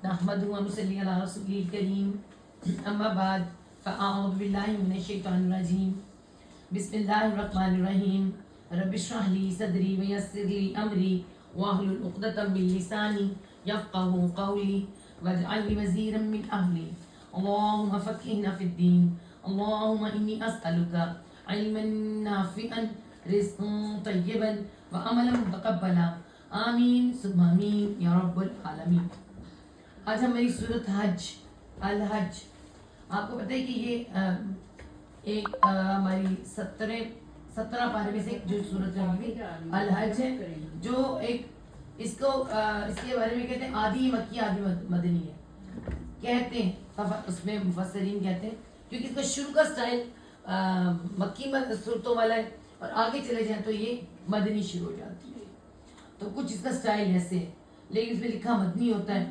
نحمده ونصلي على رسوله الكريم اما بعد فاعوذ بالله من الشيطان الرجيم بسم الله الرحمن الرحيم رب اشرح لي صدري ويسر لي امري واحلل عقدة من لساني يفقهوا قولي واجعل لي وزيرا من اهلي اللهم فقهنا في الدين اللهم اني اسالك علما نافعا رزقا طيبا وعملا متقبلا آمین ثم آمین یا رب العالمین. آج ہم میری سورت حج الحج، آپ کو پتہ ہے کہ یہ ایک ہماری 17 پارے میں سے ایک جو سورت ہے الحج ہے، جو ایک اس کے بارے میں کہتے ہیں آدھی مکی آدھی مدنی ہے، کہتے ہیں اس میں مفسرین کہتے ہیں، کیونکہ اس کا شروع کا سٹائل مکی صورتوں والا ہے اور آگے چلے جائیں تو یہ مدنی شروع ہو جاتی ہے. تو کچھ اس کا سٹائل ایسے ہے، لیکن اس میں لکھا مدنی ہوتا ہے.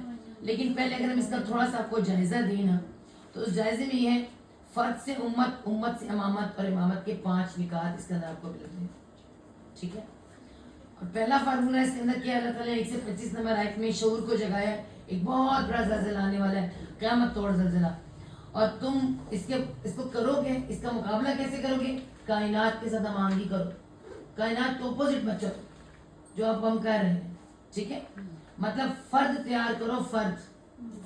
لیکن پہلے اگر ہم اس کا تھوڑا سا آپ کو جائزہ دیں نا، تو اس جائزے میں یہ ہے فرد سے امت، امت سے امامت اور امامت کے 5 نکات اس کے اندر آپ کو ملتے ہیں. ٹھیک ہے، اور پہلا فارمولہ اس کے اندر کیا اللہ تعالیٰ نے 1 سے 25 نمبر آیت میں شعور کو جگایا ہے. ایک بہت بڑا زلزلہ آنے والا ہے، قیامت توڑ زلزلہ، اور تم اس کو کرو گے، اس کا مقابلہ کیسے کرو گے؟ کائنات کے ساتھ آہنگی کرو، کائنات کے اپوزٹ مت چلو جو اب ہم کر رہے ہیں. ٹھیک ہے، مطلب فرد تیار کرو،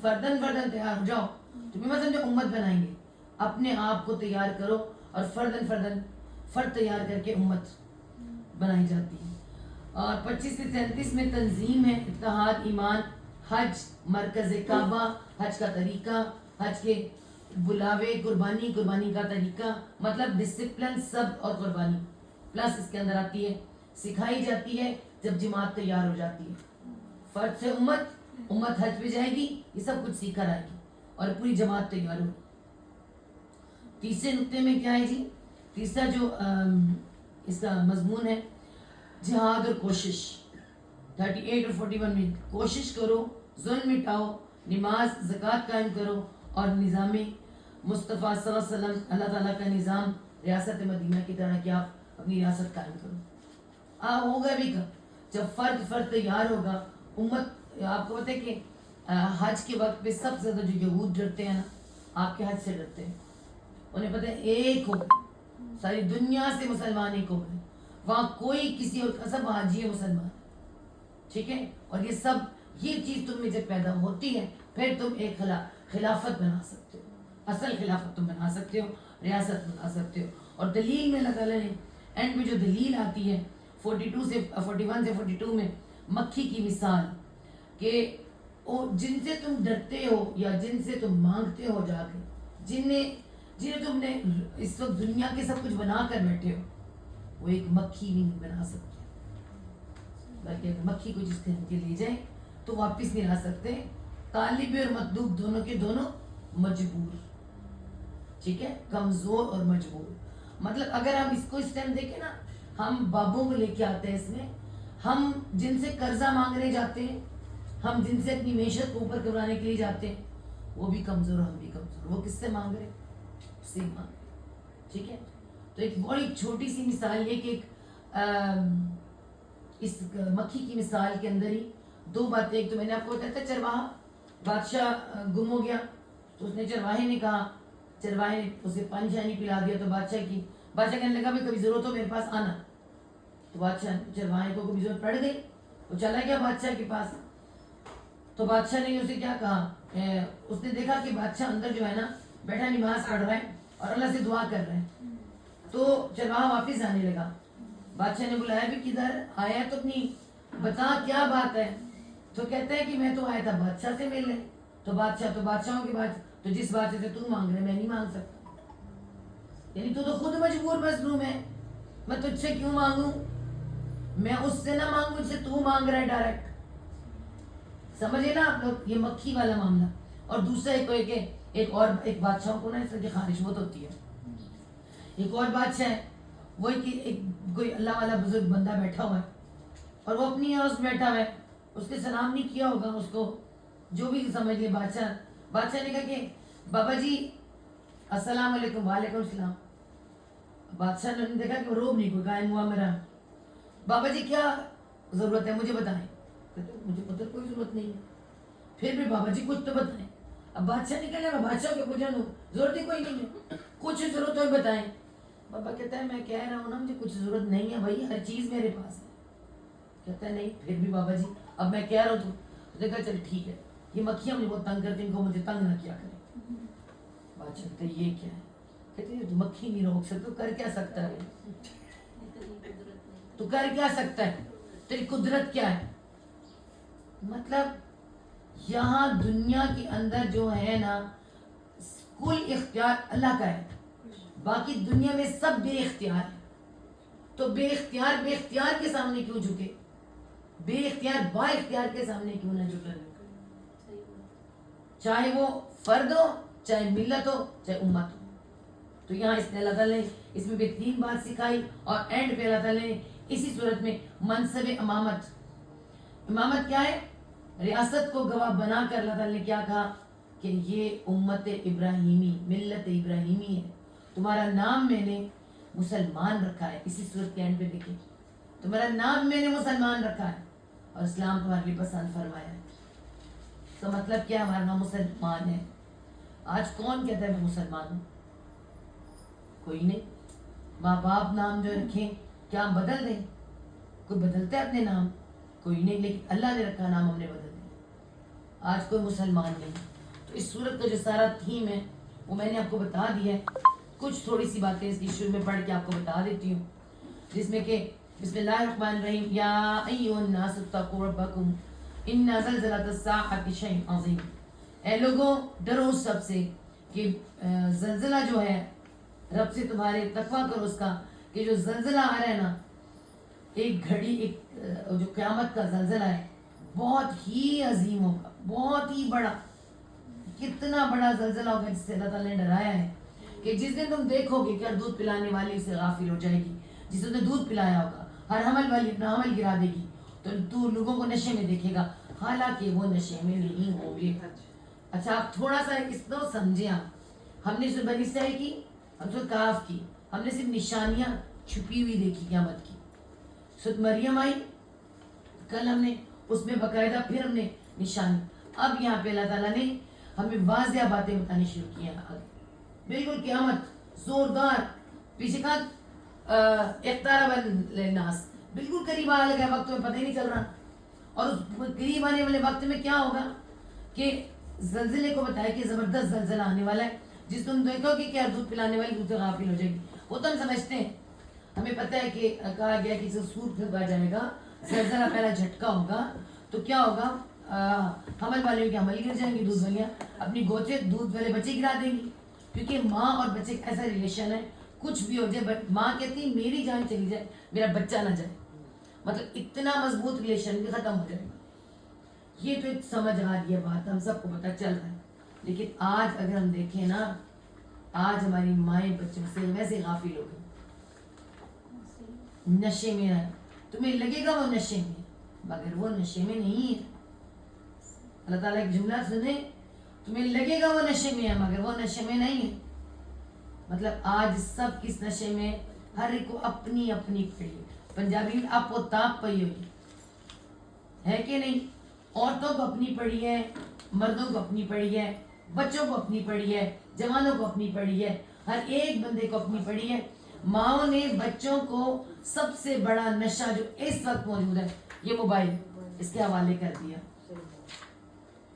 فردن تیار ہو جاؤ. تمہیں مت سمجھو امت بنائیں گے، اپنے آپ کو تیار کرو اور فرد تیار کر کے امت بنائی جاتی ہے. اور 25 سے 37 میں تنظیم ہے، اتحاد، ایمان، حج، مرکز کعبہ، حج کا طریقہ، حج کے بلاوے، قربانی کا طریقہ، مطلب ڈسپلن، صبر اور قربانی پلس اس کے اندر آتی ہے، سکھائی جاتی ہے جب جماعت تیار ہو جاتی ہے. فرد سے امت حج پہ جائے گی، یہ سب کچھ سیکھ کر آئے گی اور پوری جماعت تیار ہوگی. تیسرے نقطے میں کیا ہے جی؟ تیسرا جو اس کا مضمون ہے جہاد اور کوشش. 38 اور 41 میں کوشش کرو، ظلم مٹاؤ، نماز زکوٰۃ قائم کرو اور نظام مصطفیٰ صلی اللہ علیہ وسلم، اللہ تعالیٰ کا نظام ریاست مدینہ کی طرح کہ آپ اپنی ریاست قائم کرو. ہوگا بھی کب؟ جب فرد تیار ہوگا. امت، آپ کو پتہ ہے کہ حج کے وقت پہ سب سے زیادہ جو یہود ڈرتے ہیں نا، آپ کے حج سے ڈرتے ہیں. انہیں پتہ ہے ایک ہو گئے، ساری دنیا سے مسلمان ایک ہو گئے، وہاں کوئی کسی اور کا، سب حاجی ہے مسلمان. ٹھیک ہے، اور یہ چیز تم میں جب پیدا ہوتی ہے پھر تم ایک خلافت بنا سکتے ہو، اصل خلافت تم بنا سکتے ہو، ریاست بنا سکتے ہو. اور دلیل میں اللہ تعالیٰ نے اینڈ میں جو دلیل آتی ہے 41 سے 42 میں مکھی کی مثال، کہ جن سے تم ڈرتے ہو یا جن سے تم مانگتے ہو جا کے، جنہیں تم نے اس وقت دنیا کے سب کچھ بنا کر بیٹھے ہو، وہ ایک مکھی بھی نہیں بنا سکتے. بلکہ اگر مکھی کو جس کے لے جائیں تو واپس نہیں لا سکتے. طالب اور مطلوب دونوں کے دونوں مجبور. ٹھیک ہے، کمزور اور مجبور. مطلب اگر ہم اس کو اس ٹائم دیکھیں نا، ہم بابوں کو لے کے آتے ہیں اس میں، ہم جن سے قرضہ مانگنے جاتے ہیں، ہم جن سے اپنی معیشت کو اوپر کرانے کے لیے جاتے ہیں، وہ بھی کمزور، ہم بھی کمزور. وہ کس سے مانگ رہے؟ اس سے مانگ رہے. ٹھیک ہے، تو ایک بڑی چھوٹی سی مثال یہ کہ اس مکھی کی مثال کے اندر ہی 2 باتیں. ایک تو میں نے آپ کو بتایا تھا، چرواہا بادشاہ گم ہو گیا تو اس نے چرواہے نے کہا، چرواہے نے اسے پانی شانی پلا دیا، تو بادشاہ کہنے لگا بھی کبھی ضرورت ہو میرے پاس آنا. تو بادشاہ چرواہے کو کبھی ضرورت پڑ گئی، وہ چلا گیا بادشاہ کے پاس. تو بادشاہ نے اسے کیا کہا، اس نے دیکھا کہ بادشاہ اندر جو ہے نا بیٹھا نماز پڑھ رہا ہے اور اللہ سے دعا کر رہا ہے. تو چرواہا واپس آنے لگا. بادشاہ نے بلایا بھی کدھر آیا، تو اپنی بتا کیا بات ہے. تو کہتا ہے کہ میں تو آیا تھا بادشاہ سے ملنے. تو بادشاہوں کے بعد تو جس بادشاہ سے تو مانگ رہے میں نہیں مانگ سکتا. یعنی تو خود مجبور مظلوم ہے، میں تجھ سے کیوں مانگوں؟ میں اس سے نہ مانگوں جس سے تو مانگ رہا ہے ڈائریکٹ. سمجھے نا آپ لوگ، یہ مکھی والا معاملہ. اور دوسرا ایک بادشاہوں کو نا اس کی خواہش بہت ہوتی ہے. ایک اور بادشاہ ہے، وہ کوئی اللہ والا بزرگ بندہ بیٹھا ہوا ہے اور وہ اپنی ہاؤس بیٹھا ہوا ہے، اس کے سلام نہیں کیا ہوگا اس کو، جو بھی سمجھ لے. بادشاہ نے کہا کہ بابا جی السلام علیکم. وعلیکم السلام. بادشاہ نے دیکھا کہ وہ روب نہیں کوئی قائم ہوا میرا. بابا جی کیا ضرورت ہے مجھے بتائیں. کہتے مجھے پتہ کوئی ضرورت نہیں ہے. پھر بھی بابا جی کچھ تو بتائیں. اب بادشاہ نکلے میں بادشاہ کے پوچھا دوں, ضرورت ہی کوئی نہیں ہے, کچھ ضرورت ہو بتائیں. بابا کہتا ہے میں کہہ رہا ہوں نا مجھے کچھ ضرورت نہیں ہے بھائی, ہر چیز میرے پاس ہے. کہتا ہے نہیں پھر بھی بابا جی اب میں کہہ رہا ہوں تو کہا چل ٹھیک ہے, یہ مکھیاں مجھے بہت تنگ کرتی ہیں, ان کو مجھے تنگ نہ کیا کریں. بادشاہ کہتے ہیں یہ کیا ہے؟ کہتے ہیں تو مکھی نہیں روک سکتے, تو کر کیا سکتا ہے, تو کر کیا سکتا ہے, تیری قدرت کیا ہے. مطلب یہاں دنیا کے اندر جو ہے نا کل اختیار اللہ کا ہے, باقی دنیا میں سب بے اختیار ہے. تو بے اختیار کے سامنے کیوں جھکے, بے اختیار با اختیار کے سامنے کیوں نہ جھکے, چاہے وہ فرد ہو, چاہے ملت ہو, چاہے امت ہو. تو یہاں اس نے اللہ تعالیٰ نے اس میں بھی 3 بات سکھائی, اور اینڈ پہ اللہ تعالیٰ نے اسی صورت میں منصب امامت, امامت کیا ہے, ریاست کو گواہ بنا کر اللہ تعالیٰ نے کیا کہا کہ یہ امت ابراہیمی, ملت ابراہیمی ہے, تمہارا نام میں نے مسلمان رکھا ہے. اسی صورت کے اینڈ پہ دیکھیں, تمہارا نام میں نے مسلمان رکھا ہے اور اسلام تمہارے لیے پسند فرمایا ہے. تو مطلب کیا, ہمارا نام مسلمان ہے. آج کون کہتا ہے میں مسلمان ہوں, کوئی نہیں. ماں باپ نام جو رکھیں کیا ہم بدل دیں, کوئی بدلتا ہے اپنے نام, کوئی نہیں, لیکن اللہ نے رکھا نام ہم نے بدل دیا. آج کوئی مسلمان نہیں. تو اس صورت کا جو سارا تھیم ہے وہ میں نے آپ کو بتا دیا ہے. کچھ تھوڑی سی باتیں اس کی شروع میں پڑھ کے آپ کو بتا دیتی ہوں, جس میں کہ بسم اللہ الرحمن الرحیم, یا ایھا الناس اتقوا ربکم ان زلزلۃ الساعۃ شیء عظیم. اے لوگوں ڈرو سب سے کہ زلزلہ جو ہے, رب سے تمہارے تقویٰ کرو اس کا, کہ جو زلزلہ آ رہا ہے نا, ایک گھڑی, ایک جو قیامت کا زلزلہ ہے بہت ہی عظیم ہوگا, بہت ہی بڑا. کتنا بڑا زلزلہ ہوگا جس سے اللہ تعالیٰ نے ڈرایا ہے کہ جس دن تم دیکھو گے کہ دودھ پلانے والی اسے غافل ہو جائے گی, جس نے دودھ پلایا ہوگا, ہر حمل والی اپنا حمل گرا دے گی, تو لوگوں کو نشے میں دیکھے گا, حالانکہ وہ نشے میں نہیں ہوں گے. اچھا آپ تھوڑا سا اس کو سمجھیں. آپ ہم نے سورۃ بنی اسرائیل کی, ہم سورۃ کہف کی, ہم نے صرف نشانیاں چھپی ہوئی دیکھی قیامت کی. سورۃ مریم آئی کل, ہم نے اس میں باقاعدہ پھر ہم نے نشانی. اب یہاں پہ اللہ تعالیٰ نے ہمیں واضح باتیں بتانی شروع کی ہیں. بالکل قیامت زوردار, پیچھے کا اقترب للناس, بالکل قریب آنے لگا وقت میں پتہ ہی نہیں چل رہا. اور اس قریب آنے والے وقت میں کیا ہوگا کہ زلزلے کو بتایا کہ زبردست زلزلہ آنے والا ہے, جس تم دیکھو کہ کیا دودھ پلانے والی دودھ سے غافل ہو جائے گی. وہ تو ہم سمجھتے ہیں, ہمیں پتہ ہے کہ کہا گیا کہ سور پھونکا جائے گا, زلزلہ پہلا جھٹکا ہوگا, تو کیا ہوگا, حمل والیوں کے حمل گر جائیں گے, دودھ والیاں اپنی گوچے دودھ والے بچے گرا دیں گی. کیونکہ ماں اور بچے کا ایسا ریلیشن ہے, کچھ بھی ہو جائے ماں کہتی ہے میری جان چلی جائے میرا بچہ نہ جائے. مطلب اتنا مضبوط ریلیشن بھی ختم ہو جائے گا. یہ تو ایک سمجھ آ رہی ہے بات, ہم سب کو پتہ چل رہا ہے. لیکن آج اگر ہم دیکھیں نا, آج ہماری مائیں بچوں سے ویسے غافل ہو گئی, نشے میں ہے. تمہیں لگے گا وہ نشے میں, مگر وہ نشے میں نہیں ہے. اللہ تعالیٰ ایک جملہ سنیں, تمہیں لگے گا وہ نشے میں ہے مگر وہ نشے میں نہیں ہے. مطلب آج سب کس نشے میں, ہر ایک کو اپنی اپنی پڑی, پنجابی میں آپ کو تاپ پئی ہوئی ہے کہ نہیں. عورتوں کو اپنی پڑی ہے, مردوں کو اپنی پڑی ہے, بچوں کو اپنی پڑی ہے, جوانوں کو اپنی پڑی ہے, ہر ایک بندے کو اپنی پڑی ہے. ماؤں نے بچوں کو سب سے بڑا نشہ جو اس وقت موجود ہے یہ موبائل, اس کے حوالے کر دیا.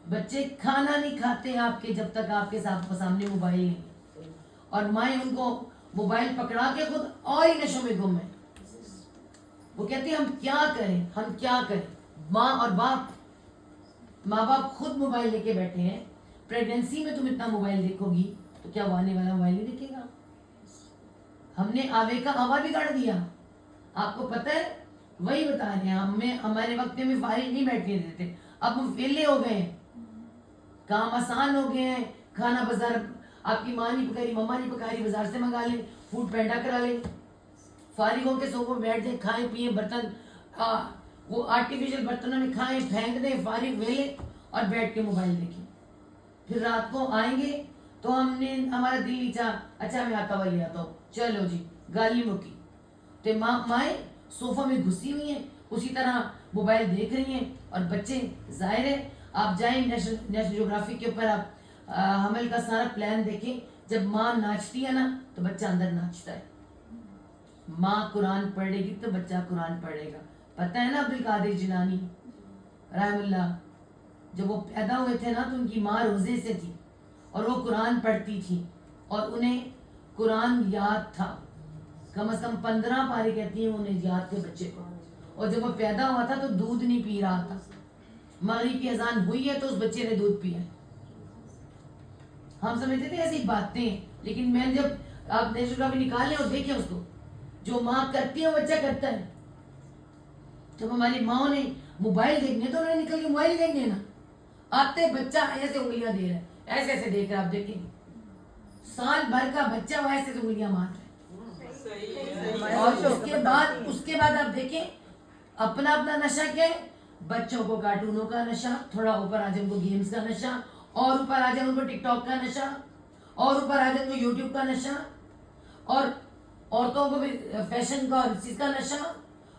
بچے کھانا نہیں کھاتے آپ کے جب تک آپ کے سامنے موبائل نہیں, اور مائیں ان کو موبائل پکڑا کے خود اور ہی نشوں میں گم ہے. وہ کہتے ہیں ہم کیا کریں, ہم کیا کریں. ماں اور باپ, ماں باپ خود موبائل لے کے بیٹھے ہیں. پریگننسی میں تم اتنا موبائل دیکھو گی تو کیا وہ آنے والا موبائل نہیں دیکھے گا. ہم نے آوے کا ہوا بگاڑ دیا. آپ کو پتہ ہے, وہی بتا رہے ہیں, ہمیں ہمارے وقت میں فارغ نہیں بیٹھنے دیتے, اب ہم ویلے ہو گئے ہیں, کام آسان ہو گئے ہیں. کھانا بازار, آپ کی ماں نہیں پکاری, مما نہیں پکاری, بازار سے منگا لیں, فوڈ پینڈا کرا لیں, فارغ ہو کے سوفے بیٹھ جائیں, کھائیں پیئیں, برتن وہ آرٹیفیشل برتنوں میں کھائیں, پھینک دیں, فارغ ویلے, اور بیٹھ کے موبائل دیکھیں. پھر رات کو آئیں گے تو ہم نے, ہمارا دل نہیں چاہا, اچھا میں آتا ہوا لے آتا ہوں, چلو جی گالی مکی. تو مائیں صوفہ میں گھسی ہوئی ہیں, اسی طرح موبائل دیکھ رہی ہیں, اور بچے ظاہر ہے آپ جائیں نیشنل جیوگرافی کے اوپر آپ حمل کا سارا پلان دیکھیں. جب ماں ناچتی ہے نا تو بچہ اندر ناچتا ہے. ماں قرآن پڑھے گی تو بچہ قرآن پڑھے گا. پتہ ہے نا عبد القادر جیلانی رحم اللہ جب وہ پیدا ہوئے تھے نا تو ان کی ماں روزے سے تھی اور وہ قرآن پڑھتی تھی اور انہیں قرآن یاد تھا. کم از کم 15 پارے کہتی ہیں انہیں یاد تھے بچے کو. اور جب وہ پیدا ہوا تھا تو دودھ نہیں پی رہا تھا. مغرب کی اذان ہوئی ہے تو اس بچے نے دودھ پیا. ہم سمجھتے تھے ایسی باتیں, لیکن میں جب آپ نیشنل جیوگرافی نکالیں اور دیکھیں اس کو, جو ماں کرتی ہے وہ بچہ کرتا ہے. جب ہماری ماں نے موبائل دیکھنے تو انہوں نے نکل کے موبائل دیکھنے نا, آتے بچہ ایسے انگلیاں دے رہا ہے, ایسے ایسے دیکھ رہا. آپ دیکھیں سال بھر کا بچہ وہ ایسے ایسے انگلیاں مار رہا ہے. اور اس کے بعد آپ دیکھیں اپنا اپنا نشہ کیا ہے. بچوں کو کارٹونوں کا نشہ, تھوڑا اوپر آ جائے ان کو گیمز کا نشہ, اور اوپر آ جائے ان کو ٹک ٹاک کا نشہ, اور اوپر آ جائے ان کو یوٹیوب کا نشہ, اور عورتوں کو بھی فیشن کا اور اس چیز کا نشہ,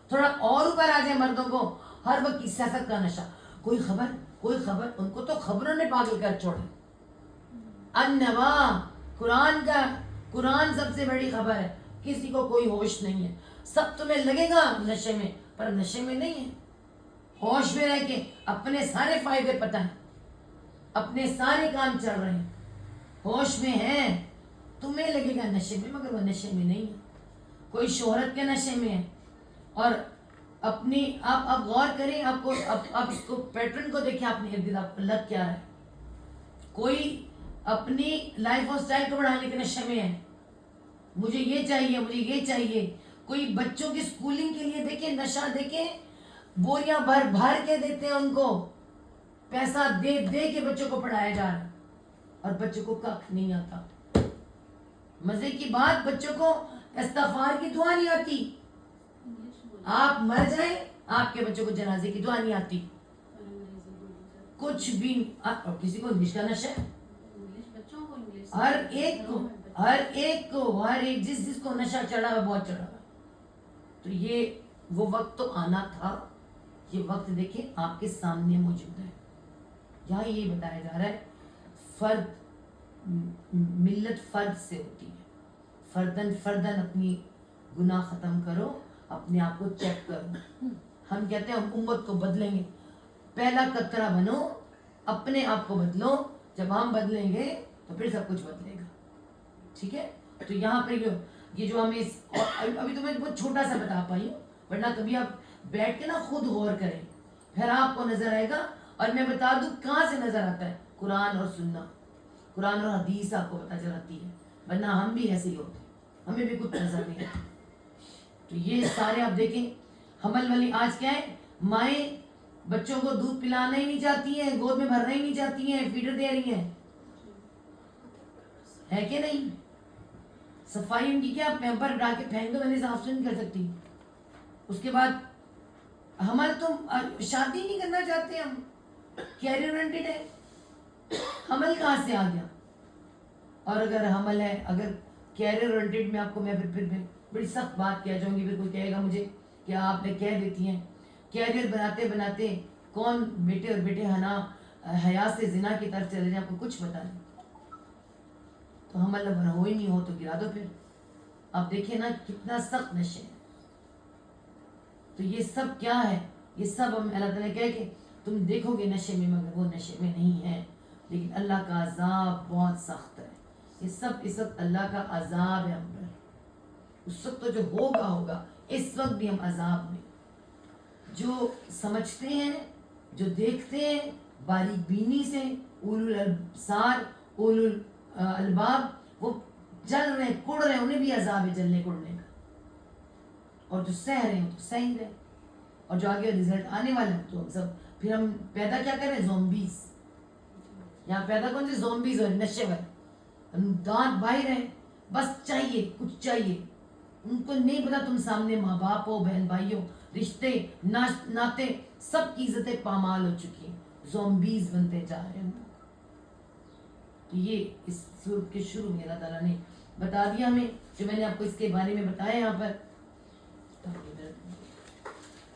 تھوڑا اور اوپر آ جائے مردوں کو ہر وقت کی سیاست کا نشہ. کوئی خبر ان کو تو خبروں نے پاگل کر چھوڑا. النوا قرآن سب سے بڑی خبر ہے. کسی کو کوئی ہوش نہیں ہے. سب تمہیں لگے گا نشے میں, پر نشے میں نہیں ہے. ہوش میں رہ کے اپنے سارے فائدے پتہ ہیں, اپنے سارے کام چل رہے ہیں, ہوش میں ہیں. تمہیں لگے گا نشے میں, مگر وہ نشے میں نہیں ہے. کوئی شہرت کے نشے میں ہے. اور اپنی آپ غور کریں, آپ اس کو پیٹرن کو دیکھیں اپنے ارد گرد, آپ لگ کیا رہا ہے. کوئی اپنی لائف اور سٹائل کو بڑھانے کے نشے میں ہے, مجھے یہ چاہیے, مجھے یہ چاہیے. کوئی بچوں کی سکولنگ کے لیے دیکھیں نشہ, دیکھیں بوریاں بھر کے دیتے ہیں ان کو, پیسہ دے کے بچوں کو پڑھایا جا رہا ہے, اور بچوں کو کخ نہیں آتا. مزے کی بات, بچوں کو استغفار کی دعا نہیں آتی. آپ مر جائیں, آپ کے بچوں کو جنازے کی دعا نہیں آتی. کچھ بھی. اور کسی کو انگلش کا نشہ ہے, ہر ایک کو جس کو نشہ چڑھا ہوا, بہت چڑھا ہوا. تو یہ وہ وقت تو آنا تھا. یہ وقت دیکھیں آپ کے سامنے موجود ہے. یہاں یہ بتایا جا رہا ہے ملت فرد سے ہوتی ہے. فردن اپنی گناہ ختم کرو, اپنے آپ کو چیک کرو. ہم کہتے ہیں ہم امت کو بدلیں گے. پہلا قطرہ بنو, اپنے آپ کو بدلو. جب ہم بدلیں گے تو پھر سب کچھ بدلے گا. ٹھیک ہے. تو یہاں پہ یہ جو ہمیں ابھی تو میں بہت چھوٹا سا بتا پائی ہوں, ورنہ کبھی آپ بیٹھ کے نا خود غور کریں, پھر آپ کو نظر آئے گا. اور میں بتا دوں کہاں سے نظر آتا ہے, قرآن اور سننا, قرآن اور حدیث آپ کو پتہ چلاتی ہے. ورنہ ہم بھی ایسے ہی ہوتے, ہمیں بھی کچھ نظر نہیں آتا. تو یہ سارے آپ دیکھیں حمل والی آج کیا ہے, مائیں بچوں کو دودھ پلانا ہی نہیں چاہتی ہیں, گود میں بھرنا ہی نہیں چاہتی ہیں, فیڈر دے رہی ہیں, ہے کہ نہیں. صفائی ان کی کیا, پیمپر ڈال کے پھینک دو, میں نے صاف نہیں کر سکتی. اس کے بعد حمل, تم شادی نہیں کرنا چاہتے, ہم کیریئر اورینٹڈ ہے, حمل کہاں سے آ گیا. اور اگر حمل ہے, اگر کیریئر اورینٹڈ میں آپ کو میں پھر بڑی سخت بات کہہ جاؤں گی. پھر کوئی کہے گا مجھے کہ آپ نے کہہ دیتی ہیں. کیریئر بناتے بناتے کون بیٹے اور بیٹے حیا سے زنا کی طرف چلے جائیں, آپ کو کچھ پتا نہیں. تو حمل اگر ہو ہی نہیں ہو تو گرا دو. پھر آپ دیکھیں نا کتنا سخت نشے ہے. تو یہ سب کیا ہے, یہ سب ہم اللہ تعالیٰ کہے کہ تم دیکھو گے نشے میں, مگر وہ نشے میں نہیں ہے. لیکن اللہ کا عذاب بہت سخت ہے. یہ سب اس وقت اللہ کا عذاب ہے ہم پر. اس وقت تو جو ہوگا, اس وقت بھی ہم عذاب میں. جو سمجھتے ہیں, جو دیکھتے ہیں باریک بینی سے, اولو الابصار, اولو الالباب, وہ جل رہے ہیں, کڑ رہے ہیں, انہیں بھی عذاب ہے جلنے کڑنے کا. اور جو سہ رہے ہیں تو سہ ہی رہے. اور جو آگے رزلٹ آنے والا ہے تو ہم سب پھر ہم پیدا کیا کر رہے ہیں, زومبیز. یہاں پیدا کون سی زومبیز ہو رہے, نشے والے. دانت باہر ہیں, بس چاہیے, کچھ چاہیے. ان کو نہیں پتا تم سامنے ماں باپ ہو, بہن بھائی ہو, رشتے ناتے سب کی عزتیں پامال ہو چکی ہیں. زومبیز بنتے جا رہے ہیں. تو یہ اس سورت کے شروع میں اللہ تعالیٰ نے بتا دیا ہمیں, جو میں نے آپ کو اس کے بارے میں بتایا یہاں پر.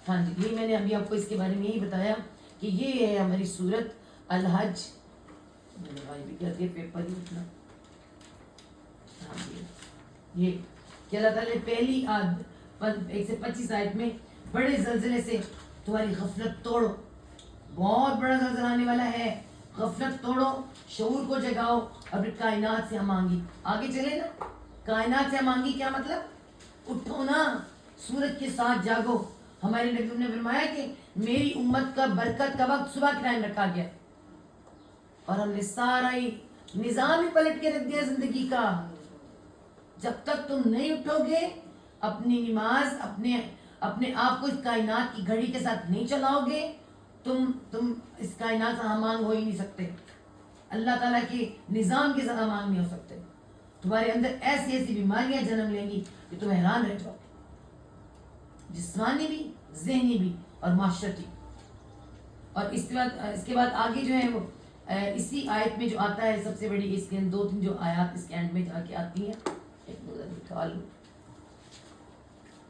ہاں جی, یہ میں نے ابھی آپ کو اس کے بارے میں یہی بتایا کہ یہ ہے ہماری سورت. الحج میرے بھائی بھی کہتے ہیں پیپر ہی اٹھنا. ہاں یہ کہ اللہ تعالیٰ نے پہلی 1 سے 25 آیت میں بڑے زلزلے سے تمہاری غفلت توڑو, بہت بڑا زلزلہ آنے والا ہے, غفلت توڑو, شعور کو جگاؤ اور پھر کائنات سے مانگی. آگے چلے نا, کائنات سے مانگی کیا مطلب؟ اٹھو نا, سورج کے ساتھ جاگو. ہمارے نبی نے فرمایا کہ میری امت کا برکت کا وقت صبح کے ٹائم رکھا گیا, اور ہم نے سارا ہی نظام ہی پلٹ کے رکھ دیا زندگی کا. جب تک تم نہیں اٹھو گے, اپنی نماز اپنے آپ کو اس کائنات کی گھڑی کے ساتھ نہیں چلاؤ گے, تم اس کائنات سے ہمانگ ہو ہی نہیں سکتے, اللہ تعالیٰ کے نظام کے ساتھ ہمانگ نہیں ہو سکتے. تمہارے اندر ایسی ایسی بیماریاں جنم لیں گی کہ تم حیران رہ جاؤ, جسمانی بھی, ذہنی بھی اور معاشرتی. اور اس کے بعد آگے جو ہے وہ اسی آیت میں جو آتا ہے, سب سے بڑی اس کے 2-3 جو آیات اس کے اینڈ میں جا کے آتی ہیں. ایک نظر نکال لوں.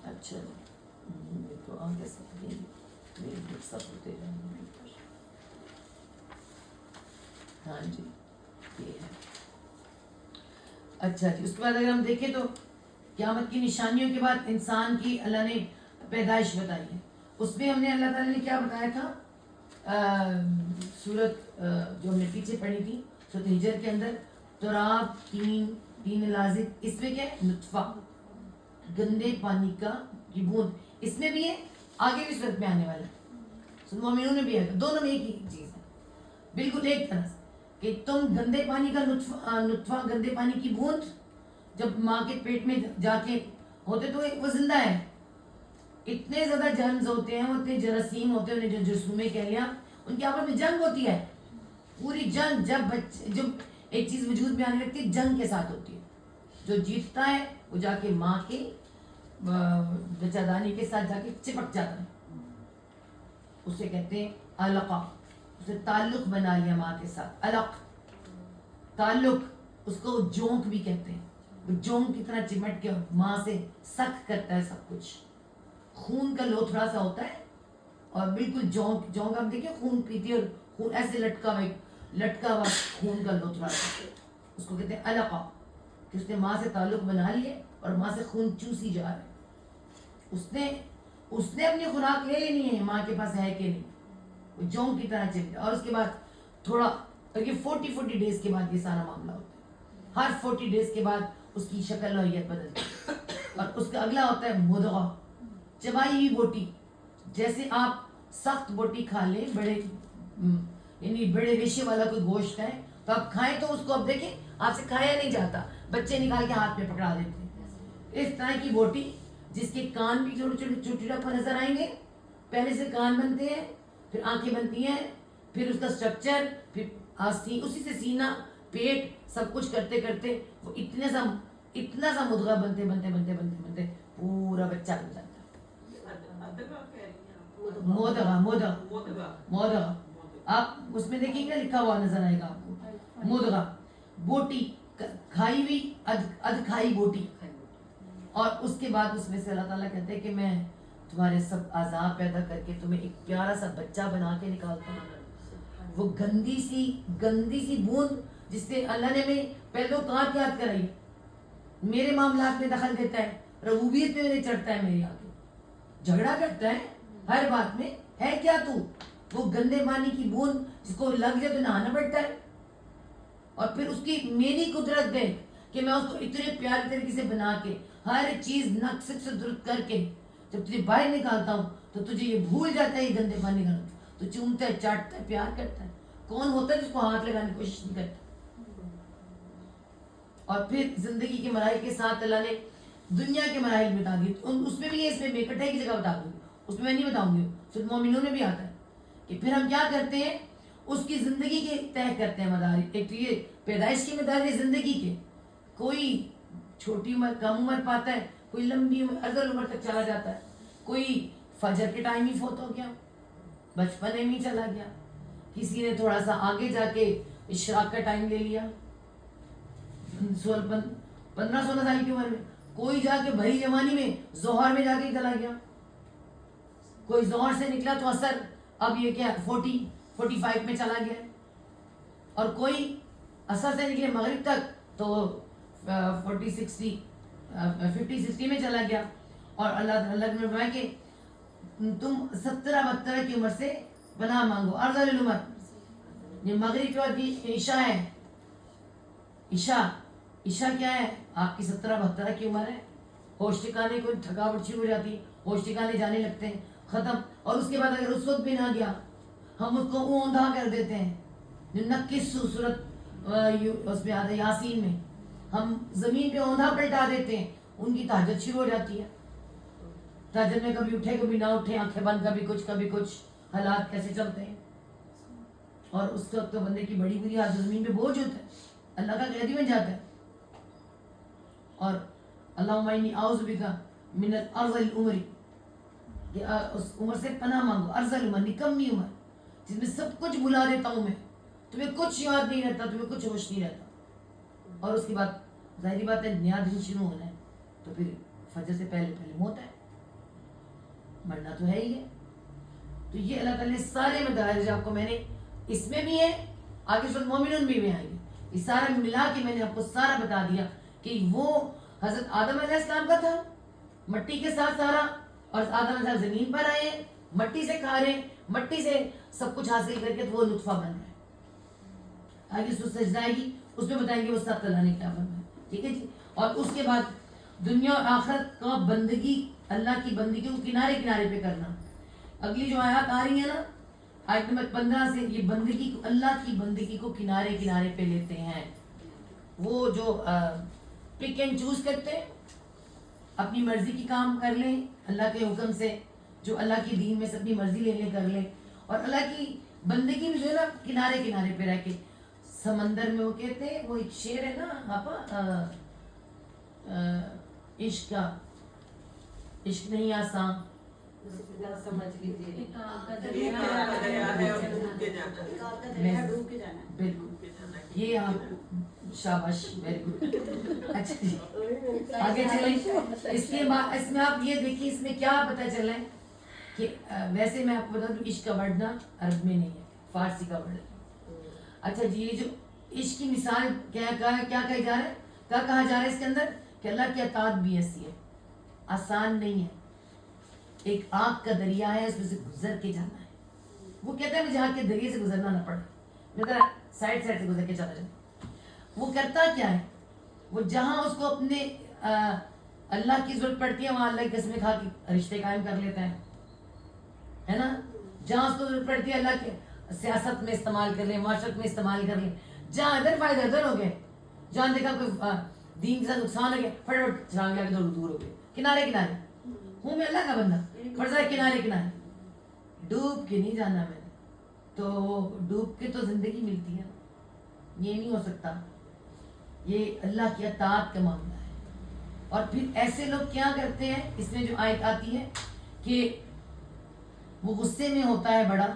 اچھا جی, تو آگے سب ہوتے جائیں گے. ہاں جی یہ ہے. اچھا جی, اس کے بعد اگر ہم دیکھیں تو قیامت کی نشانیوں کے بعد انسان کی اللہ نے پیدائش بتائی ہے. اس میں ہم نے اللہ تعالیٰ نے کیا بتایا تھا, سورت جو ہم نے پیچھے پڑھی تھی سورت ہجر کے اندر, تراب, تین لازق, اس میں کیا ہے نطفہ, گندے پانی کی بوند, اس میں بھی ہے, آگے بھی صورت میں آنے والا ہے, مومنون میں بھی ہے, دونوں میں ایک ہی چیز ہے بالکل ایک طرح سے, کہ تم گندے پانی کا نطفہ گندے پانی کی بوند جب ماں کے پیٹ میں جا کے ہوتے تو وہ زندہ ہے. اتنے زیادہ جرمز ہوتے ہیں, اتنے جراثیم ہوتے ہیں, جو جرثومے کہہ لیا, ان کے آپس میں جنگ ہوتی ہے, پوری جنگ. جب ایک چیز وجود میں آنے لگتی ہے جنگ کے ساتھ ہوتی ہے. جو جیتتا ہے وہ جا کے ماں کے بچہ دانی کے ساتھ جا کے چپک جاتا ہے, اسے کہتے ہیں علقہ, اسے تعلق بنا لیا ماں کے ساتھ, علق تعلق, اس کو جونک بھی کہتے ہیں. وہ جونک کی طرح چمٹ کے ماں سے سک کرتا ہے سب کچھ. خون کا لوتھڑا سا ہوتا ہے, اور بالکل جونک ہم دیکھیں خون پیتی ہے, اور خون ایسے لٹکا ہوا خون کا لوتھڑا, اس کو کہتے ہیں علقہ, کہ اس نے ماں سے تعلق بنا لیے اور ماں سے خون چوسی جا رہا ہے. اس نے اپنی خوراک لے لینی ہے, ماں کے پاس ہے کہ نہیں, وہ جونک کی طرح چمٹا. اور اس کے بعد تھوڑا 40 ڈیز کے بعد یہ سارا معاملہ ہوتا ہے. ہر 40 ڈیز کے بعد اس کی شکل و حیت بدلتی ہے. اور اس کا اگلا ہوتا ہے مدغہ, چبائی ہوئی بوٹی. جیسے آپ سخت بوٹی کھا لیں, بڑے ریشے والا کوئی گوشت ہے تو آپ کھائیں تو اس کو اب دیکھیں آپ سے کھایا نہیں جاتا, بچے نکال کے ہاتھ میں پکڑا دیتے ہیں. اس طرح کی بوٹی جس کے کان بھی چھوٹے نظر آئیں گے. پہلے سے کان بنتے ہیں, پھر آنکھیں بنتی ہیں, پھر اس کا سٹرکچر, پھر اسی سے سینہ, پیٹ, سب کچھ کرتے کرتے وہ اتنا سا مدغہ بنتے پورا بچہ بن جاتا ہے. مودغہ آپ اس میں دیکھیں گے لکھا ہوا نظر آئے گا آپ کو, مودغہ بوٹی, کھائی ہوئی ادھ کھائی بوٹی. اور اس کے بعد اس میں سے اللہ تعالیٰ کہتے ہیں کہ میں تمہارے سب اعضاء پیدا کر کے تمہیں ایک پیارا سا بچہ بنا کے نکالتا ہوں. وہ گندی سی بوند جس سے اللہ نے میں پیدوکار یاد کرائی, میرے معاملات میں دخل دیتا ہے, ربوبیت میں میرے چڑھتا ہے, میرے آگے جھگڑا کرتا ہے ہر بات میں. ہے کیا تو وہ گندے پانی کی بوند جس کو لگ جائے تو نہانا پڑتا ہے. اور پھر اس کی میری قدرت دیکھ کہ میں اس کو اتنے پیارے طریقے سے بنا کے ہر چیز نقص سے درست کر کے جب تجھے باہر نکالتا ہوں تو تجھے یہ بھول جاتا ہے یہ گندے پانی کا, تو چومتا ہے, چاٹتا ہے, پیار کرتا ہے. کون ہوتا ہے جس کو ہاتھ لگانے کی کوشش نہیں کرتا. اور پھر زندگی کے مراحل کے ساتھ اللہ نے دنیا کے مراحل بتا دیے, اس میں بھی یہ, اس میں اکٹھے کی جگہ بتا دوں گی, اس میں میں نہیں بتاؤں گی. سورۃ مومنون میں بھی آتا ہے کہ پھر ہم کیا کرتے ہیں, اس کی زندگی کے طے کرتے ہیں مدار. ایک تو یہ پیدائش کی مدار ہے زندگی کے, کوئی چھوٹی عمر کم عمر پاتا ہے, کوئی لمبی عمر افضل عمر تک چلا جاتا ہے, کوئی فجر کے ٹائم ہی فوت ہو گیا, بچپنے میں چلا گیا, کسی نے تھوڑا سا آگے جا کے اشراق کا ٹائم لے لیا 15-16 سال کی عمر میں, کوئی جا کے بھری جوانی میں ظہر میں جا کے چلا گیا, کوئی ظہر سے نکلا تو اثر اب یہ کیا 40-45 میں چلا گیا. اور کوئی اثر سے نکلے مغرب تک تو 50-60 میں چلا گیا. اور اللہ نے فرمایا کہ تم 17-72 کی عمر سے پناہ مانگو. ارذل العمر یہ مغرب کے بعد عشاء ہے. عشاء کیا ہے؟ آپ کی 17-72 کی عمر ہے. ہوش ٹھکانے کو تھکاوٹ شروع ہو جاتی ہے, ہوش ٹھکانے جانے لگتے ہیں, ختم. اور اس کے بعد اگر اس وقت بھی نہ گیا, ہم اس کو اوندھا کر دیتے ہیں. جو 29 صورت اس میں آتا ہے یاسین میں, ہم زمین پہ اوندھا پلٹا دیتے ہیں. ان کی تہجد شروع ہو جاتی ہے. تہجد میں کبھی اٹھے کبھی نہ اٹھے, آنکھیں بند, کبھی کچھ حالات کیسے چلتے ہیں. اور اس وقت تو بندے کی بڑی بری حالت, زمین پہ بوجھ ہوتا ہے, اللہ کا قیدی بن جاتا ہے. اور اللہم انی اعوذ بک من الارذل العمر, کہ اس عمر سے پناہ مانگو. ارذل عمر, نکمی عمر, جس میں سب کچھ بھلا دیتا ہوں میں, تمہیں کچھ یاد نہیں رہتا, تمہیں کچھ ہوش نہیں رہتا. اور اس کے بعد ظاہری بات ہے نیا دن شروع ہونا ہے, تو پھر فجر سے پہلے موت ہے, مرنا تو ہے ہی ہے. تو یہ اللہ تعالیٰ نے سارے مدارج آپ کو, میں نے اس میں بھی ہے, آگے سورۃ مومنون بھی آئیں گے, یہ سارا ملا کے میں نے آپ کو سارا بتا دیا کہ وہ حضرت آدم علیہ السلام کا تھا مٹی کے ساتھ سارا, اور آدم علیہ السلام زمین پر آئے ہیں, مٹی سے کھا رہے ہیں, مٹی سے سب کچھ حاصل کر کے وہ نطفہ بن رہا ہے. آگے سجدہ آئے گی, اس میں بتائیں گے وہ سب اللہ نے کیا بننا ہے. ٹھیک ہے جی. اور اس کے بعد دنیا اور آخرت کا بندگی, اللہ کی بندگی کو کنارے پہ کرنا. اگلی جو آیات آ رہی ہیں نا, آیت نمبر 15 سے, یہ بندگی کو, اللہ کی بندگی کو کنارے پہ لیتے ہیں. وہ جو پک اینڈ چوز کرتے ہیں, اپنی مرضی کی کام کر لیں اللہ کے حکم سے, جو اللہ کی دین میں سے اپنی مرضی لے لیں کر لیں. اور اللہ کی بندگی میں جو ہے نا کنارے پہ رہ کے, سمندر میں وہ کہتے ہیں, وہ ایک شعر ہے نا آپا, عشق کا, عشق نہیں آسان, سمجھ لیجیے بالکل یہ آپ شاباش, ویری گڈ. اچھا جی آگے چلیں. اس کے بعد اس میں آپ یہ دیکھیے, اس میں کیا پتہ چلا ہے کہ ویسے میں آپ کو بتا دوں عشق کا ورڈ نا عرب میں نہیں ہے, فارسی کا ورڈ ہے. اچھا جی, یہ جو عشق کی مثال کیا کہا جا رہا ہے, کیا کہا جا رہا ہے اس کے اندر, کہ اللہ کی اطاعت بھی ایسی ہے, آسان نہیں ہے. ایک آگ کا دریا ہے, اس میں سے گزر کے جانا ہے. وہ کہتا ہے جہاں کے دریا سے گزرنا نہ پڑے, مطلب سائڈ سے گزر کے چلا جائے. وہ کرتا کیا ہے, وہ جہاں اس کو اپنے اللہ کی ضرورت پڑتی ہے, وہاں اللہ کی قسمیں کھا کے رشتے قائم کر لیتا ہے نا. جہاں اس کو ضرورت پڑتی ہے اللہ کے سیاست میں استعمال کر لیں, معاشرت میں استعمال کر لیں. جہاں ادھر فائدہ ادھر ہو گئے, جہاں دیکھا کوئی دین کے ساتھ نقصان ہو گیا, فٹافٹ چھلانگ لگا کے دور ہو گئے. کنارے ہوں میں اللہ کا بندہ, فرض ہے کنارے ڈوب کے نہیں جانا میں نے, تو ڈوب کے تو زندگی ملتی ہے, یہ نہیں ہو سکتا. یہ اللہ کی اطاعت کا معاملہ ہے. اور پھر ایسے لوگ کیا کرتے ہیں, اس میں جو آیت آتی ہے کہ وہ غصے میں ہوتا ہے بڑا,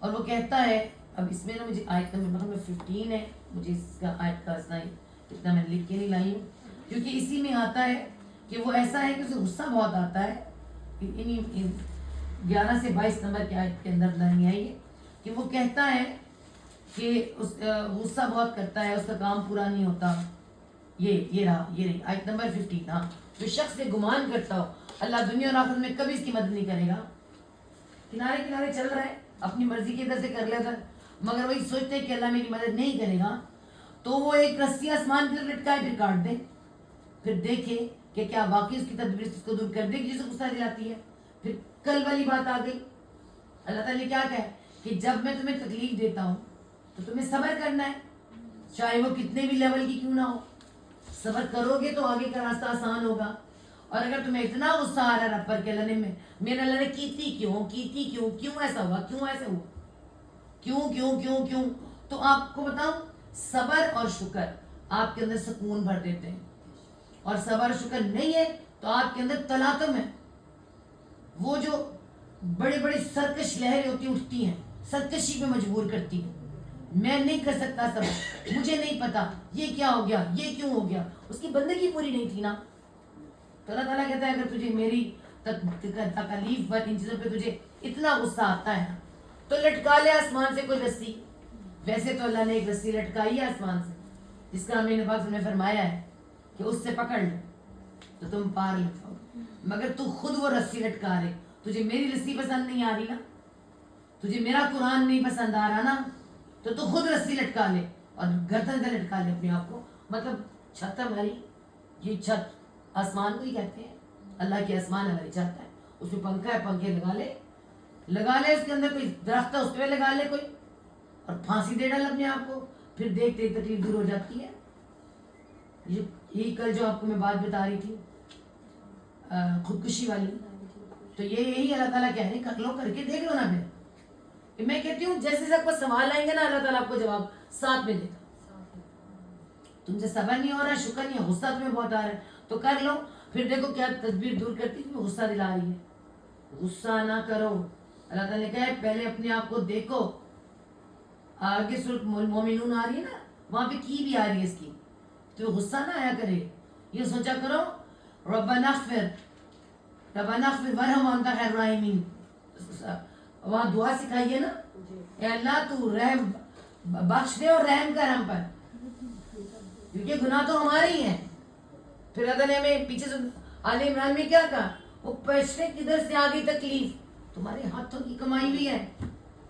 اور وہ کہتا ہے, اب اس میں نا مجھے آیت نمبر 15 ہے, مجھے اس کا آیت کا اتنا میں لکھ کے نہیں لائی ہوں, کیونکہ اسی میں آتا ہے کہ وہ ایسا ہے کہ اسے غصہ بہت آتا ہے. 11 سے 22 نمبر کی آیت کے اندر لائن آئی ہے کہ وہ کہتا ہے کہ غصہ بہت کرتا ہے, اس کا کام پورا نہیں ہوتا. یہ رہی آیت نمبر 15. ہاں, جو شخص سے گمان کرتا ہو اللہ دنیا اور آخرت میں کبھی اس کی مدد نہیں کرے گا. کنارے چل رہا ہے, اپنی مرضی کی ادھر سے کر لیتا, مگر وہی سوچتے ہیں کہ اللہ میری مدد نہیں کرے گا, تو وہ ایک رسی آسمان کی طرف لٹکائے, پھر کاٹ دے, پھر دیکھے کہ کیا واقعی اس کی تدبیر اس کو دور کر دے گی جسے غصہ دلاتی ہے. پھر کل والی بات آ گئی, اللہ تعالیٰ نے کیا کہا کہ جب میں تمہیں تکلیف دیتا ہوں تو تمہیں صبر کرنا ہے, چاہے وہ کتنے بھی لیول کی کیوں نہ ہو. صبر کرو گے تو آگے کا راستہ آسان ہوگا. اور اگر تمہیں اتنا غصہ آ رہا ہے رب پر کہ اللہ نے میرے اللہ نے کیتی کیوں ایسا ہوا, کیوں, تو آپ کو بتاؤں صبر اور شکر آپ کے اندر سکون بھر دیتے ہیں, اور صبر شکر نہیں ہے تو آپ کے اندر تلاطم ہے. وہ جو بڑے سرکش لہریں ہوتی اٹھتی ہیں, سرکشی پہ مجبور کرتی ہیں, میں نہیں کر سکتا صبر, مجھے نہیں پتا یہ کیا ہو گیا, یہ کیوں ہو گیا, اس کی بندگی پوری نہیں تھی نا. تو اللہ تعالیٰ کہتا ہے اگر تجھے میری تکلیف پر, ان چیزوں پہ تجھے اتنا غصہ آتا ہے تو لٹکا لے آسمان سے کوئی رسی, ویسے تو اللہ نے ایک رسی لٹکائی ہے آسمان سے جس کا ہمیں پاک نے فرمایا ہے کہ اس سے پکڑ لو تو تم پار لٹکاؤ، مگر تو خود وہ رسی لٹکا رہے. تجھے میری رسی پسند نہیں آ رہی نا، تجھے میرا قرآن نہیں پسند آ رہا نا، تو خود رسی لٹکا لے اور گردن سے لٹکا لے اپنے آپ کو. مطلب چھت ہماری، یہ چھت آسمان کو ہی کہتے ہیں، اللہ کی آسمان ہماری چھت ہے، اس میں پنکھا ہے، پنکھے لگا لے اس کے اندر کوئی درخت ہے اس پہ لگا لے کوئی، اور پھانسی دے ڈال اپنے آپ کو، پھر دیکھتے تکلیف دور ہو جاتی ہے. یہی کل جو آپ کو میں بات بتا رہی تھی خودکشی والی، تو یہی اللہ تعالیٰ کہہ رہے ہیں کر لو، کر کے دیکھ لو نا. پھر میں کہتی ہوں جیسے سب کو سوال آئیں گے نا اللہ تعالیٰ آپ کو جواب ساتھ میں دے گا. تم سے صبر نہیں ہو رہا، شکر نہیں، غصہ تمہیں بہت آ رہا ہے تو کر لو، پھر دیکھو کیا تدبیر دور کرتی تمہیں غصہ دلا رہی ہے. غصہ نہ کرو. اللہ تعالیٰ نے کہا ہے پہلے اپنے آپ کو دیکھو. آگے سورۃ مومنون آ رہی ہے نا، وہاں پہ کی بھی آ رہی ہے اس کی، تو غصہ نہ آیا کرے. یہ سوچا کرو ربنا اغفر ورحم وانت خیر الراحمین. وہاں دعا سکھائی ہے نا، اے اللہ تو رحم بخش دے اور رحم کر ہم پر، کیونکہ گناہ تو ہمارے ہی ہیں. پھر اللہ نے ہمیں پیچھے سے آل عمران میں کیا کہا، وہ پیچھے کدھر سے آگئی تکلیف، تمہارے ہاتھوں کی کمائی ہوئی ہے.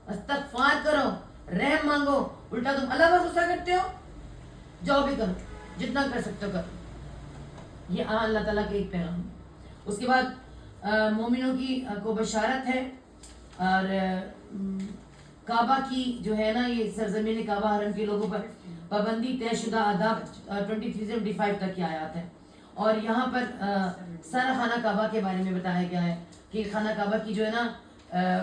استغفار کرو، رحم مانگو. الٹا تم اللہ پر غصہ کرتے ہو. جاؤ بھی کرو، جتنا کر سکتے ہو کرو. یہ اللہ تعالیٰ کے ایک پیغام. اس کے بعد مومنوں کی کو بشارت ہے، اور کعبہ کی جو ہے نا یہ سرزمین کعبہ حرم کے لوگوں پر پابندی طے شدہ آداب 23-75 تک کی آیات ہے. اور یہاں پر سارا خانہ کعبہ کے بارے میں بتایا گیا ہے کہ خانہ کعبہ کی جو ہے نا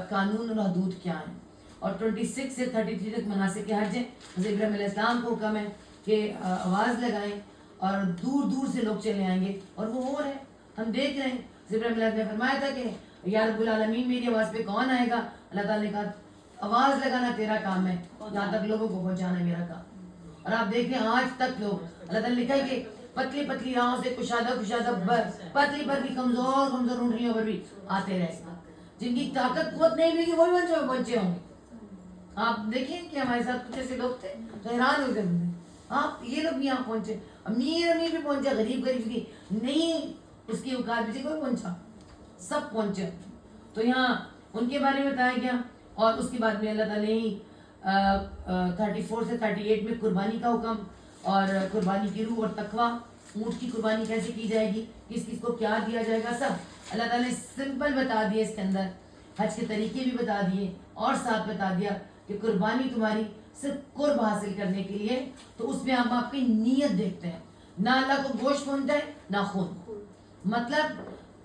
قانون اور حدود کیا ہیں. اور 26 سے 33 تک مناسک حج ہے. حضرت ابراہیم علیہ السلام کو حکم ہے کہ آواز لگائیں اور دور دور سے لوگ چلے آئیں گے، اور وہ ہو رہے ہیں، ہم دیکھ رہے ہیں. حضرت ابراہیم علیہ السلام نے فرمایا تھا کہ یا رب العالمین میری آواز پہ کون آئے گا. اللہ تعالیٰ نے کہا آواز لگانا تیرا کام ہے، یہاں تک لوگوں کو پہنچانا میرا کام. اور آپ دیکھ رہے ہیں آج تک لوگ، اللہ تعالیٰ نے لکھا ہے کہ پتلی پتلی راہوں سے کشادہ پتلی پتلی کمزور اونٹنیوں پر بھی آتے رہے، جن کی طاقت قوت نہیں ہوگی وہی پہنچے ہوں گے. آپ دیکھیں کہ ہمارے ساتھ کچھ ایسے لوگ تھے تو حیران ہو گئے، آپ یہ لوگ بھی یہاں پہنچے، امیر بھی پہنچا، غریب کی نہیں، اس کی اوقات بھی کوئی پہنچا، سب پہنچے. تو یہاں ان کے بارے میں بتایا گیا. اور اس کے بعد میں اللہ تعالیٰ نے 34 سے 38 میں قربانی کا حکم، اور قربانی کی روح اور تقویٰ، اونٹ کی قربانی کیسے کی جائے گی، کس کس کو کیا دیا جائے گا، سب اللہ تعالیٰ نے سمپل بتا دیا. اس کے اندر حج کے طریقے بھی بتا دیے، اور ساتھ بتا دیا کہ قربانی تمہاری صرف قرب حاصل کرنے کے لیے، تو اس میں ہم آپ کی نیت دیکھتے ہیں، نہ اللہ کو گوشت پہنچتا ہے نہ خون. مطلب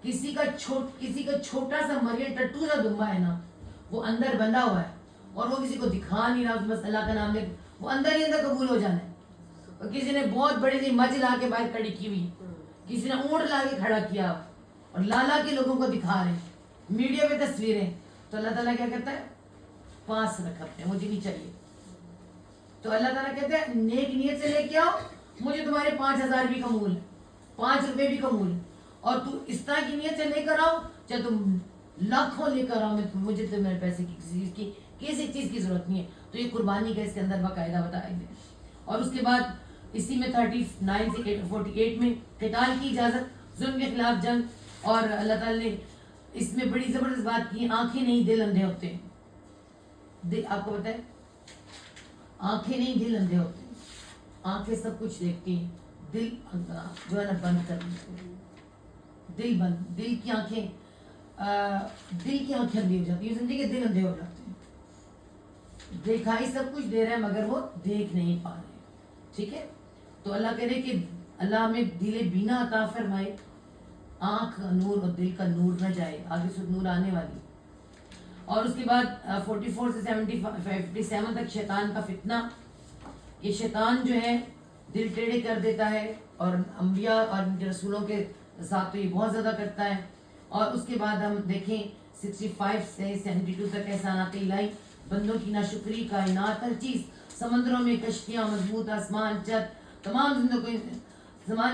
کسی کا چھوٹا سا مرغے ٹٹو سا دمبا ہے نا، وہ اندر بندھا ہوا ہے اور وہ کسی کو دکھا نہیں رہا، بس اللہ کا نام لے وہ اندر ہی اندر قبول ہو جانا ہے. اور کسی نے بہت بڑی سی مجھ لا کے باہر کھڑی کی ہوئی، کسی نے اونٹ لا کے کھڑا کیا اور لالا کے لوگوں کو دکھا رہے، میڈیا پہ تصویریں. تو اللہ تعالیٰ کیا کہتا ہے، پاس رکھ اپنے، مجھے نہیں چاہیے. تو اللہ تعالیٰ کہتے ہیں نیک نیت سے لے کے آؤ، مجھے تمہارے 5,000 بھی قبول ہے، 5 روپے بھی قبول ہے. اور تو اس طرح کی نیت سے لے کر آؤ، چاہے تم لاکھوں لے کر آؤ، مجھے تو میرے پیسے کی کسی چیز کی ضرورت نہیں ہے. تو یہ قربانی کا اس کے اندر باقاعدہ بتایا گیا. اور اس کے بعد اسی میں 39 سے 48 میں قتال کی اجازت، ظلم کے خلاف جنگ. اور اللہ تعالیٰ نے اس میں بڑی زبردست بات کی، آنکھیں نہیں دل اندھے ہوتے ہیں. دل آپ کو پتہ ہے آنکھیں نہیں دل اندھے ہوتے ہیں، آنکھیں سب کچھ دیکھتی ہیں، دل جو ہے نا بند کر دیتے ہیں. دل بند، دل کی آنکھیں اندھی ہو جاتی ہیں، زندگی کے دل اندھے ہو جاتے ہیں. دکھائی سب کچھ دے رہے ہیں مگر وہ دیکھ نہیں پا رہے. ٹھیک ہے، تو اللہ کہہ رہے کہ اللہ ہمیں دل بینا عطا فرمائے، آنکھ کا نور اور دل کا نور نہ جائے. آگے سے نور آنے والی. اور اس کے بعد 44 سے 57 تک شیطان کا فتنہ. یہ شیطان جو ہے دل ٹیڑھے کر دیتا ہے، اور انبیاء اور ان کے رسولوں کے ساتھ تو یہ بہت زیادہ کرتا ہے. اور اس کے بعد ہم دیکھیں 65 سے 72 تک احسانات الہی، بندوں کی ناشکری، کائنات، ہر چیز، سمندروں میں کشتیاں، مضبوط آسمان، چت، تمام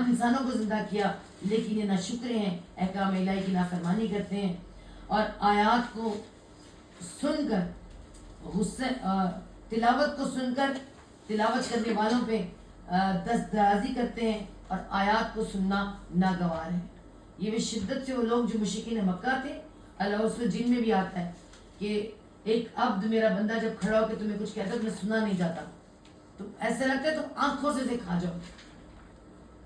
انسانوں کو زندہ کیا، لیکن یہ ناشکرے ہیں، احکام الہی کی نافرمانی کرتے ہیں. اور آیات کو سن کر غصے تلاوت کو سن کر تلاوت کرنے والوں پہ دست درازی کرتے ہیں اور آیات کو سننا ناگوار ہے. یہ بھی شدت سے وہ لوگ جو مشرکین مکہ تھے. اللہ رسول جن میں بھی آتا ہے کہ ایک عبد میرا بندہ جب کھڑا ہو کے تمہیں کچھ کہتا ہے تمہیں سنا نہیں جاتا تو ایسا لگتا ہے تم آنکھوں سے اسے کھا جاؤ.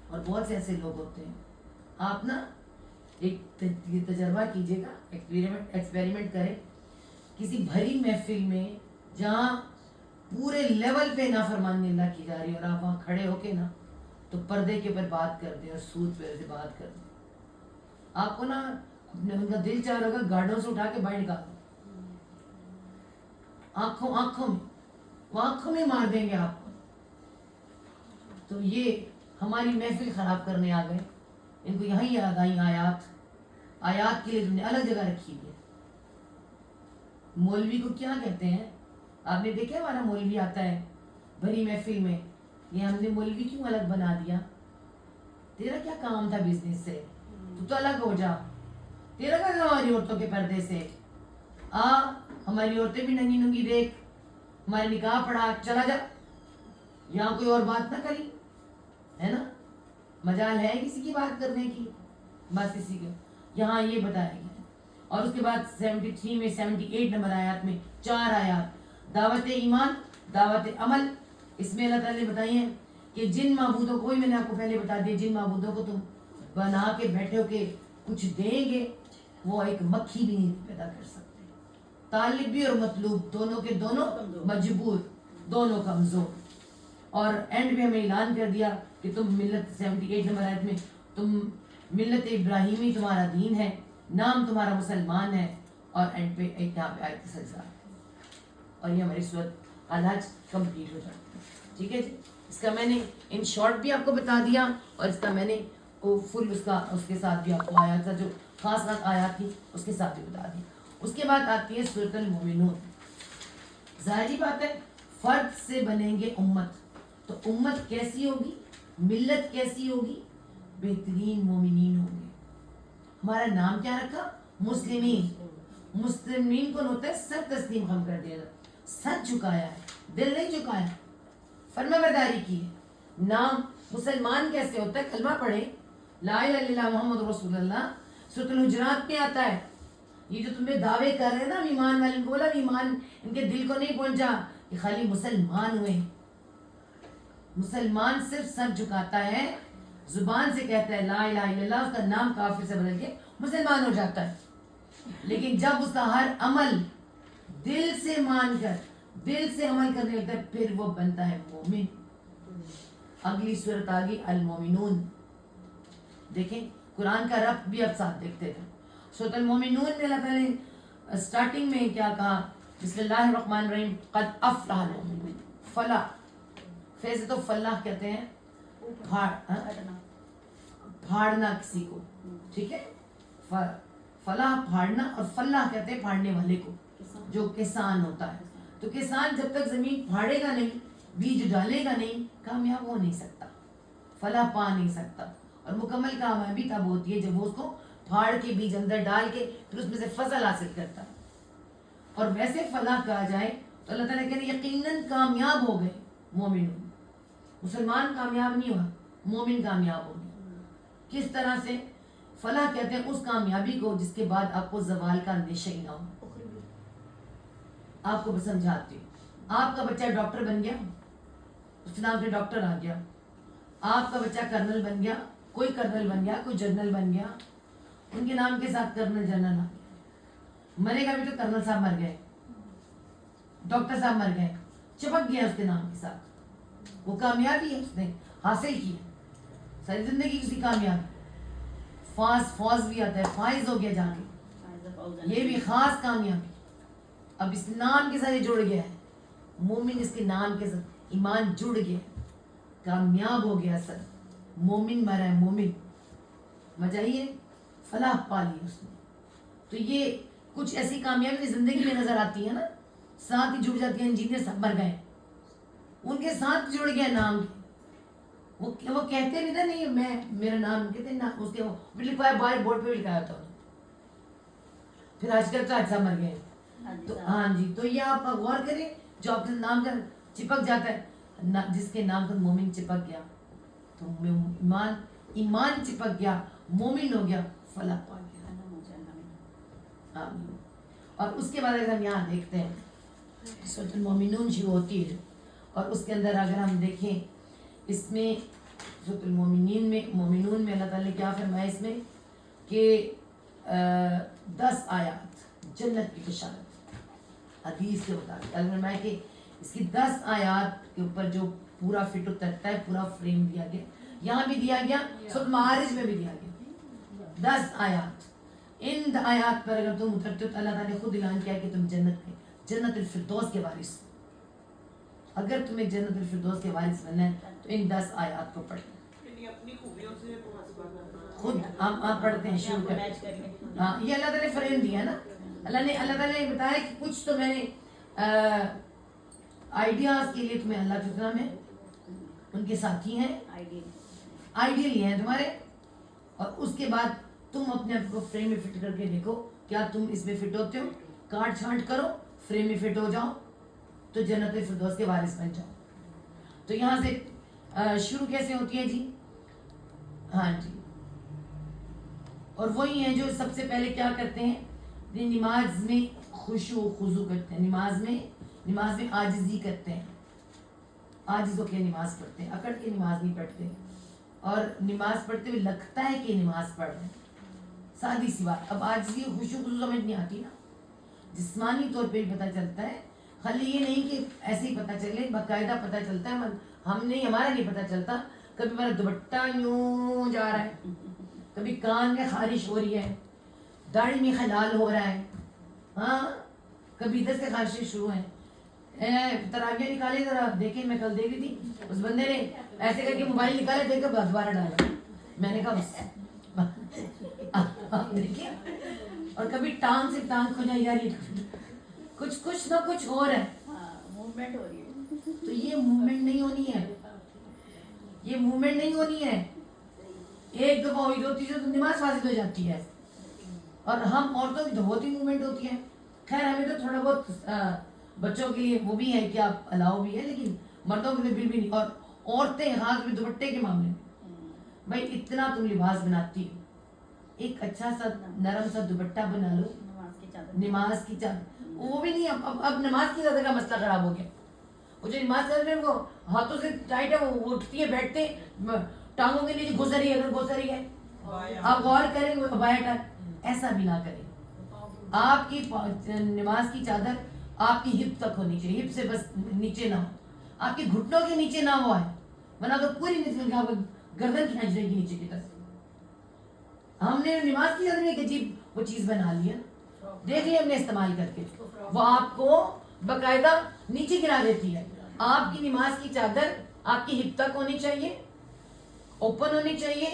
اور بہت سے ایسے لوگ ہوتے ہیں. آپ نا ایک تجربہ کیجیے گا, ایکسپیریمنٹ کریں کسی بھری محفل میں جہاں پورے لیول پہ نافرمانی اللہ کی جا رہی ہے اور آپ وہاں کھڑے ہو کے نا تو پردے کے اوپر بات کر دیں اور سود پہ سے بات کر دیں. آپ کو نا ان کا دل چاہ رہا ہوگا گاڑوں سے اٹھا کے باہر نکال دیں, آنکھوں میں مار دیں گے آپ کو. تو یہ ہماری محفل خراب کرنے آ گئے. ان کو یہاں یاد آئی آیات کے لیے تم نے الگ جگہ رکھی ہے. مولوی کو کیا کہتے ہیں؟ آپ نے دیکھا ہمارا مولوی آتا ہے بھری محفل میں, یہ ہم نے مولوی کیوں الگ بنا دیا؟ تیرا کیا کام تھا بزنس سے؟ تو الگ ہو جا. تیرا کیا کام ہماری عورتوں کے پردے سے؟ ہماری عورتیں بھی ننگی ننگی دیکھ, ہمارے نکاح پڑھا, چلا جا. یہاں کوئی اور بات نہ کری ہے نا, مجال ہے کسی کی بات کرنے کی؟ بس اسی کے یہاں یہ بتایا گیا. اور اس کے بعد 73 میں 78 نمبر آیات میں 4 آیات دعوت ایمان, دعوت عمل. اس میں اللہ تعالیٰ نے بتائی ہیں کہ جن معبودوں کو, میں نے آپ کو پہلے بتا دیا, جن معبودوں کو تم بنا کے بیٹھے ہو کہ کچھ دیں گے وہ ایک مکھی بھی نہیں پیدا کر سکتے. طالب بھی اور مطلوب دونوں کے دونوں مجبور, دونوں کمزور. اور اینڈ میں ہمیں اعلان کر دیا کہ تم ملت 78 نمبر آیت میں تم ملت ابراہیمی تمہارا دین ہے, نام تمہارا مسلمان ہے. اور اینڈ پہ ایک یہاں پہ آیت سلسلہ اور یہ ہماری صورت الحج کمپلیٹ ہو جاتی ہے. ٹھیک ہے جی, اس کا میں نے ان شارٹ بھی آپ کو بتا دیا اور اس کا میں نے فل اس کے ساتھ بھی آپ کو آیات جو خاص آیات تھی اس کے ساتھ بھی بتا دی. اس کے بعد آتی ہے سورۃ المومنون. ظاہری بات ہے فرد سے بنیں گے امت, تو امت کیسی ہوگی, ملت کیسی ہوگی؟ بہترین مومنین ہوں گے. ہمارا نام کیا رکھا؟ مسلمین. مسلمین کون ہوتا ہے؟ سر تسلیم ہم کر دیا, سر جھکایا ہے, دل نہیں جھکایا, فرما برداری کی ہے. نام مسلمان کیسے ہوتا ہے؟ کلمہ پڑھے لا الہ الا اللہ محمد رسول اللہ, سورۃ الحجرات میں آتا ہے. یہ جو تمہیں دعوے کر رہے ہیں نا ایمان والے, ان کو بولا ایمان ان کے دل کو نہیں پہنچا کہ خالی مسلمان ہوئے. مسلمان صرف سر جھکاتا ہے, زبان سے کہتا ہے لا الہ الا اللہ, اس کا نام کافر سے بدل کے مسلمان ہو جاتا ہے. لیکن جب اس کا ہر عمل دل سے مان کر دل سے عمل کرنے لگتا ہے پھر وہ بنتا ہے مومن. اگلی صورت آگی المومنون. دیکھیں قرآن کا رب بھی اب ساتھ دیکھتے تھے. سورۃ المومنون میں اللہ تعالیٰ نے سٹارٹنگ میں کیا کہا؟ بسم اللہ الرحمن الرحیم, قد افلح المومنون. فلاح, فیض تو فلاح کہتے ہیں پھاڑنا کسی کو, ٹھیک ہے, فلاح پھاڑنا, اور فلاح کہتے ہیں پھاڑنے والے کو جو کسان ہوتا ہے. تو کسان جب تک زمین پھاڑے گا نہیں, بیج ڈالے گا نہیں, کامیاب ہو نہیں سکتا, فلاح پا نہیں سکتا. اور مکمل کامیابی تب ہوتی ہے جب وہ اس کو پھاڑ کے بیج اندر ڈال کے پھر اس میں سے فصل حاصل کرتا ہے. اور ویسے فلاح کہا جائے تو اللہ تعالیٰ کہتے ہیں یقیناً کامیاب ہو گئے مومنون. مسلمان کامیاب نہیں ہوا, مومن کامیاب ہو گیا. کس طرح سے؟ فلاح کہتے ہیں اس کامیابی کو جس کے بعد آپ کو زوال کا اندیشہ ہی نہ ہو. آپ کو سمجھاتی ہوں, آپ کا بچہ ڈاکٹر بن گیا, اس کے نام پہ ڈاکٹر آ گیا. آپ کا بچہ کرنل بن گیا, کوئی کرنل بن گیا, کوئی جنرل بن گیا, ان کے نام کے ساتھ کرنل جنرل آ گیا. مرے گا بھی تو کرنل صاحب مر گئے, ڈاکٹر صاحب مر گئے, چپک گیا اس کے نام کے ساتھ. وہ کامیابی ہے, اس نے حاصل کی ہے ساری زندگی کی کامیابی. فوز بھی آتا ہے, فائز ہو گیا جا کے, یہ بھی خاص کامیابی. اب اس نام کے ساتھ جڑ گیا ہے مومن, اس کے نام کے ساتھ ایمان جڑ گیا, کامیاب ہو گیا. سر مومن مرا ہے, مومن مجھائیے فلاح پا لی اس نے. تو یہ کچھ ایسی کامیابی زندگی میں نظر آتی ہے نا, ساتھ ہی جڑ جاتی ہیں. انجینئر سب مر گئے, ان کے ساتھ جڑ گیا نام. وہ کہتے بھی تھے نہیں میں میرا نام کہتے ہیں اس کے لکھوایا باہر بورڈ پہ بھی لکھایا ہوتا. پھر آج کل تو اچھا مر گئے. تو ہاں جی, تو یہ آپ غور کریں جو اپنے نام کا چپک جاتا ہے، جس کے نام کا مومن چپک گیا تو ایمان چپک گیا، مومن ہو گیا، فلاح پا گیا. آمین. اور اس کے بعد اگر ہم یہاں دیکھتے ہیں سورۃ المومنون شروع ہوتی ہے، اور اس کے اندر اگر ہم دیکھیں اس میں سورۃ مومنون میں اللہ تعالیٰ نے کیا فرمایا اس میں کہ 10 آیات جنت کی بشارت حدیث کے مطابق. اللہ نے فرمایا کہ اس کی 10 آیات کے اوپر جو پورا فٹ اترتا ہے، پورا فریم دیا گیا، یہاں بھی دیا گیا، سورۃ معارج میں بھی دیا گیا. 10 آیات، ان آیات پر اگر تم اترتے ہو تو اللہ تعالیٰ نے خود اعلان کیا کہ تم جنت الفردوس کے وارث. اگر تمہیں جنت الفردوس کے وارث بننا ہے تو ان 10 آیات کو پڑھیں. خود ہم پڑھتے ہیں، شروع کریں. ہاں، یہ اللہ تعالیٰ نے فریم دیا نا. اللہ تعالیٰ نے بتایا کہ کچھ تو میں نے آئیڈیاز کے لیے تمہیں اللہ کے نام ہے، ان کے ساتھی ہیں، آئیڈیل ہیں تمہارے، اور اس کے بعد تم اپنے آپ کو فریم میں فٹ کر کے دیکھو کیا تم اس میں فٹ ہوتے ہو. کاٹ چھانٹ کرو، فریم میں فٹ ہو جاؤ تو جنت الفردوس کے وارث بن جاؤ. تو یہاں سے شروع کیسے ہوتی ہے جی؟ ہاں جی، اور وہی ہیں جو سب سے پہلے کیا کرتے ہیں، نماز میں خشوع و خضوع کرتے ہیں، نماز میں عاجزی کرتے ہیں، عاجز ہو کے نماز پڑھتے ہیں، اکڑ کے نماز نہیں پڑھتے، اور نماز پڑھتے ہوئے لگتا ہے کہ نماز پڑھ رہے ہیں. سادی سی بات. اب عاجزی و خشوع کو سمجھ نہیں آتی نا، جسمانی طور پہ بھی پتہ چلتا ہے، خالی یہ نہیں کہ ایسے ہی پتہ چلے، باقاعدہ پتہ چلتا ہے. ہمارا نہیں پتہ چلتا. کبھی ہمارا دوپٹہ یوں جا رہا ہے، کبھی کان میں خارش ہو رہی ہے، داڑھی میں خلال ہو رہا ہے، ہاں کبھی ادھر سے خارشیں شروع ہیں. تراویح نکالے ذرا دیکھیں، میں کل دیکھ رہی تھی، اس بندے نے ایسے کر کے موبائل نکالا، دیکھ کر دوبارہ ڈالا. میں نے کہا دیکھیے. اور کبھی ٹانگ سے ٹانگ کھو جائے، یار یہ کچھ نہ کچھ ہو رہا ہے، موومنٹ ہو رہی ہے. تو یہ موومنٹ نہیں ہونی ہے، یہ موومنٹ نہیں ہونی ہے. ایک دفعہ ہوئی 2 تیسرے تو نماز فاسد ہو جاتی ہے. اور ہم عورتوں کی تو بہت ہی موومنٹ ہوتی ہے. خیر ہمیں تو تھوڑا بہت بچوں کے لیے وہ بھی ہے کہ آپ الاؤ بھی ہے، لیکن مردوں کے لیے بالکل بھی نہیں. اور عورتیں خاص بھی دوپٹے کے معاملے میں، بھائی اتنا تم لباس بناتی ہو، ایک اچھا سا نرم سا دوپٹہ بنا لو، نماز کی چادر. وہ بھی نہیں. اب نماز کی چادر کا مسئلہ خراب ہو گیا. وہ جو نماز چادر ہے وہ ہاتھوں سے ٹائٹ ہے، وہ اٹھتی ہے، بیٹھتے ٹانگوں کے نیچے گھس رہی ہے، اگر گھس رہی ہے. آپ غور کریں وہ بایاں، ایسا بھی نہ کریں. آپ کی نماز کی چادر آپ کی ہپ تک ہونی چاہیے، ہپ سے بس نیچے نہ ہو، آپ کے گھٹنوں کے نیچے نہ ہوا ہے، ورنہ تو پوری نکل کے آپ گردن کھینچ رہے گی نیچے کی طرف. ہم نے نماز کی چادر میں ایک عجیب وہ چیز بنا لی ہے، دیکھ لیں ہم نے استعمال کر کے، وہ آپ کو باقاعدہ نیچے گرا دیتی ہے. آپ کی نماز کی چادر آپ کی ہپ تک ہونی چاہیے، اوپن ہونی چاہیے،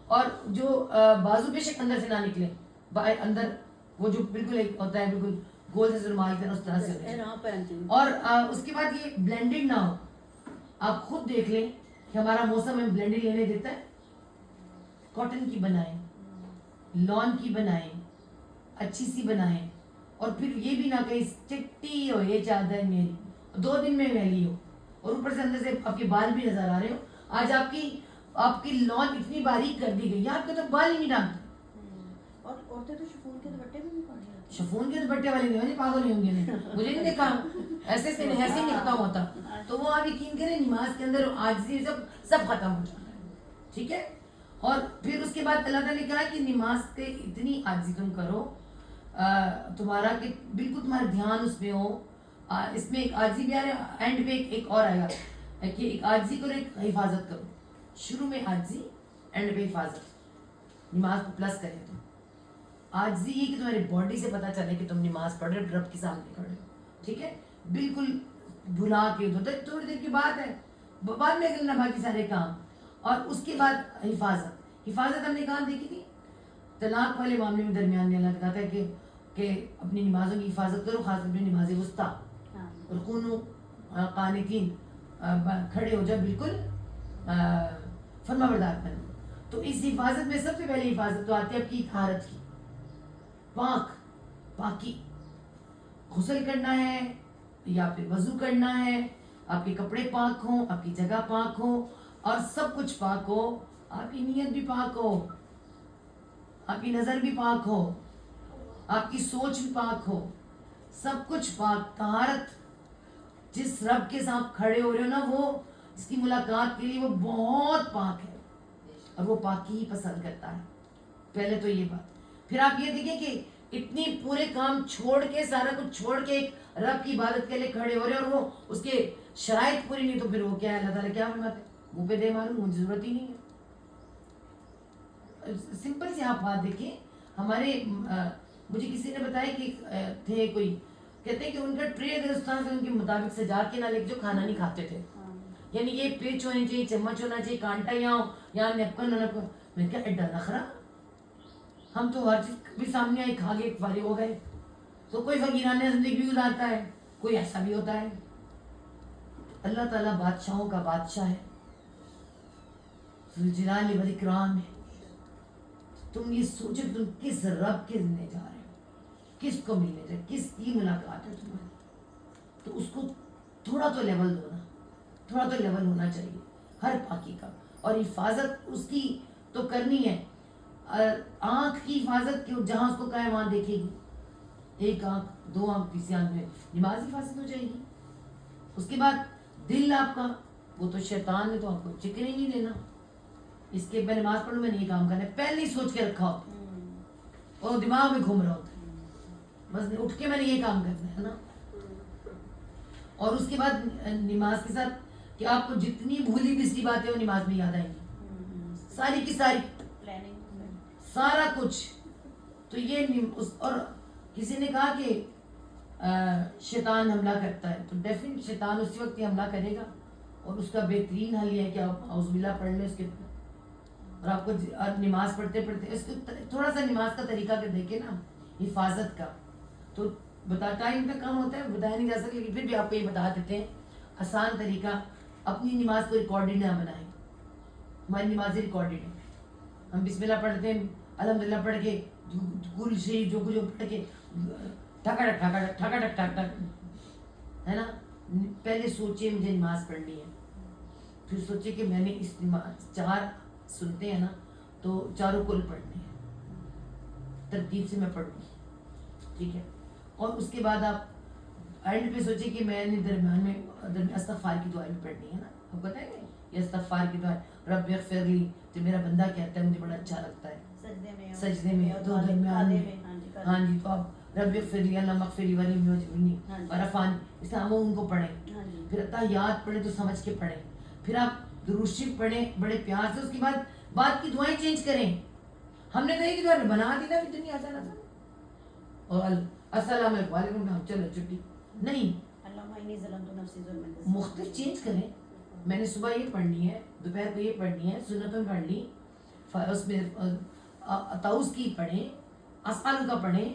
اور جو بازو بے شک اندر سے نہ نکلے، اندر وہ جو بالکل ایک ہوتا ہے بالکل گول سے رومال کی طرح، اس طرح سے. اور اس کے بعد یہ بلینڈڈ نہ ہو. آپ خود دیکھ لیں کہ ہمارا موسم ہمیں بلینڈڈ لینے دیتا ہے. کاٹن کی بنائیں، لان کی بنائیں، اچھی سی بنائیں، اور پھر یہ بھی نہ کہیں چٹی ہو یہ چادر میری 2 دن میں میلی ہو، اور اوپر سے اندر سے آپ کے بال بھی نظر آ رہے ہو. آج آپ کی لان اتنی باریک کر دی گئی، آپ کے تو بال ہی نہیں ڈالتے. اور عورتیں تو شفون کے دوپٹے بھی نہیں پہنی ہوتی. شفون کے دوپٹے والے نہیں ہوتے، پاگل نہیں ہوں گے، مجھے نہیں دیکھا ایسے سے نکلتا ہوتا. تو وہ آپ یقین کریں نماز کے اندر عاجزی سب ختم ہو جاتا ہے. ٹھیک ہے. اور پھر اس کے بعد اللہ تعالیٰ نے کہا کہ نماز پہ اتنی عاجزی تم کرو تمہارا کہ بالکل تمہارا دھیان اس میں ہو. اس میں ایک عاجزی بھی آ رہا ہے، اینڈ پہ ایک اور آئے گا کہ ایک عاجزی کرو، ایک حفاظت کرو. شروع میں عاجزی، اینڈ پہ حفاظت. نماز کو پلس کریں تو عاجزی یہ کہ تمہاری باڈی سے پتہ چلے کہ تم نماز پڑھ رہے ہو، رب کے سامنے کھڑے ہو. ٹھیک ہے. بالکل بھلا کے تھوڑی دیر کی بات ہے، بعد میں کرنا باقی سارے کام. اور اس کے بعد حفاظت ہم نے کہاں دیکھی تھی؟ طلاق والے معاملے میں درمیان میں اللہ کہتا ہے کہ اپنی نمازوں کی حفاظت کرو، خاص طور پہ نماز وسطیٰ. رکوع قانتین، کھڑے ہو جاؤ بالکل فرما بردار بن. تو اس حفاظت میں سب سے پہلے حفاظت تو آتی ہے آپ کی طہارت کی، پاکی. غسل کرنا ہے، یا پھر وضو کرنا ہے, آپ کے کپڑے پاک ہوں, آپ کی جگہ پاک ہو, اور سب کچھ پاک ہو, آپ کی نیت بھی پاک ہو, آپ کی نظر بھی پاک ہو, آپ کی سوچ بھی پاک ہو, سب کچھ پاک. طہارت, جس رب کے ساتھ کھڑے ہو رہے ہو نا, وہ اس کی ملاقات کے لیے وہ بہت پاک ہے, اور وہ پاکی ہی پسند کرتا ہے. پہلے تو یہ بات. پھر آپ یہ دیکھیں کہ اتنی پورے کام چھوڑ کے, سارا کچھ چھوڑ کے ایک رب کی عبادت کے لیے کھڑے ہو رہے ہیں, اور وہ اس کے شرائط پوری نہیں, تو پھر وہ کیا ہے, اللہ تعالیٰ کیا فرماتے ہیں, منہ پہ دے ماروں, مجھے ضرورت ہی نہیں ہے. سمپل سی آپ بات دیکھیں. ہمارے مجھے کسی نے بتایا کہ تھے کوئی, کہتے ہیں کہ ان کا ٹرے اگر اس طرح سے ان کے مطابق سجا کے نہ لے کے جو کھانا نہیں کھاتے تھے, یعنی یہ پیچ ہونی چاہیے, چمچ ہونا چاہیے, کانٹا یہاں نیپکن ہونا. میں کہا ایڈا نخرا, ہم تو ہر چیز بھی سامنے آئی, کھا کے فارغ ہو گئے. تو کوئی فقیرانہ زندگی بھی گزارتا ہے, کوئی ایسا بھی ہوتا ہے. اللہ تعالیٰ بادشاہوں کا بادشاہ ہے, ذوالجلال والاکرام ہے. تم یہ سوچو تم کس رب کے ذمہ جا رہے ہو, کس کو ملنے جا, کس کی ملاقات ہے تمہاری. تو اس کو تھوڑا تو لیول دو نا, تھوڑا تو لیول ہونا چاہیے ہر پاکی کا. اور حفاظت اس کی تو کرنی ہے. آنکھ کی حفاظت کی, جہاں اس کو کہا ہے وہاں دیکھے گی. ایک آنکھ, دو آنکھ, تیسری آنکھ میں نماز حفاظت ہو جائے گی. اس کے بعد دل آپ کا, وہ تو شیطان نے تو آپ کو چکن ہی نہیں دینا. اس کے میں نماز پڑھوں, میں نہیں کام کرنا, پہلے ہی سوچ کے رکھا ہوتا ہے, اور دماغ میں گھوم رہا ہوتا ہے, بس اٹھ کے میں نے یہ کام کرنا ہے نا. اور اس کے بعد نماز کے ساتھ کہ آپ کو جتنی بھولی بسری باتیں وہ نماز میں یاد آئیں گی, ساری کی ساری, سارا کچھ. تو یہ اور کسی نے کہا کہ شیطان حملہ کرتا ہے, تو ڈیفینٹ شیطان اسی وقت ہی حملہ کرے گا, اور اس کا بہترین حل یہ ہے کہ آپ اعوذ باللہ پڑھ لیں اس کے, اور آپ کو نماز پڑھتے پڑھتے اس کو تھوڑا سا نماز کا طریقہ کے دیکھیں نا, حفاظت کا. تو ٹائم پہ کم ہوتا ہے, بتایا نہیں جا سکتا, لیکن پھر بھی آپ کو یہ بتا دیتے ہیں آسان طریقہ. اپنی نماز کو ریکارڈڈ نہ بنائیں. ہماری نمازیں ریکارڈڈ ہیں, ہم بسم اللہ پڑھتے ہیں, الحمدللہ پڑھ کے, کل شریف جو کچھ پڑھ کے ٹھکا ٹک ٹھکا ٹک ٹھکا ٹک ٹھک ٹک, ہے نا. پہلے سوچے مجھے نماز پڑھنی ہے, پھر سوچے کہ میں نے اس نماز 4 سنتے ہیں نا, تو چاروں کل پڑھنے ہیں, ترتیب سے میں پڑھوں گی, ٹھیک ہے. اور اس کے بعد آپ اینڈ پہ سوچے کہ میں نے درمیان میں استغفار کی دعا بھی پڑھنی ہے نا. آپ بتائیں گے یہ استغفار کی دعا, رب اغفر لی, جو میرا بندہ کہتا ہے مجھے بڑا اچھا لگتا ہے سجدے میں, تو درمیان میں, ہاں جی, تو آپ رب اغفر لی, اللہ اغفر لی ولی یجبرنی ورفعن, اس طرح ان کو پڑھیں. پھر تحیات پڑھیں تو سمجھ کے پڑھیں. پھر آپ درود شریف پڑھیں بڑے پیار سے. اس کے بعد کی دعائیں چینج کریں. ہم نے کہیں کہ دعا بنا دی نا, پھر دنیا آسان آسان, اور السلام علیکم, وعلیکم السلام, چلو چھٹی نہیں, مختلف چینج کریں. میں نے صبح یہ پڑھنی ہے, دوپہر کو یہ پڑھنی ہے, سنتوں پڑھ لی, اس میں طاؤس کی پڑھیں, اسالو کا پڑھیں,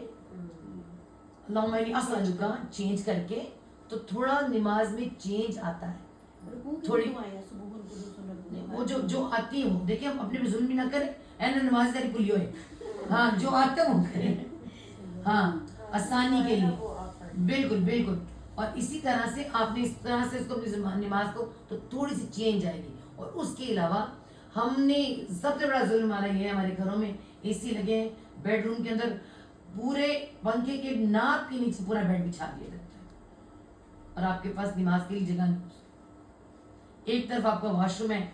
اللہم انی اسالو کا چینج کر کے, تو تھوڑا نماز میں چینج آتا ہے. تھوڑی وہ جو آتی ہے وہ دیکھیں, ہم اپنے پہ ظلم بھی نہ کریں, این نماز ساری کلی ہوئے, ہاں جو آتا ہے وہ کریں, ہاں آسانی کے لیے, بالکل بالکل. اور اسی طرح سے آپ نے اس طرح سے اس کو اپنی نماز کو تو تھوڑی سی چینج آئے گی. اور اس کے علاوہ ہم نے سب سے بڑا ظلم ہمارا یہ ہے, ہمارے گھروں میں اے سی لگے ہیں, بیڈ روم کے اندر پورے پنکھے کے ناک کے نیچے پورا بیڈ بچھا دیا جاتا ہے, اور آپ کے پاس نماز کے لیے جگہ نہیں. ایک طرف آپ کا واش روم ہے,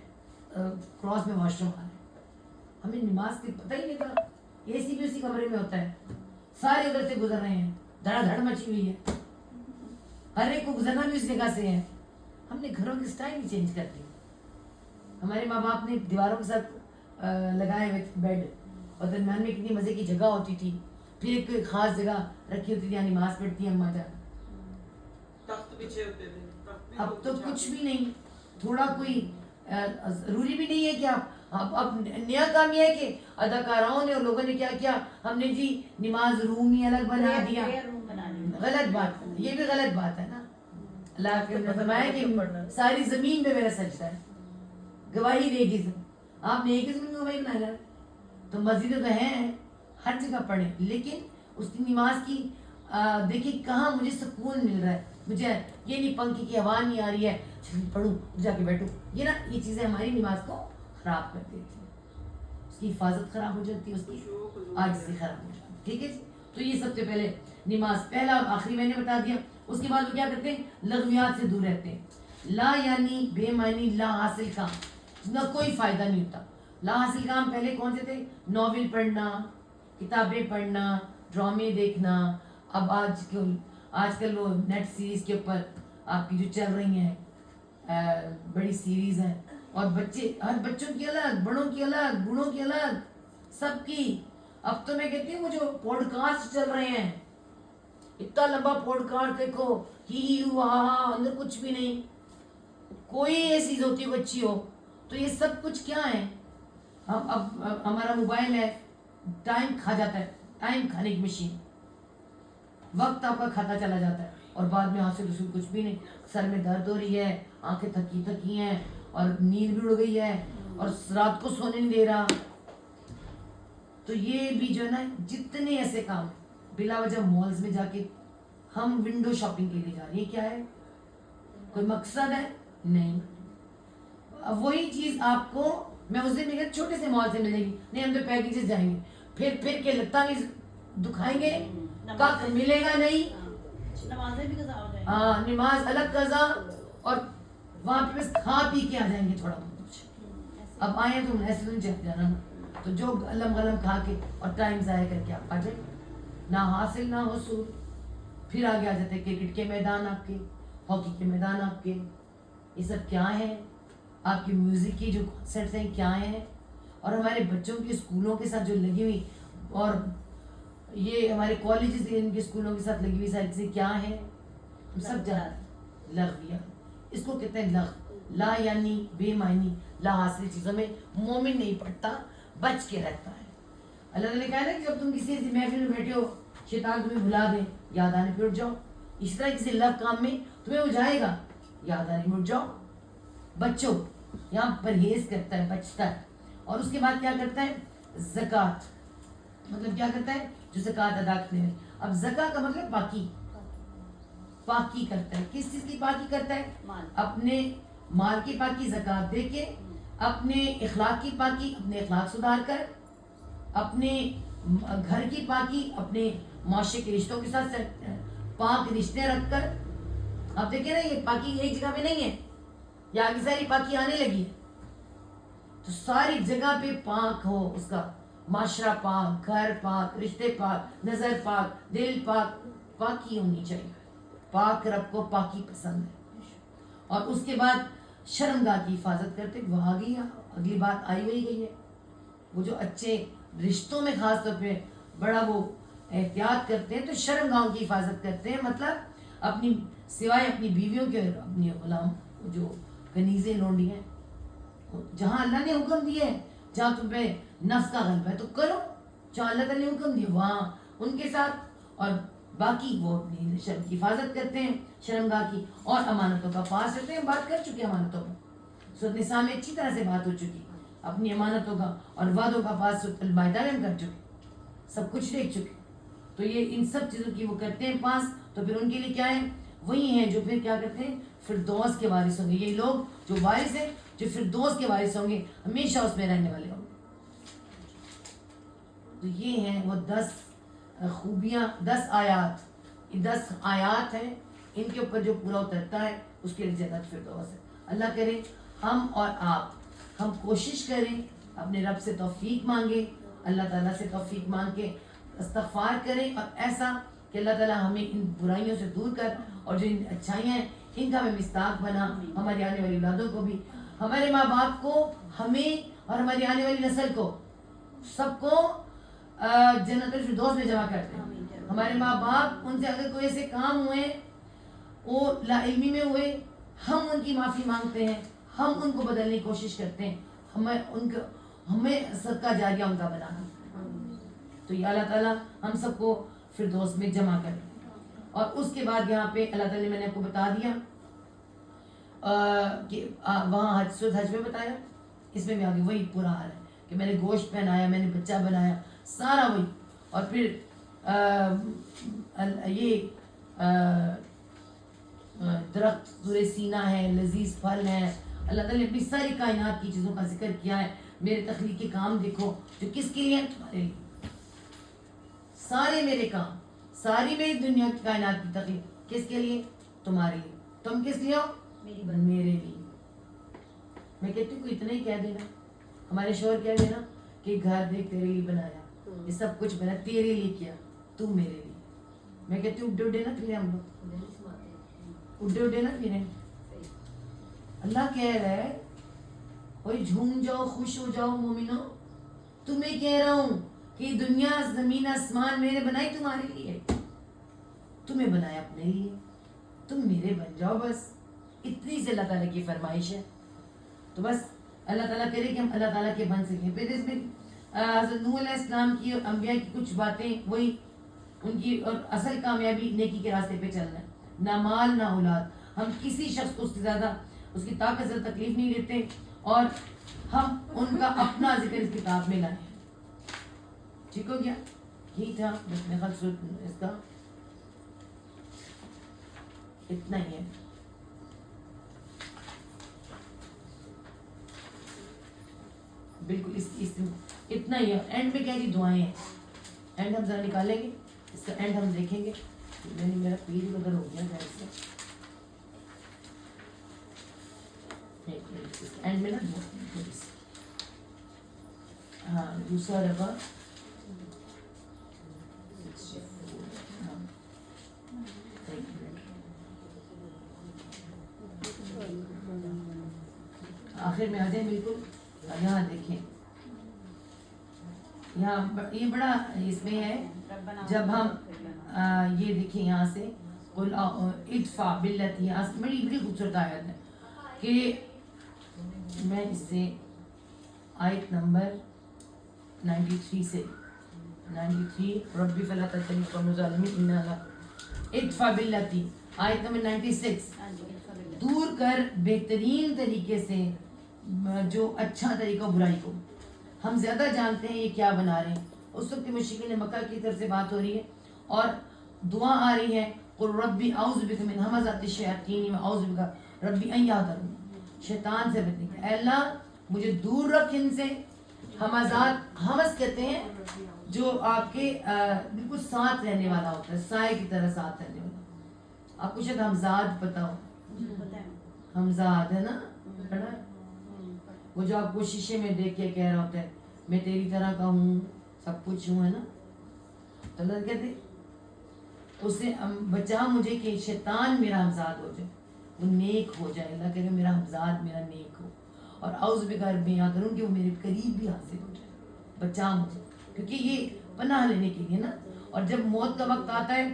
کراس میں واش روم آ رہا ہے, ہمیں نماز کے پتہ ہی نہیں تھا. اے سی بھی اسی کمرے میں ہوتا ہے, سارے ادھر سے گزر رہے ہیں, دھڑا دھڑ مچی ہوئی ہے, ہر ایک کو گزرنا بھی اس جگہ سے ہے. ہم نے گھروں کی سٹائل ہی چینج کر دی. ہمارے ماں باپ نے دیواروں کے ساتھ لگائے ہوئے بیڈ, اور درمیان میں کتنی مزے کی جگہ ہوتی تھی. پھر ایک خاص جگہ رکھی ہوتی تھی, یہاں نماز پڑھتی ہیں اماں جان. تخت بچھے ہوتے تھے, اب تو کچھ بھی نہیں, تھوڑا کوئی ضروری بھی نہیں ہے کہ آپ اب نیا کام یہ ہے کہ اداکاراؤں نے اور لوگوں نے کیا کیا, ہم نے جی نماز روم ہی الگ بنا دیا. غلط بات, یہ بھی غلط بات ہے نا. اللہ کے فرمایا کہ ساری زمین پہ میرا سجدہ ہے, گواہی دے گی. آپ نے ایک ہی زمین گواہی بنایا, تو مسجدیں تو ہیں ہر جگہ پڑھیں, لیکن اس کی نماز کی دیکھیں کہاں مجھے سکون مل رہا ہے. مجھے یہ نہیں پنکھے کی ہوا نہیں آ رہی ہے پڑھوں جا کے بیٹھوں، یہ نا یہ چیزیں ہماری نماز کو خراب کر دیتی ہیں، اس کی حفاظت خراب ہو جاتی ہے، اس کی عاجزی خراب ہو جاتی ہے. ٹھیک ہے جی. تو یہ سب سے پہلے نماز پہلا اور آخری میں نے بتا دیا. اس کے بعد وہ کیا کرتے ہیں؟ لغویات سے دور رہتے ہیں. لا یعنی بے معنی لا حاصل کام، جس کا کوئی فائدہ نہیں ہوتا. لا حاصل کام پہلے کون سے تھے؟ ناول پڑھنا، کتابیں پڑھنا، ڈرامے دیکھنا. اب آج کل وہ نیٹ سیریز کے اوپر آپ کی جو چل رہی ہیں بڑی سیریز ہیں، اور بچے ہر بچوں کی الگ، بڑوں کی الگ، بوڑھوں کی الگ، سب کی. اب تو میں کہتی ہوں وہ جو پوڈ کاسٹ چل رہے ہیں، اتنا لمبا پوڈ کاسٹ دیکھو، ہی ہوا اندر کچھ بھی نہیں، کوئی ایسی چیز ہوتی ہے اچھی ہو. تو یہ سب کچھ کیا ہے؟ اب ہمارا موبائل ہے، ٹائم کھا جاتا ہے، ٹائم کھانے کی مشین، وقت آپ کا کھاتا چلا جاتا ہے اور بعد میں حاصل رسول کچھ بھی نہیں. سر میں درد ہو رہی ہے، آنکھیں تھکی تھکی ہیں، اور نیند بھی اڑ گئی ہے، اور رات کو سونے نہیں دے رہا. تو یہ بھی جو ہے نا جتنے ایسے کام بلا وجہ مالز میں جا کے ہم ونڈو شاپنگ کے لیے جا رہے ہیں، کیا ہے؟ کوئی مقصد ہے؟ نہیں. وہی چیز آپ کو میں اس دن میں چھوٹے سے مال سے ملے گی نہیں، ہم تو پیکیجز جائیں گے، پھر کے لتا بھی دکھائیں گے، کب ملے گا نہیں. نمازیں بھی قضا ہو جائیں گی. ہاں نماز الگ قضا، اور وہاں پہ بس کھا پی کے آ جائیں گے تھوڑا بہت کچھ. اب آئے تو ایسے تو چل جانا، تو جو غلم غلم کھا کے اور ٹائم ضائع کر کے آپ آ جائیں، نہ حاصل نہ حصول. پھر آگے آ جاتے کرکٹ کے میدان آپ کے، ہاکی کے میدان آپ کے. یہ سب کیا ہے؟ آپ کی میوزک کی جو کنسرٹس ہیں کیا ہیں؟ اور ہمارے بچوں کے اسکولوں کے ساتھ جو لگی ہوئی، اور یہ ہمارے کالجز ان کے اسکولوں کے ساتھ لگی ہوئی ساری چیزیں کیا ہیں؟ ہم سب جانتے ہیں. لغویہ، اس کو کہتے ہیں لغو. لا یعنی بے معنی لا حاصل چیزوں میں مومن نہیں پڑتا، بچ کے رہتا ہے. اللہ نے کہا نا کہ جب تم کسی محفل میں بیٹھے ہو، شیطان تمہیں بھلا دے، یاد آنے پہ اٹھ جاؤ. اس طرح کسی لغو کام میں تمہیں وہ جائے گا، یاد آنے میں اٹھ جاؤ. بچوں یہاں پرہیز کرتا ہے، بچتا ہے. اور اس کے بعد کیا کرتا ہے؟ زکوٰۃ. مطلب کیا کرتا ہے؟ جو زکوٰۃ ادا کرنے میں. اب زکوٰۃ کا مطلب پاکی، پاکی کرتا ہے. کس چیز کی پاکی کرتا ہے؟ اپنے مال کی پاکی زکوٰۃ دے کے، اپنے اخلاق کی پاکی اپنے اخلاق سدھار کر، اپنے گھر کی پاکی اپنے معاشرے کے رشتوں کے ساتھ پاک رشتے رکھ کر. آپ دیکھیں نا یہ پاکی ایک جگہ پہ نہیں ہے، یہ آگے ساری پاکی آنے لگی ہے. تو ساری جگہ پہ پاک ہو، اس کا معاشرہ پاک، گھر پاک، رشتے پاک، نظر پاک، دل پاک، پاکی ہونی چاہیے. پاک رب کو پاکی پسند ہے. اور اس کے بعد شرمگاہ کی حفاظت کرتے. وہ آ گئی، اگلی بات آئی ہوئی گئی ہے. وہ جو اچھے رشتوں میں خاص طور پہ بڑا وہ احتیاط کرتے ہیں، تو شرمگاہوں کی حفاظت کرتے ہیں. مطلب اپنی سوائے اپنی بیویوں کے اور اپنی غلام جو کنیزیں لونڈی ہیں، جہاں اللہ نے حکم دیا ہے، جہاں تمہیں نفس کا غلبہ ہے تو کرو، جہاں اللہ تعالیٰ نے حکم دیا وہاں ان کے ساتھ. اور باقی وہ اپنی شرم کی حفاظت کرتے ہیں، شرمگاہ کی، اور امانتوں کا پاس رہتے ہیں. بات کر چکے امانتوں پر، سورۃ نساء میں اچھی طرح سے بات ہو چکی. اپنی امانتوں کا اور وعدوں کا پاس سورۃ المائدہ میں ہم کر چکے، سب کچھ دیکھ چکے. تو یہ ان سب چیزوں کی وہ کرتے ہیں پاس. تو پھر ان کے لیے کیا ہے؟ وہی ہیں جو پھر کیا کرتے ہیں؟ فردوس کے وارث ہوں گے. یہ لوگ جو وارث ہیں، جو فردوس کے وارث ہوں گے، ہمیشہ اس میں رہنے والے ہوں گے. تو یہ ہیں وہ 10 خوبیاں، 10 آیات. یہ 10 آیات ہیں، ان کے اوپر جو پورا اترتا ہے اس کے لیے جنت فردوس ہے. اللہ کرے ہم اور آپ ہم کوشش کریں، اپنے رب سے توفیق مانگیں، اللہ تعالیٰ سے توفیق مانگ کے استغفار کریں، اور ایسا کہ اللہ تعالیٰ ہمیں ان برائیوں سے دور کر، اور جو ان اچھائیاں ہیں ان کا ہمیں مصداق بنا. ہماری آنے والی اولادوں کو بھی، ہمارے ماں باپ کو، ہمیں، اور ہماری آنے والی نسل کو، سب کو جنت الفردوس میں جمع کرتے ہیں. ہمارے ماں باپ، ان سے اگر کوئی ایسے کام ہوئے وہ لا علمی میں ہوئے، ہم ان کی معافی مانگتے ہیں، ہم ان کو بدلنے کی کوشش کرتے ہیں. ہمیں صدقہ جاریہ ان کا بنانا. تو یہ اللہ تعالیٰ ہم سب کو فردوس میں جمع کر. اور اس کے بعد یہاں پہ اللہ تعالیٰ نے میں نے آپ کو بتا دیا کہ وہاں حج میں بتایا، اس میں بھی آگے وہی پورا حال ہے کہ میں نے گوشت پہنایا، میں نے بچہ بنایا، سارا وہی. اور پھر یہ درخت سورہ سینا ہے, لذیذ پھل ہے. اللہ تعالیٰ نے اپنی ساری کائنات کی چیزوں کا ذکر کیا ہے. میرے تخلیقی کام دیکھو جو کس کے لیے ہیں, تمہارے لیے. سارے میرے کام, ساری میری دنیا کی کائنات کی تخلیق کس کے لیے, تمہارے لیے. تم کس لیے ہو, میرے لیے. میں کہتی ہوں کوئی اتنا ہی کہہ دینا. ہمارے شوہر کہہ دینا کہ گھر دیکھ تیرے لیے بنایا, یہ سب کچھ بنا تیرے لیے کیا, تو میرے لیے. میں کہتی ہوں اڈے اڈے نہ پھرے ہم لوگ, اڈے اڈے نہ پھرے. اللہ کہہ رہا ہے اوے جھوم جاؤ, خوش ہو جاؤ مومنو. تمہیں کہہ رہا ہوں کہ دنیا زمین آسمان میں نے بنائی تمہارے لیے, تمہیں بنایا اپنے لیے, تم میرے بن جاؤ بس. اتنی سے اللہ تعالیٰ کی فرمائش ہے. تو بس اللہ تعالیٰ کرے کہ ہم اللہ تعالیٰ کے بن سکیں. پھر اس میں حضرت نوح علیہ السلام کی اور انبیاء کی کچھ باتیں, وہی ان کی اور اصل کامیابی نیکی کے راستے پہ چلنا ہے. نہ مال نہ اولاد. ہم کسی شخص کو اس سے زیادہ اس کی طاقت سے تکلیف نہیں دیتے, اور ہم ان کا اپنا ذکر اس کتاب میں لائیں. ٹھیک ہو گیا, یہی تھا بس میرے خیال سے اس کا اتنا ہی ہے. بالکل اس اتنا ہی ہے. اینڈ میں کیا جی دعائیں ہیں, اینڈ ہم ذرا نکالیں گے, اس کا اینڈ ہم دیکھیں گے. میرا پیر ادھر ہو گیا گھر سے. اینڈ میں نا ہاں دوسرا دفعہ آخر میں آ جائیں. بالکل یہاں دیکھیں, یہاں یہ بڑا اس میں ہے. جب ہم یہ دیکھیں یہاں سے قل ادفع باللتی, یہاں سے بڑی بڑی خوبصورت آیت ہے کہ میں اس سے آیت نمبر 93 سے 93 ربی فلا تجعلنی قوم الظالمین انہا لا ادفع باللتی, آیت نمبر 96. دور کر بہترین طریقے سے جو اچھا طریقہ برائی کو. ہم زیادہ جانتے ہیں یہ کیا بنا رہے ہیں. اس وقت مشرکین مکہ کی طرف سے بات ہو رہی ہے اور دعا آ رہی ہے قل ربی اعوذ بک من ہمزات الشیاطین و اعوذ بک ربی ان یحضرون. شیطان سے بچنے کا, اے اللہ مجھے دور رکھ ان سے. ہمزات, ہمز کہتے ہیں جو آپ کے بالکل ساتھ رہنے والا ہوتا ہے, سائے کی طرح ساتھ رہنے والا. آپ کو شاید ہمزاد پتا ہو, ہمزاد ہے نا, پڑھا ہے وہ جو آپ کو شیشے میں دیکھ کے کہہ رہا ہوتا ہے میں تیری طرح کا ہوں, سب کچھ ہوں, ہے نا. تو اللہ کہتے اسے بچا مجھے کہ شیطان میرا ہمزاد ہو جائے, وہ نیک ہو جائے. اللہ کہتے میرا ہمزاد میرا نیک ہو, اور اعوذ بک ربی ان یحضرون کہ وہ میرے قریب بھی حاضر ہو جائے. بچا مجھے, کیونکہ یہ پناہ لینے کے لیے نا. اور جب موت کا وقت آتا ہے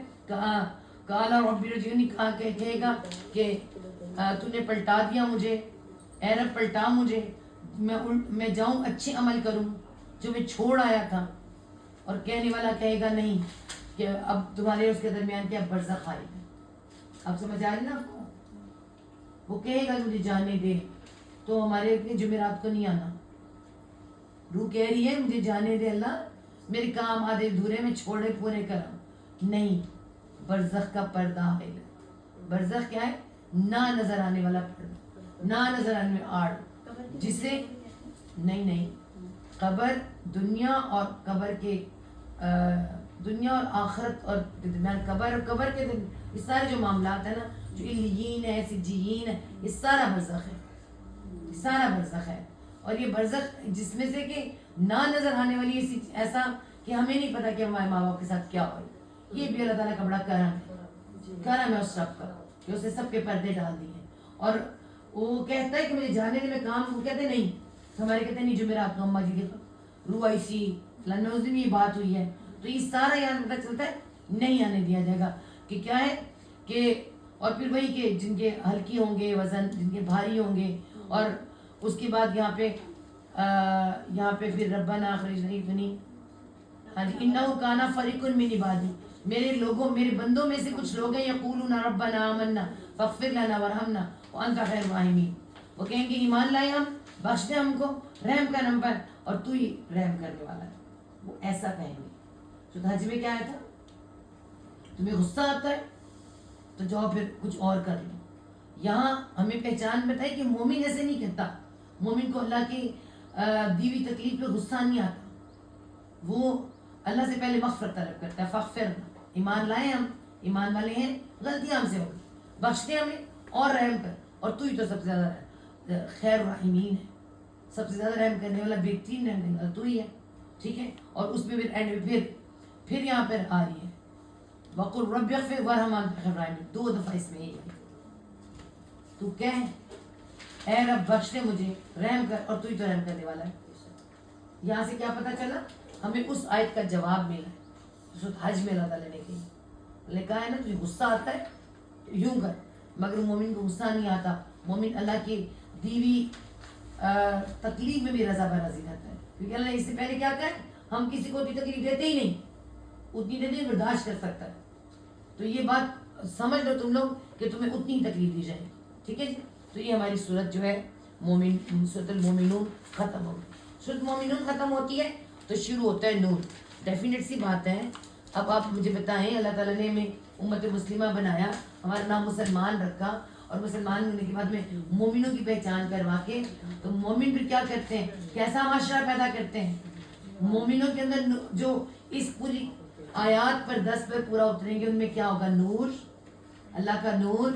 کالا ربی رجعونی کہے گا کہ تو نے پلٹا دیا مجھے, اے رب پلٹا مجھے, میں جاؤں اچھے عمل کروں جو میں چھوڑ آیا تھا. اور کہنے والا کہے گا نہیں کہ اب تمہارے اس کے درمیان کیا برزخ آئے گا. آپ سمجھ آ رہی نا آپ کو. وہ کہے گا مجھے جانے دے, تو ہمارے جمعرات کو نہیں آنا. روح کہہ رہی ہے مجھے جانے دے اللہ, میرے کام آدھے ادھورے میں چھوڑے پورے کرا. نہیں, برزخ کا پردہ ہے. برزخ کیا ہے, نہ نظر آنے والا پردہ, نہ نظر آنے میں آڑ, جسے نہیں قبر دنیا اور قبر کے دنیا اور آخرت اور قبر کے یہ سارے جو معاملات ہیں نا, جو علیین ہے, سجیین ہے, یہ سارا برزخ ہے, یہ سارا برزخ ہے. اور یہ برزخ جس میں سے کہ نہ نظر آنے والی ایسا کہ ہمیں نہیں پتا کہ ہمارے ماں باپ کے ساتھ کیا ہوئے. یہ بھی اللہ تعالیٰ کا بڑا کرم ہے اس رب کا کہ اس نے سب کے پردے ڈال دیے ہیں. اور وہ کہتا ہے کہ مجھے جانے دے میں کام, وہ کہتے نہیں, ہمارے کہتے نہیں جمعرات کو اماں جی کی روح ایسی فلاں اس دن یہ بات ہوئی ہے. تو یہ سارا یہاں پتہ چلتا ہے نہیں آنے دیا جائے گا کہ کیا ہے کہ, اور پھر وہی کہ جن کے ہلکی ہوں گے وزن, جن کے بھاری ہوں گے. اور اس کے بعد یہاں پہ پھر ربنا اخرجنا فنی انہو کانا فریق من عبادی, میرے لوگوں میرے بندوں میں سے کچھ لوگ ہیں یقولون ربنا آمنا فاغفر لنا ورحمنا وانت خیر الراحمین. وہ کہیں گے ایمان لائے ہم, بخش دے ہم کو, رحم کر ہم پر, اور تو ہی رحم کرنے والا ہے. وہ ایسا کہیں گے. تو حج میں کیا آیا تھا, تمہیں غصہ آتا ہے تو جاؤ پھر کچھ اور کر لو. یہاں ہمیں پہچان بتائی کہ مومن ایسے نہیں کرتا. مومن کو اللہ کی دی ہوئی تکلیف پہ غصہ نہیں آتا. وہ اللہ سے پہلے مغفرت طلب کرتا ہے. فغفرنا، ایمان لائے ہم، ایمان والے ہیں، غلطیاں ہم سے ہوگی، بخش دے ہمیں اور رحم کر. اور تو ہی تو سب سے زیادہ خیر الرحیمین ہے، سب سے زیادہ رحم کرنے والا، بہترین رحم کرنے والا تو ہی ہے. ٹھیک ہے. اور اس میں پھر اینڈ میں پھر یہاں پر آ رہی ہے وَقُلْ رَبِّ اغْفِرْ وَارْحَمْ وَأَنْتَ خَيْرُ الرَّاحِمِينَ. 2 دفعہ اس میں یہ ہے تو کہہ اے رب بخش دے مجھے، رحم کر، اور تو ہی تو رحم کرنے والا ہے. یہاں سے کیا پتہ چلا؟ ہمیں اس آیت کا جواب ملا ہے سورۃ حج میں اللہ تعالیٰ نے کہا ہے نا تجھے غصہ آتا ہے یوں کر. مگر مومن کو غصہ نہیں آتا. مومن اللہ کی دیوی تکلیف میں بھی رضا برضی رہتا ہے، کیونکہ اللہ نے اس سے پہلے کیا کہا ہے ہم کسی کو اتنی تکلیف دیتے ہی نہیں، اتنی دیتے ہی برداشت کر سکتا ہے. تو یہ بات سمجھ لو تم لوگ کہ تمہیں اتنی ہی تکلیف دی جائے. ٹھیک ہے جی. تو یہ ہماری صورت جو ہے سورۃ المومنون ختم ہو گئی. سورۃ مومنون ختم ہوتی ہے تو شروع ہوتا ہے نور. ڈیفینیٹ سی بات ہے. اب آپ مجھے بتائیں، اللہ تعالیٰ نے ہمیں امت مسلمہ بنایا، ہمارا نام مسلمان رکھا، اور مسلمان ہونے کے بعد میں مومنوں کی پہچان کروا کے تو مومن پھر کیا کرتے ہیں، کیسا معاشرہ پیدا کرتے ہیں. مومنوں کے اندر جو اس پوری آیات پر 10 پر پورا اتریں گے ان میں کیا ہوگا؟ نور، اللہ کا نور.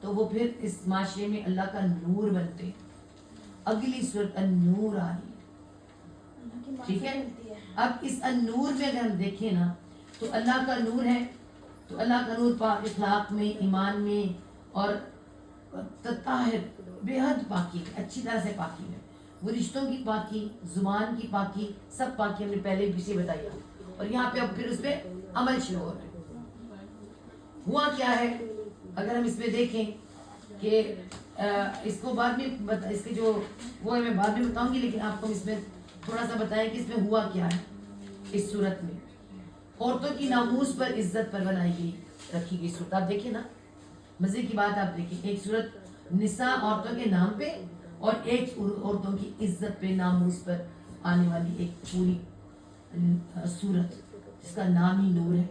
تو وہ پھر اس معاشرے میں اللہ کا نور بنتے. اگلی صورت النور آ رہی ہے. ٹھیک ہے. اب اس النور میں اگر ہم دیکھیں نا تو اللہ کا نور ہے، تو اللہ کا نور پاک اخلاق میں، ایمان میں، اور طاہر بے حد پاکی، اچھی طرح سے پاکی ہے. وہ رشتوں کی پاکی، زبان کی پاکی، سب پاکی ہم نے پہلے بھی بتائی. اور یہاں پہ اب پھر اس پہ عمل شروع ہو رہا ہے. ہوا کیا ہے اگر ہم اس میں دیکھیں کہ اس کو بعد میں اس کے جو وہ ہے میں بعد میں بتاؤں گی، لیکن آپ کو اس میں تھوڑا سا بتائیں کہ اس میں ہوا کیا ہے. اس صورت میں عورتوں کی ناموس پر عزت پر بنائی گئی، رکھی گئی صورت. آپ دیکھیں نا، مزے کی بات آپ دیکھیں، ایک صورت نساء عورتوں کے نام پہ، اور ایک عورتوں کی عزت پہ، ناموس پر آنے والی ایک پوری صورت جس کا نام ہی نور ہے.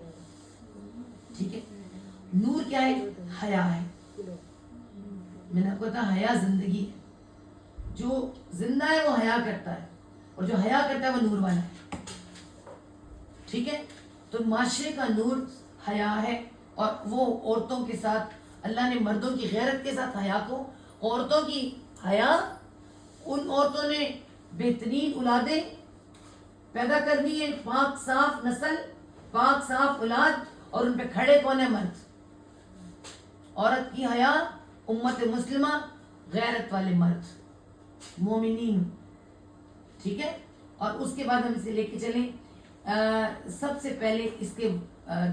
ٹھیک ہے. نور کیا ہے؟ حیا ہے. میں نے آپ کو کہا حیا زندگی ہے. جو زندہ ہے وہ حیا کرتا ہے، اور جو حیا کرتا ہے وہ نور والا ہے. ٹھیک ہے. تو معاشرے کا نور حیا ہے، اور وہ عورتوں کے ساتھ اللہ نے مردوں کی غیرت کے ساتھ حیا کو، عورتوں کی حیا، ان عورتوں نے بہترین اولادیں پیدا کرنی ہے، پاک صاف نسل، پاک صاف اولاد، اور ان پہ کھڑے کون ہے؟ مرد. عورت کی حیا، امت مسلمہ، غیرت والے مرد، مومنین. ٹھیک ہے. اور اس کے بعد ہم اسے لے کے چلیں. سب سے پہلے اس کے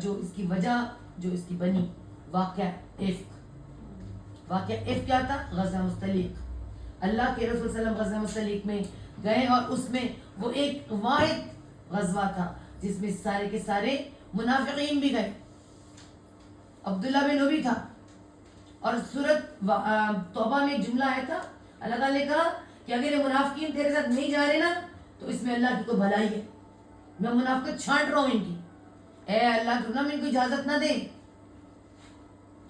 جو اس کی وجہ جو اس کی بنی، واقعہ افک. واقعہ افک کیا تھا؟ غزوہ مستلق. اللہ کے رسول صلی اللہ علیہ وسلم غزوہ مستلق میں گئے، اور اس میں وہ ایک واحد غزوہ تھا جس میں سارے کے سارے منافقین بھی گئے. عبداللہ بن ابی تھا. اور سورۃ توبہ میں ایک جملہ آیا تھا، اللہ تعالیٰ نے کہا کہ اگر یہ منافقین تیرے ساتھ نہیں جا رہے نا تو اس میں اللہ کی کوئی بھلائی ہے، میں منافقت چھانٹ رہا ہوں ان کی. اے اللہ تو ان کو اجازت نہ دے،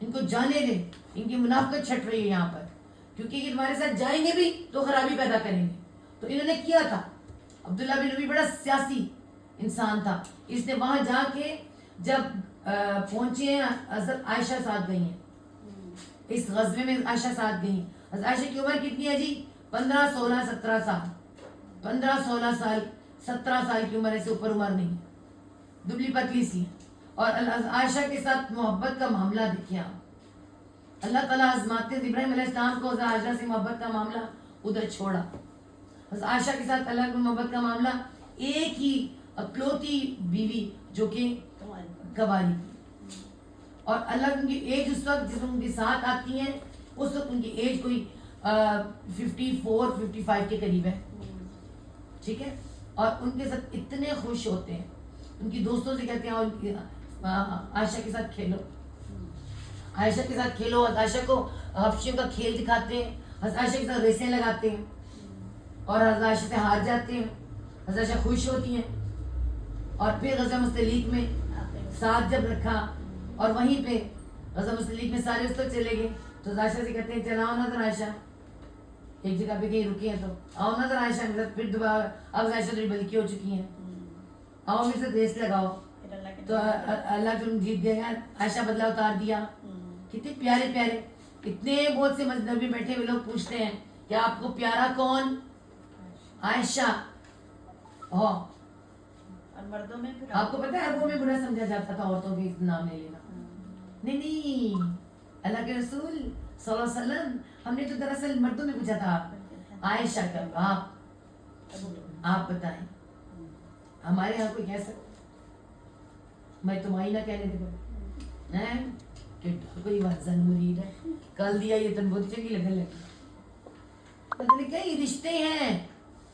ان کو جانے دے، ان کی منافقت چھٹ رہی ہے یہاں پر، کیونکہ یہ تمہارے ساتھ جائیں گے بھی تو خرابی پیدا کریں گے. تو انہوں نے کیا تھا. عبداللہ بن ابی بڑا سیاسی انسان تھا. اس نے وہاں جا کے جب پہنچے ہیں، حضرت عائشہ ساتھ گئی ہیں اس غزوے میں. عائشہ ساتھ گئی. حضرت عائشہ کی عمر کتنی ہے جی؟ 15 16 17 سال. 15 16 سال 17 سال کی عمر، سے اوپر عمر نہیں، دبلی پتلی سی. اور عائشہ کے ساتھ محبت کا معاملہ دیکھیں آپ. اللہ تعالیٰ آزماتے ابراہیم علیہ السلام کو حضرت عائشہ سے محبت کا معاملہ ادھر چھوڑا. حضرت عائشہ کے ساتھ اللہ کی محبت کا معاملہ، ایک ہی اکلوتی بیوی جو کہ گواری تھی. اور اللہ ان کی ایج اس وقت جس ان کے ساتھ آتی ہیں اس وقت ان کی ایج کوئی 54 55 کے قریب ہے. ٹھیک ہے. اور ان کے ساتھ اتنے خوش ہوتے ہیں، ان کی دوستوں سے کہتے ہیں عائشہ کے ساتھ کھیلو، عائشہ کے ساتھ کھیلو. عائشہ کو حبشیوں کا کھیل دکھاتے ہیں، حضرت عائشہ کے ساتھ ریسیں لگاتے ہیں، اور حضرت عائشہ سے ہار جاتے ہیں. حضرت عائشہ خوش ہوتی ہیں. اور پھر غزوہ مستلق میں ساتھ جب رکھا، اور وہیں پہ غزوہ مسلم میں سارے اس وقت چلے گئے تو عائشہ سے کہتے ہیں چلاؤ نا ذرا عائشہ, ایک جگہ پہ کہیں رکی ہیں تو آؤ نا ذرا عائشہ میرے ساتھ, پھر دوبارہ اب عائشہ تھوڑی بلکی ہو چکی ہیں, آؤ میرے ساتھ ریس لگاؤ. پھر اللہ کے تو اللہ تم جیت گئے یار, عائشہ بدلہ اتار دیا. کتنے پیارے پیارے, اتنے بہت سے مذہب میں بیٹھے ہوئے لوگ پوچھتے ہیں کہ آپ کو پیارا کون؟ عائشہ. اور مردوں میں پھر آپ کو پتہ ہے عربوں میں برا سمجھا جاتا تھا عورتوں کے نام لے لینا. نہیں, اللہ کے رسول صلی اللہ علیہ وسلم, ہم نے تو دراصل مردوں میں پوچھا تھا عائشہ کا باپ. آپ بتائیں ہمارے یہاں کوئی کہہ سکتا, میں تمہاری نہ کہنے دے کہ کوئی وزن مرید ہے, کل دیا یہ تن بہت چنگی لگنے لگی. پتہ نہیں کیا یہ رشتے ہیں,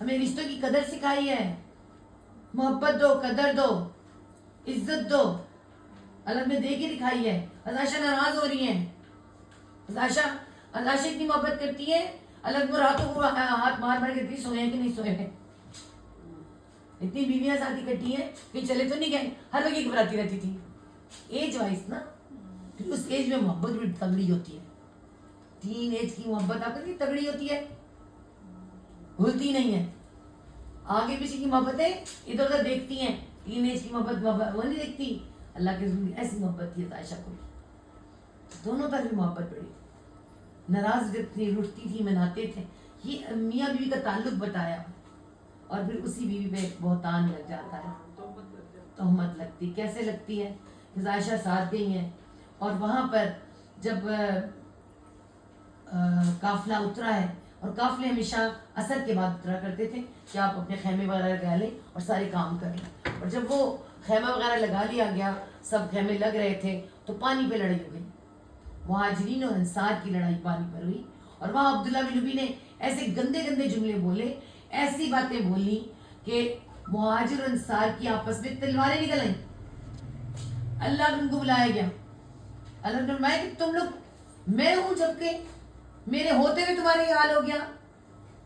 ہمیں رشتوں کی قدر سکھائی ہے. محبت دو, قدر دو, عزت دو, اللہ نے دے کے دکھائی ہے. عائشہ ناراض ہو رہی ہیں. عائشہ اتنی محبت کرتی ہے, اللہ کو راتوں کو ہاتھ مار مار کے سوئے ہیں کہ نہیں سوئے ہیں. اتنی بیویاں شادی کرتی ہیں کہ چلے تو نہیں گئے, ہر وقت گھبراتی رہتی تھی. ایج وائز نا, پھر اس ایج میں محبت بھی تگڑی ہوتی ہے. تین ایج کی محبت آپ کو تگڑی ہوتی ہے, بھولتی نہیں ہے. آگے پیچھے کی محبتیں ادھر ادھر دیکھتی ہیں, تین ایج کی محبت وہ نہیں دیکھتی. اللہ کے رسول ایسی محبت تھی عائشہ کو, دونوں طرف محبت بڑی. ناراض تھی, روٹتی تھی, مناتے تھے. یہ میاں بیوی کا تعلق بتایا, اور پھر اسی بیوی پہ بہتان لگ جاتا ہے, تہمت لگتی. کیسے لگتی ہے؟ کہ عائشہ ساتھ گئی ہیں, اور وہاں پر جب قافلہ اترا ہے, اور قافلے ہمیشہ عصر کے بعد اترا کرتے تھے کہ آپ اپنے خیمے وغیرہ لگا لیں اور سارے کام کر لیں. اور جب وہ خیمہ وغیرہ لگا لیا گیا, سب خیمے لگ رہے تھے, تو پانی پہ لڑائی ہو گئی. مہاجرین اور انصار کی لڑائی پانی پر ہوئی, اور وہاں عبداللہ بن ابی نے ایسے گندے گندے جملے بولے, ایسی باتیں بولی کہ مہاجر اور انصار کی آپس میں تلواریں نکل آئیں. اللہ نے ان کو بلایا گیا. اللہ نے فرمایا کہ تم لوگ, میں ہوں جبکہ میرے ہوتے ہوئے تمہارے یہ حال ہو گیا,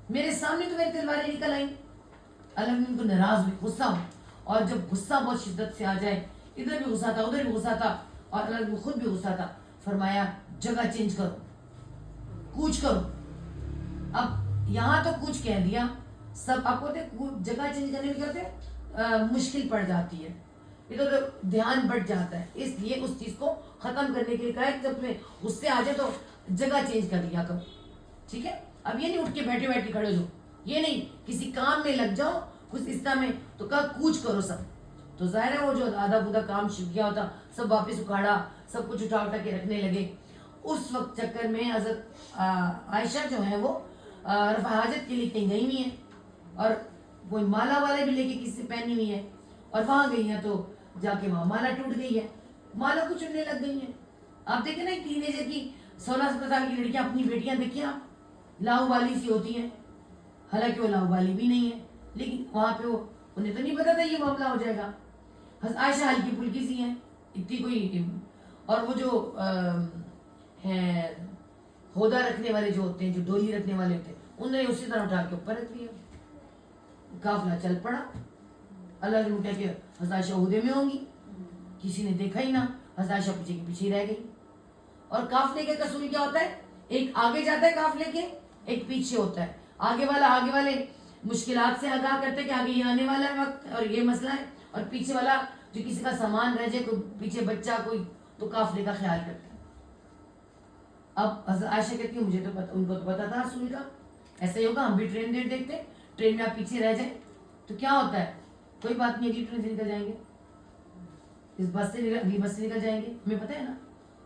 میرے سامنے تمہاری تلواریں نکل آئیں. اللہ نے ان کو ناراض ہوئی, غصہ ہو, اور جب غصہ بہت شدت سے آ جائے, ادھر بھی غصہ تھا ادھر بھی غصہ تھا, اور اللہ نے خود بھی غصہ تھا, فرمایا جگہ چینج کرو, کوچ کرو. اب یہاں تو کوچ کہہ دیا, سب آپ کو جگہ چینج کرنے میں کیا ہوتے ہیں, مشکل پڑ جاتی ہے, ادھر دھیان بڑھ جاتا ہے. اس لیے اس چیز کو ختم کرنے کے لیے کہا کہ جب تمہیں غصے آ جائے تو جگہ چینج کر لیا کرو. ٹھیک ہے, اب یہ نہیں اٹھ کے بیٹھے بیٹھے کھڑے ہو, یہ نہیں, کسی کام میں لگ جاؤ کچھ اس طرح میں, تو کہا کوچ کرو سب. تو ظاہر ہے وہ جو آدھا بودا کام شروع کیا ہوتا سب واپس اکھاڑا, سب کچھ اٹھا کے رکھنے لگے. اس وقت چکر میں حضرت عائشہ جو ہے وہ رفع حاجت کے لیے کہیں گئی ہوئی ہیں, اور کوئی مالا والے بھی لے کے کسی سے پہنی ہوئی ہے, اور وہاں گئی ہیں تو جا کے وہاں مالا ٹوٹ گئی ہے, مالا کو چننے لگ گئی ہیں. آپ دیکھیں نا, ایک ٹین ایجر کی 16-17 سال کی لڑکیاں, اپنی بیٹیاں دیکھیں آپ, لاؤ بالی سی ہوتی ہیں, حالانکہ وہ لاؤ بالی بھی نہیں ہے, لیکن وہاں پہ وہ, انہیں تو نہیں پتا تھا یہ معاملہ ہو جائے گا. عائشہ ہلکی پھلکی سی ہیں, اتنی کوئی, اور وہ جو ہیں ہودہ رکھنے والے جو ہوتے ہیں, جو ڈولی رکھنے والے ہوتے ہیں, انہوں نے اسی طرح اٹھا کے اوپر رکھ دیا. قافلہ چل پڑا. اللہ نے کہا کہ حضرت عائشہ عہدے میں ہوں گی, کسی نے دیکھا ہی نہ, حضرت عائشہ پیچھے کے پیچھے رہ گئی. اور قافلے کا اصول کیا ہوتا ہے, ایک آگے جاتا ہے قافلے کے, ایک پیچھے ہوتا ہے. آگے والے مشکلات سے آگاہ کرتے کہ آگے یہ آنے والا ہے وقت اور یہ مسئلہ ہے, اور پیچھے والا جو کسی کا سامان رہ جائے, کوئی پیچھے بچہ کوئی, تو قافلے کا خیال کرتا ہے. اب حضرت عائشہ کہتی ہے مجھے تو پتا, ان کو تو پتا تھا رسول کا, ایسا ہی ہوگا, ہم بھی ٹرین دیکھتے, ٹرین میں آپ پیچھے رہ جائیں تو کیا ہوتا ہے, کوئی بات نہیں, اگلی ٹرین سے نکل جائیں گے, اس بس سے اگلی بس سے نکل جائیں گے, ہمیں پتہ ہے نا.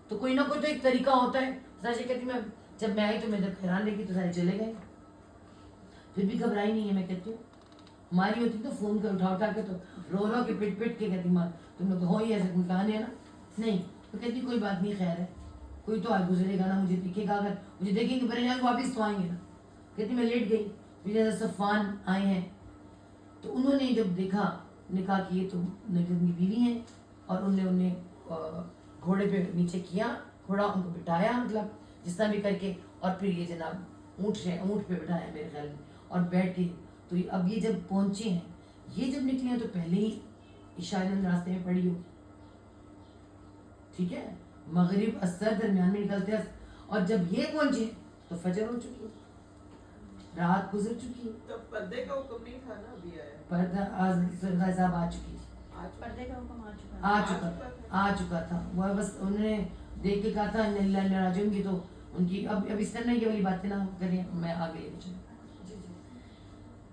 تو کوئی نہ کوئی تو ایک طریقہ ہوتا ہے. عائشہ کہتی میں جب میں آئی تو میں جب حیران رہی تو سارے چلے گئے, پھر بھی گھبرائی نہیں ہے. میں کہتی ہوں ہماری ہوتی تو فون کر اٹھا کے تو رو رو کے پٹ کے کہتی ماں تم لوگ ہو ہی ایسے کہانے ہے نا, نہیں. تو کہتی کوئی بات نہیں, خیر ہے, کوئی تو آج گزرے گا نا, مجھے دکھے گا, اگر مجھے دیکھیں گے پہلے واپس تو آئیں گے نا. کہتی میں لیٹ گئی, پھر حضرت صفوان آئے ہیں, تو انہوں نے جب دیکھا, نے کہا کہ یہ تو نبی کی بیوی ہیں, اور انہیں گھوڑے پہ نیچے کیا, گھوڑا ان کو بٹھایا, مطلب جس طرح بھی کر کے, اور پھر یہ جناب اونٹ پہ بٹھایا میرے خیال میں, اور بیٹھ کے. تو اب یہ جب پہنچے ہیں, یہ جب نکلے ہیں تو پہلے ہی عشاء راستے میں پڑی ہوگی, ٹھیک ہے, مغرب اثر درمیان میں نکلتے ہیں اور جب یہ پہنچے تو فجر ہو چکی رات گزر چکی تو پردے کا حکم نہیں تھا نا ابھی آیا پردہ غضب آ چکی تھی آج پردے کا حکم آ چکا آ چکا تھا وہ بس انہوں نے دیکھ کے کہا تھا انا للہ راجعون کی تو ان کی اب اس طرح یہ والی باتیں نہ کریں میں آگے لے چلوں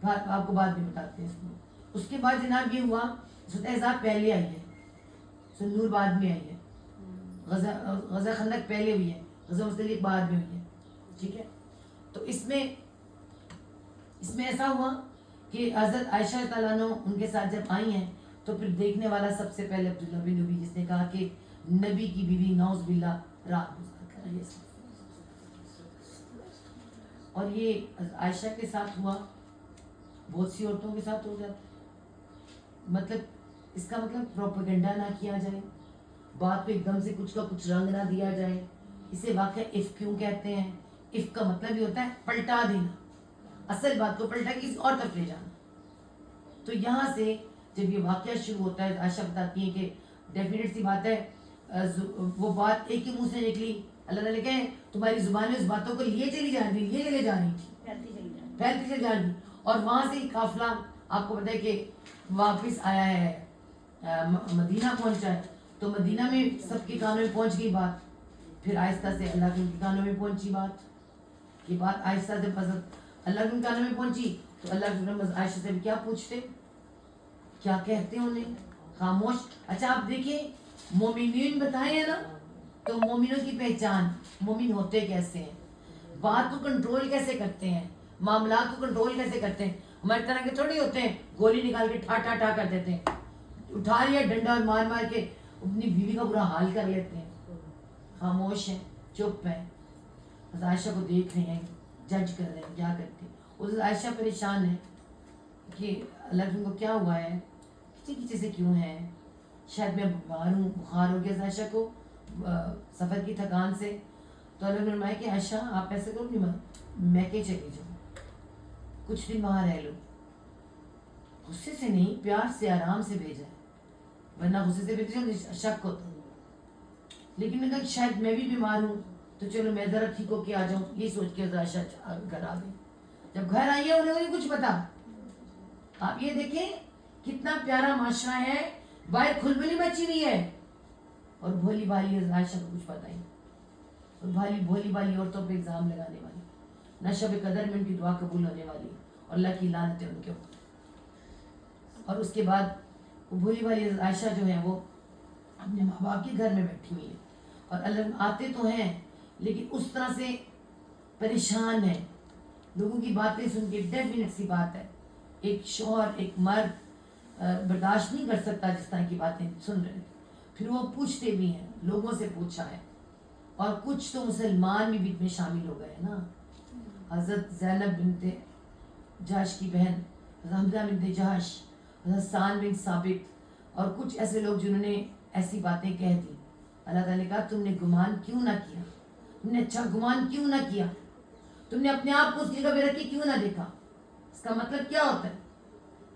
آپ کو بات بھی بتاتے ہیں اس میں اس کے بعد جناب یہ ہوا سورۃ احزاب پہلے آئی ہے سورۃ نور بعد میں آئی ہے غزوہ خندق پہلے ہوئی ہے غزوہ مستلق بعد میں ہوئی ہے ٹھیک ہے تو اس میں ایسا ہوا کہ حضرت عائشہ تعالیٰ عنہ ان کے ساتھ جب آئی ہیں تو پھر دیکھنے والا سب سے پہلے عبداللہ بن ابی جس نے کہا کہ نبی کی بیوی نعوذ باللہ رات گزار کر رہی ہے اور یہ عائشہ کے ساتھ ہوا بہت سی عورتوں کے ساتھ ہو جاتا ہے مطلب اس کا مطلب پروپیگنڈا نہ کیا جائے بات پہ ایک دم سے کچھ کا کچھ رنگ نہ دیا جائے اسے واقعہ عفق کیوں کہتے ہیں عفق کا مطلب یہ ہوتا ہے پلٹا دینا اصل بات کو پلٹا کسی اور طرف لے جانا تو یہاں سے جب یہ واقعہ شروع ہوتا ہے عائشہ بتاتی ہیں کہ ڈیفینیٹ سی بات ہے وہ بات ایک ہی منہ سے نکلی اللہ تعالیٰ کہیں تمہاری زبان اس باتوں کو لیے چلی جا رہی تھی پھیلتی چلی جا رہی اور وہاں سے قافلہ آپ کو پتہ ہے کہ واپس آیا ہے مدینہ پہنچا ہے تو مدینہ میں سب کے کانوں میں پہنچ گئی بات پھر آہستہ سے اللہ کے کانوں میں پہنچی بات یہ بات آہستہ سے پسند اللہ کے کانوں میں پہنچی تو اللہ کے عائشہ سے کیا پوچھتے کیا کہتے ہیں انہیں خاموش اچھا آپ دیکھیں مومنین بتائے ہیں نا تو مومنوں کی پہچان مومن ہوتے کیسے ہیں بات کو کنٹرول کیسے کرتے ہیں معاملات کو کنٹرول کیسے کرتے ہیں ہمارے طرح کے تھوڑی ہوتے ہیں گولی نکال کے ٹھا ٹھا ٹھا کر دیتے ہیں اٹھا لیا ڈنڈا اور مار مار کے اپنی بیوی کا برا حال کر لیتے ہیں خاموش ہیں چپ ہیں بس عائشہ کو دیکھ رہے ہیں جج کر رہے ہیں کیا کرتے ہیں اس عائشہ پریشان ہے کہ اللہ کو کیا ہوا ہے کسی کسی سے کیوں ہے شاید میں بیمار ہوں بخار ہو گیا عائشہ کو سفر کی تھکان سے تو اللہ نے فرمایا کہ عائشہ آپ ایسے کرو میں کہ چلی جاؤں کچھ دن وہاں رہ لو غصے سے نہیں پیار سے آرام سے بھیجا ہے ورنہ غصے سے بھیجا شک ہوتا ہے لیکن میں کہا شاید میں بھی بیمار ہوں تو چلو میں ذرا ٹھیک ہو کے آ جاؤں یہ سوچ کے عائشہ گھر آ گئی جب گھر آئی ہے انہیں کو کچھ پتا آپ یہ دیکھیں کتنا پیارا معاشرہ ہے باہر کھلبلی مچی ہوئی ہے اور بھولی بھالی عائشہ کو کچھ پتا ہی اور بھولی بھالی عورتوں پہ الزام لگانے والی نہ شب قدر میں ان کی دعا قبول ہونے والی اور اللہ کی لعنت ہے ان کے اوپر اور اس کے بعد وہ بھولی بھالی عائشہ جو ہے وہ اپنے ماں باپ کے گھر میں بیٹھی ہوئی ہے اور اللہ آتے تو ہیں لیکن اس طرح سے پریشان ہے لوگوں کی باتیں سن کے ڈیفینیٹ سی بات ہے ایک شوہر ایک مرد برداشت نہیں کر سکتا جس طرح کی باتیں سن رہے تھے پھر وہ پوچھتے بھی ہیں لوگوں سے پوچھا ہے اور کچھ تو مسلمان بھی بیچ میں شامل ہو گئے نا حضرت زینب بنت جہش کی بہن حمزہ بنت جہش حضرت سان بن ثابت اور کچھ ایسے لوگ جنہوں نے ایسی باتیں کہہ دی اللہ تعالیٰ نے کہا تم نے گمان کیوں نہ کیا تم نے اچھا گمان کیوں نہ کیا تم نے اپنے آپ کو اس جگہ پہ رکھ کے کیوں نہ دیکھا اس کا مطلب کیا ہوتا ہے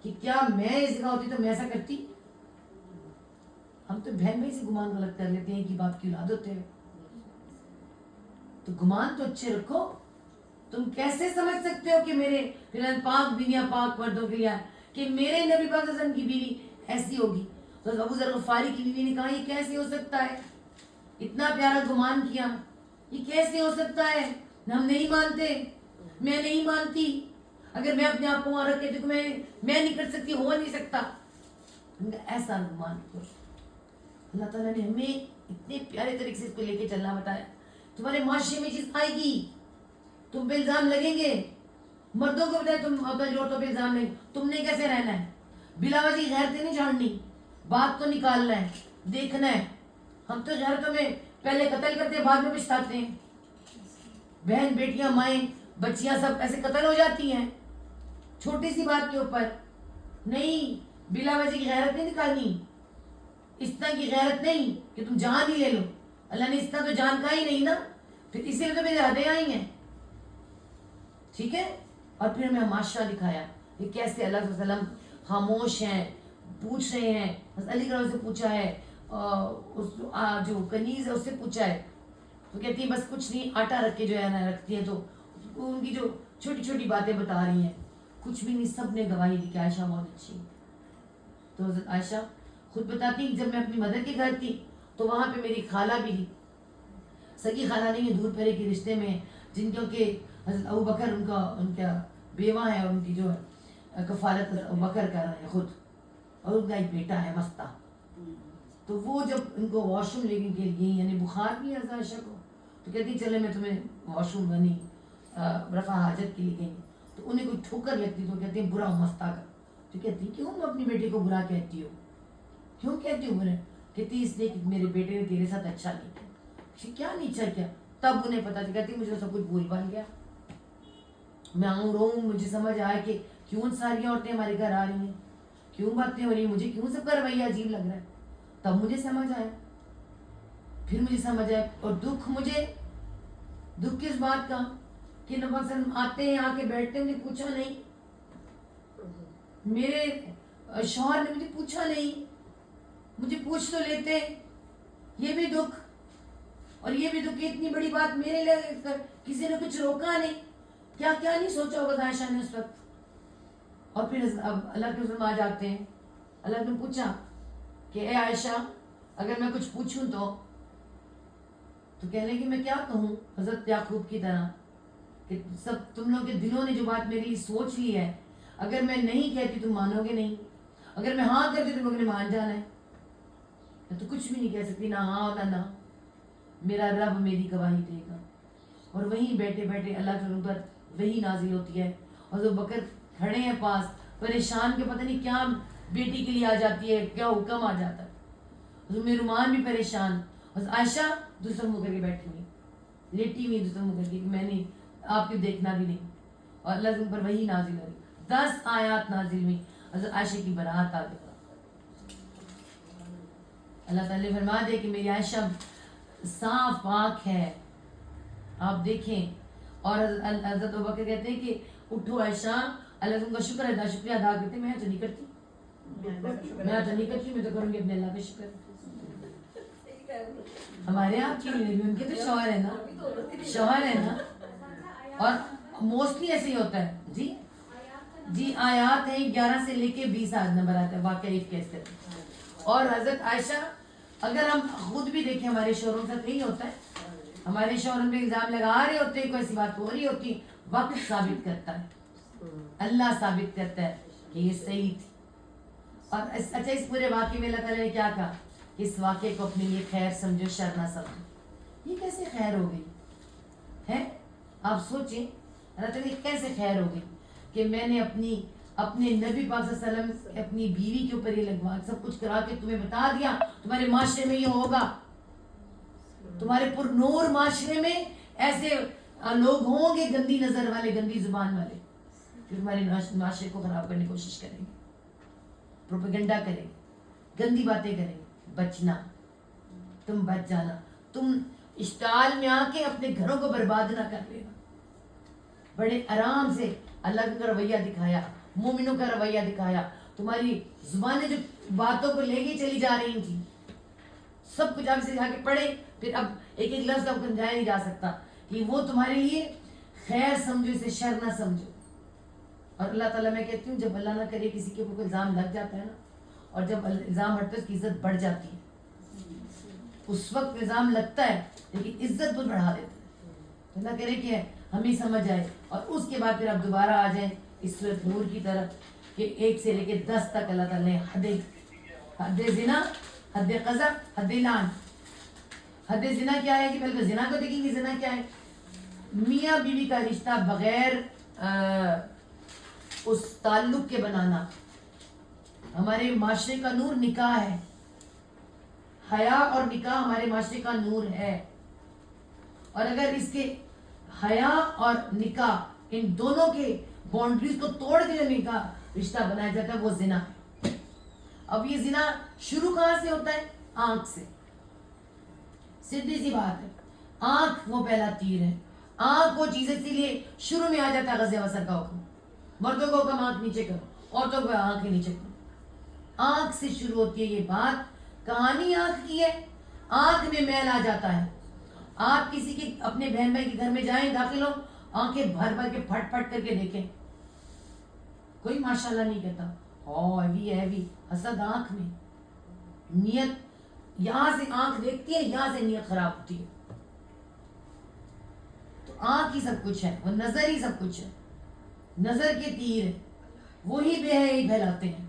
کہ کیا میں اس جگہ ہوتی تو میں ایسا کرتی ہم تو بہن بھائی سے گمان غلط کر لیتے ہیں کہ باپ کی اولاد ہوتے ہیں تو گمان تو اچھے رکھو تم کیسے سمجھ سکتے ہو کہ میرے فلان پاک بینیا پاک مردوں کے لیے کہ میرے نبی پاک صلی اللہ علیہ وسلم کی بیوی ایسی ہوگی تو ابو ذر غفاری کی بیوی نے کہا یہ کیسے ہو سکتا ہے اتنا پیارا گمان کیا یہ کیسے ہو سکتا ہے ہم نہیں مانتے میں نہیں مانتی اگر میں اپنے آپ کو وہاں رکھ کے دیکھوں میں نہیں کر سکتی ہو نہیں سکتا ایسا گمان کرو اللہ تعالیٰ نے ہمیں اتنے پیارے طریقے سے اس کو لے کے چلنا بتایا تمہارے معاشرے میں چیز آئے گی تم پہ الزام لگیں گے مردوں کو بتائے تم عورتوں پہ الزام لیں تم نے کیسے رہنا ہے بلا وجہ غیرتیں نہیں جھاڑنی بات کو نکالنا ہے دیکھنا ہے ہم تو غیرتوں میں پہلے قتل کرتے ہیں بعد میں پچھتاتے ہیں بہن بیٹیاں مائیں بچیاں سب ایسے قتل ہو جاتی ہیں چھوٹی سی بات کے اوپر نہیں بلا وجہ کی غیرت نہیں نکالنی اس طرح کی غیرت نہیں کہ تم جان ہی لے لو اللہ نے اس طرح تو جان کا ہی نہیں نا پھر اسی لیے تو میرے حدیں آئی ہیں ٹھیک ہے اور پھر ہمیں معاشرہ دکھایا کہ کیسے اللہ صلی اللہ علیہ وسلم خاموش ہیں پوچھ رہے ہیں علی گڑھ سے پوچھا ہے جو کنیز ہے اس سے پوچھا ہے تو کہتی ہے بس کچھ نہیں, آٹا رکھ کے جو ہے نا رکھتی ہیں, تو ان کی جو چھوٹی چھوٹی باتیں بتا رہی ہیں, کچھ بھی نہیں, سب نے گواہی دی کہ عائشہ بہت اچھی ہے. تو حضرت عائشہ خود بتاتی ہیں جب میں اپنی مدر کے گھر تھی تو وہاں پہ میری خالہ بھی تھی, سگی خالہ نہیں ہے, دور پہرے کے رشتے میں, جن کے حضرت ابو بکر ان کا بیوہ ہے, اور ان کی جو ہے کفالت حضرت ابو بکر کر رہے ہیں خود, اور ان کا ایک بیٹا ہے مستہ. تو وہ جب ان کو واش روم لینے کے لیے, یعنی بخار بھی ہے حضرت عائشہ کو, تو کہتی چلے میں تمہیں واش روم بنی رفع حاجت کے لیے گئی, تو انہیں کوئی ٹھوکر لگتی تو کہتی ہیں برا ہوں مستہ کا. تو کہتی کیوں اپنی بیٹے کو برا کہتی ہو, کیوں کہتی ہو برا؟ کہتی اس لیے کہ میرے بیٹے نے تیرے ساتھ اچھا نہیں کیا. کیا نہیں اچھا کیا؟ تب انہیں پتا چلا, کہتی مجھے سب کچھ بھول بھال گیا, میں آؤں رہوں, مجھے سمجھ آیا کہ کیوں ساری عورتیں ہمارے گھر آ رہی ہیں, کیوں باتیں ہو رہی ہیں, مجھے کیوں سب کا رویہ عجیب لگ رہا ہے. تب مجھے سمجھ آیا, پھر مجھے سمجھ آیا. اور دکھ کس بات کا کہ نبی صلی اللہ علیہ وسلم آتے ہیں, آ کے بیٹھتے ہیں, مجھے پوچھا نہیں, میرے شوہر نے مجھے پوچھا نہیں, مجھے پوچھ تو لیتے. یہ بھی دکھ, اور یہ بھی دکھ, اتنی بڑی بات میرے لیے کسی نے کچھ روکا نہیں, کیا کیا نہیں سوچا ہوگا عائشہ نے اس وقت. اور پھر اب اللہ کے حضور میں آ جاتے ہیں, اللہ نے پوچھا کہ اے عائشہ اگر میں کچھ پوچھوں تو کہنے کہ میں کیا کہوں حضرت یعقوب کی طرح, کہ سب تم لوگ کے دلوں نے جو بات میرے لیے سوچ لی ہے, اگر میں نہیں کہتی تم مانو گے نہیں, اگر میں ہاں کرتی تم لوگوں نے مان جانا ہے. میں تو کچھ بھی نہیں کہہ سکتی, نہ ہاں نہ, میرا رب میری گواہی دے گا. اور وہیں بیٹھے بیٹھے اللہ کے اوپر وہی نازل ہوتی ہے, اور جو بکر کھڑے ہیں پاس پریشان کے, پتہ نہیں کیا بیٹی کے لیے آ جاتی ہے, کیا حکم آ جاتا ہے. حضرت رومان بھی پریشان, حضرت عائشہ دوسرا منہ کر کے بیٹھی ہوئی, لیٹی ہوئی دوسرا منہ کر کے, میں نے آپ کو دیکھنا بھی نہیں. اور اللہ کے اوپر وہی نازل ہوئی, 10 آیات نازل ہوئی, حضرت عائشہ کی برات آ گئی. اللہ تعالیٰ نے فرما دے کہ میری عائشہ صاف پاک ہے, آپ دیکھیں. اور حضرت ابوبکر کہتے ہیں کہ اٹھو عائشہ, اللہ تم کا شکریہ ادا کرتے. میں تو نہیں کرتی, میں تو کروں گی اپنے اللہ کا شکر. ہمارے آپ کی نہیں, ان کے تو شوہر ہے نا, اور موسٹلی ایسے ہی ہوتا ہے. جی آیات ہیں 11 سے لے کے 20 نمبر آتا ہے واقعہ کیسے. اور حضرت عائشہ اگر ہم خود بھی دیکھیں, ہمارے شوہروں سے یہی ہوتا ہے, ہمارے شوہر پہ الزام لگا رہے ہوتے ہیں, کوئی ایسی بات ہو رہی ہوتی, وقت ثابت کرتا ہے, اللہ ثابت کرتا ہے کہ یہ صحیح تھی. اور اچھا اس پورے واقعے میں اللہ تعالیٰ نے کیا کہا, اس واقعے کو اپنے لیے خیر سمجھو, شر نہ سمجھو. یہ کیسے خیر ہو گئی ہے, آپ سوچیں, اللہ تعالیٰ یہ کیسے خیر ہو گئی کہ میں نے اپنے نبی پاک صلی اللہ علیہ وسلم اپنی بیوی کے اوپر یہ لگوا سب کچھ کرا کے تمہیں بتا دیا تمہارے معاشرے میں یہ ہوگا, تمہارے پر نور معاشرے میں ایسے لوگ ہوں گے گندی نظر والے, گندی زبان والے, جو تمہارے معاشرے کو خراب کرنے کی کوشش کریں گے, پروپیگنڈا کریں گے, گندی باتیں کریں گے. بچنا, تم بچ جانا, تم اشتعال میں آ کے اپنے گھروں کو برباد نہ کر لینا. بڑے آرام سے اللہ کا رویہ دکھایا, مومنوں کا رویہ دکھایا. تمہاری زبانیں جو باتوں کو لے کے چلی جا رہی تھیں, سب کچھ آپ سے جا کے پڑھے, پھر اب ایک ایک لفظ اب سمجھایا نہیں جا سکتا کہ وہ تمہارے لیے خیر سمجھو, اسے شر نہ سمجھو. اور اللہ تعالیٰ میں کہتی ہوں جب اللہ نہ کرے کسی کے اوپر الزام لگ جاتا ہے نا, اور جب الزام ہٹتا ہے اس کی عزت بڑھ جاتی ہے. اس وقت الزام لگتا ہے لیکن عزت کو بڑھا دیتا ہے. اللہ کرے کہ ہمیں سمجھ آئے, اور اس کے بعد پھر آپ دوبارہ آ جائیں اس سورۃ نور کی طرف کہ 1 سے لے کے 10 تک اللہ تعالیٰ نے حد زنا, حد قذف, حد لعن. حد زنا کیا ہے کہ پہلے زنا کو دیکھیں گے. زنا کیا ہے؟ میاں بیوی کا رشتہ بغیر اس تعلق کے بنانا. ہمارے معاشرے کا نور نکاح ہے, حیا اور نکاح ہمارے معاشرے کا نور ہے. اور اگر اس کے حیا اور نکاح ان دونوں کے باؤنڈریز کو توڑ کے جو نکاح رشتہ بنایا جاتا ہے وہ زنا ہے. اب یہ زنا شروع کہاں سے ہوتا ہے؟ آنکھ سے. سیدھی سی بات ہے, آنکھ وہ پہلا تیر ہے. آنکھ وہ چیز اسی لیے شروع میں آ جاتا ہے غض وصل کا حکم. مردوں کو حکم آنکھ نیچے کرو, عورتوں کو آنکھ نیچے کرو. آنکھ سے شروع ہوتی ہے یہ بات کہانی آنکھ کی ہے. آنکھ میں میل آ جاتا ہے. آپ کسی کے اپنے بہن بھائی کے گھر میں جائیں, داخل ہو, آنکھیں بھر بھر کے پھٹ پھٹ کر کے دیکھیں, کوئی ماشاءاللہ نہیں کہتا. ہیوی حسد آنکھ میں. نیت یہاں سے آنکھ دیکھتی ہے, یہاں سے نیت خراب ہوتی ہے. تو آنکھ ہی سب کچھ ہے, وہ نظر ہی سب کچھ ہے. نظر کے تیر ہے, وہی بے حیائی پھیلاتے ہیں,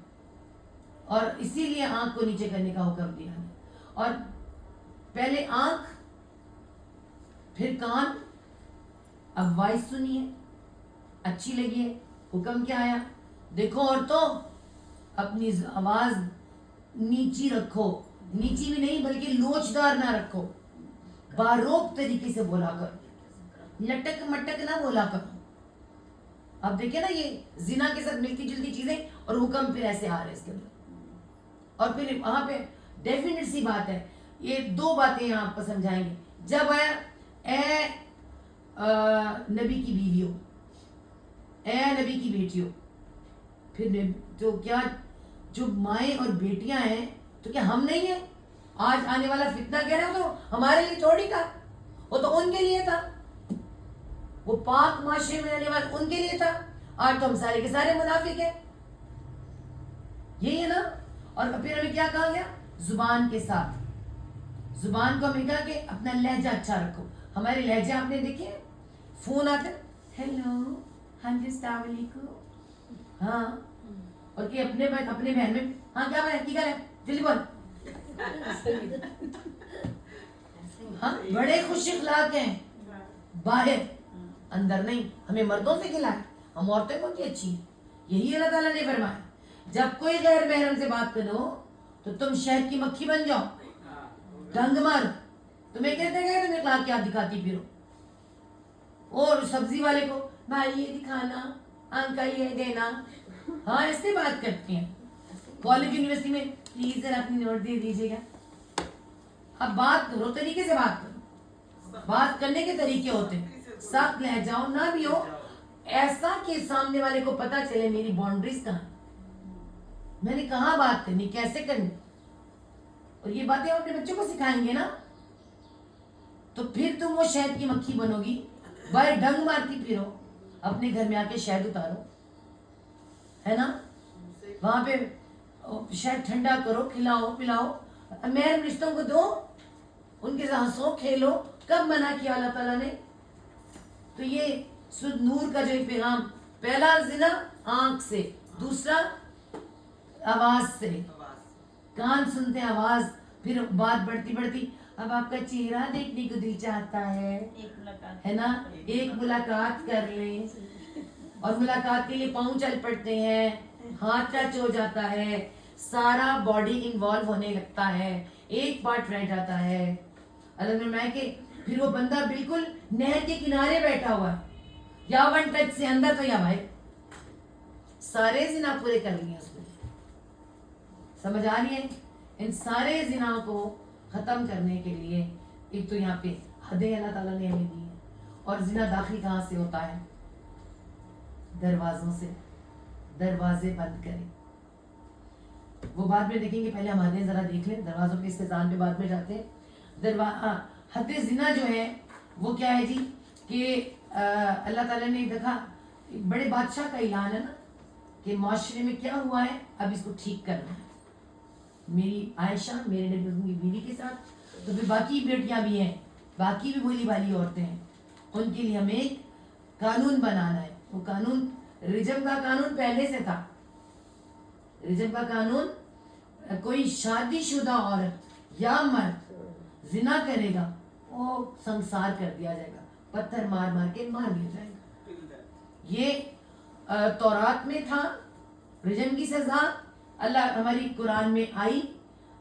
اور اسی لیے آنکھ کو نیچے کرنے کا حکم دیا ہے. اور پہلے آنکھ, پھر کان. اب وائس سنیے, اچھی لگی ہے, حکم کیا آیا؟ دیکھو عورتوں, اپنی آواز نیچی رکھو. نیچی بھی نہیں بلکہ لوچدار نہ رکھو, باروک طریقے سے بولا کرو, لٹک مٹک نہ بولا کرو. اب دیکھیں نا, یہ زنا کے ساتھ ملتی جلتی چیزیں, اور حکم پھر ایسے آ رہے اس کے اندر. اور پھر وہاں پہ ڈیفینیٹ سی بات ہے, یہ دو باتیں یہاں آپ کو سمجھائیں گے. جب آیا اے نبی کی بیویوں, اے نبی کی بیٹیوں, پھر تو کیا جو مائیں اور بیٹیاں ہیں تو کیا ہم نہیں ہیں؟ آج آنے والا فتنہ کہہ رہے ہو تو ہمارے لیے تھوڑی تھا, وہ تو ان کے لیے تھا. وہ پاک معاشرے میں رہنے والے ان کے لیے تھا. آج تو ہم سارے کے سارے منافق ہیں. یہی ہے نا. اور پھر ہمیں کیا کہا گیا؟ زبان کے ساتھ, زبان کو ہمیں کہا کہ اپنا لہجہ اچھا رکھو. ہمارے لہجے آپ نے دیکھے, فون آتے ہیلو, ہاں جی السلام علیکم, ہاں, اور کہ اپنے بہن میں ہاں کیا بہن کی گل ہے جلدی بول. ہاں بڑے خوش اخلاق ہیں باہر, اندر نہیں. ہمیں مردوں سے کھلا ہے, ہم عورتیں بہت ہی اچھی ہیں. یہی اللہ تعالیٰ نے فرمایا, جب کوئی غیر محرم سے بات کرو تو تم شہد کی مکھی بن جاؤ, ڈنگ مار. تمہیں کہتے ہیں کہ تم اخلاق کیا دکھاتی پھرو. اور سبزی والے کو بھائی یہ دکھانا, انکل یہ دینا, ہاں ایسے بات کرتی ہیں. کالج یونیورسٹی میں پلیز ذرا اپنی نوٹ دے دیجیے گا. اب بات کرو, طریقے سے بات کرو. بات کرنے کے طریقے ہوتے ہیں, سخت لہجہ ہو نہ بھی ہو, ایسا کہ سامنے والے کو پتا چلے میری باؤنڈریز کہاں, میں نے کہاں بات کرنی, کیسے کرنی. اور یہ باتیں ہم اپنے بچوں کو سکھائیں گے نا, تو پھر تم وہ شہد کی مکھی بنو گی. باہر ڈنگ مارتی پھرو, اپنے گھر میں آ کے شہد اتارو, ہے نا. وہاں پہ شہد ٹھنڈا کرو, کھلاؤ پلاؤ, محرم رشتوں کو دو, ان کے ساتھ ہنسو کھیلو. کب منع کیا اللہ تعالیٰ نے؟ تو یہ سود نور کا جو ایک پیغام, پہلا زنا آنکھ سے, دوسرا آواز سے. کان سنتے ہیں آواز, پھر بات بڑھتی بڑھتی, اب آپ کا چہرہ دیکھنے کو دل چاہتا ہے, ہے نا, ایک ملاقات کر لیں. اور ملاقات کے لیے پاؤں چل پڑتے ہیں, ہاتھ ٹچ ہو جاتا ہے, سارا باڈی انوالو ہونے لگتا ہے, ایک پارٹ رہ جاتا ہے. اللہ نے میں کہ پھر وہ بندہ بالکل نہر کے کنارے بیٹھا ہوا ہے, یا ون ٹچ سے اندر تو یا بھائی سارے زنا پورے کر لیے اس نے. سمجھ آ رہی ہے؟ ان سارے زنا کو ختم کرنے کے لیے ایک تو یہاں پہ حدیں اللہ تعالیٰ نے ہمیں دی ہیں. اور زنا داخل کہاں سے ہوتا ہے؟ دروازوں سے. دروازے بند کریں. وہ بعد میں دیکھیں گے, پہلے ہمارے ذرا دیکھ لیں دروازوں کے استعمال پہ, بعد میں جاتے ہیں. حد زنا جو ہے وہ کیا ہے جی, کہ اللہ تعالیٰ نے دیکھا, بڑے بادشاہ کا اعلان ہے نا کہ معاشرے میں کیا ہوا ہے, اب اس کو ٹھیک کرنا ہے. میری عائشہ میرے نبی کی بیوی کے ساتھ, تو پھر باقی بیٹیاں بھی ہیں, باقی بھی بھولی بھالی عورتیں ہیں, ان کے لیے ہمیں ایک قانون بنانا ہے. وہ قانون رجم کا قانون پہلے سے تھا. رجم کا قانون, کوئی شادی شدہ عورت یا مرد زنا کرے گا وہ سنسار کر دیا جائے گا, پتھر مار مار کے مار دیا جائے گا. یہ تورات میں تھا رجم کی سزا, اللہ ہماری قرآن میں آئی,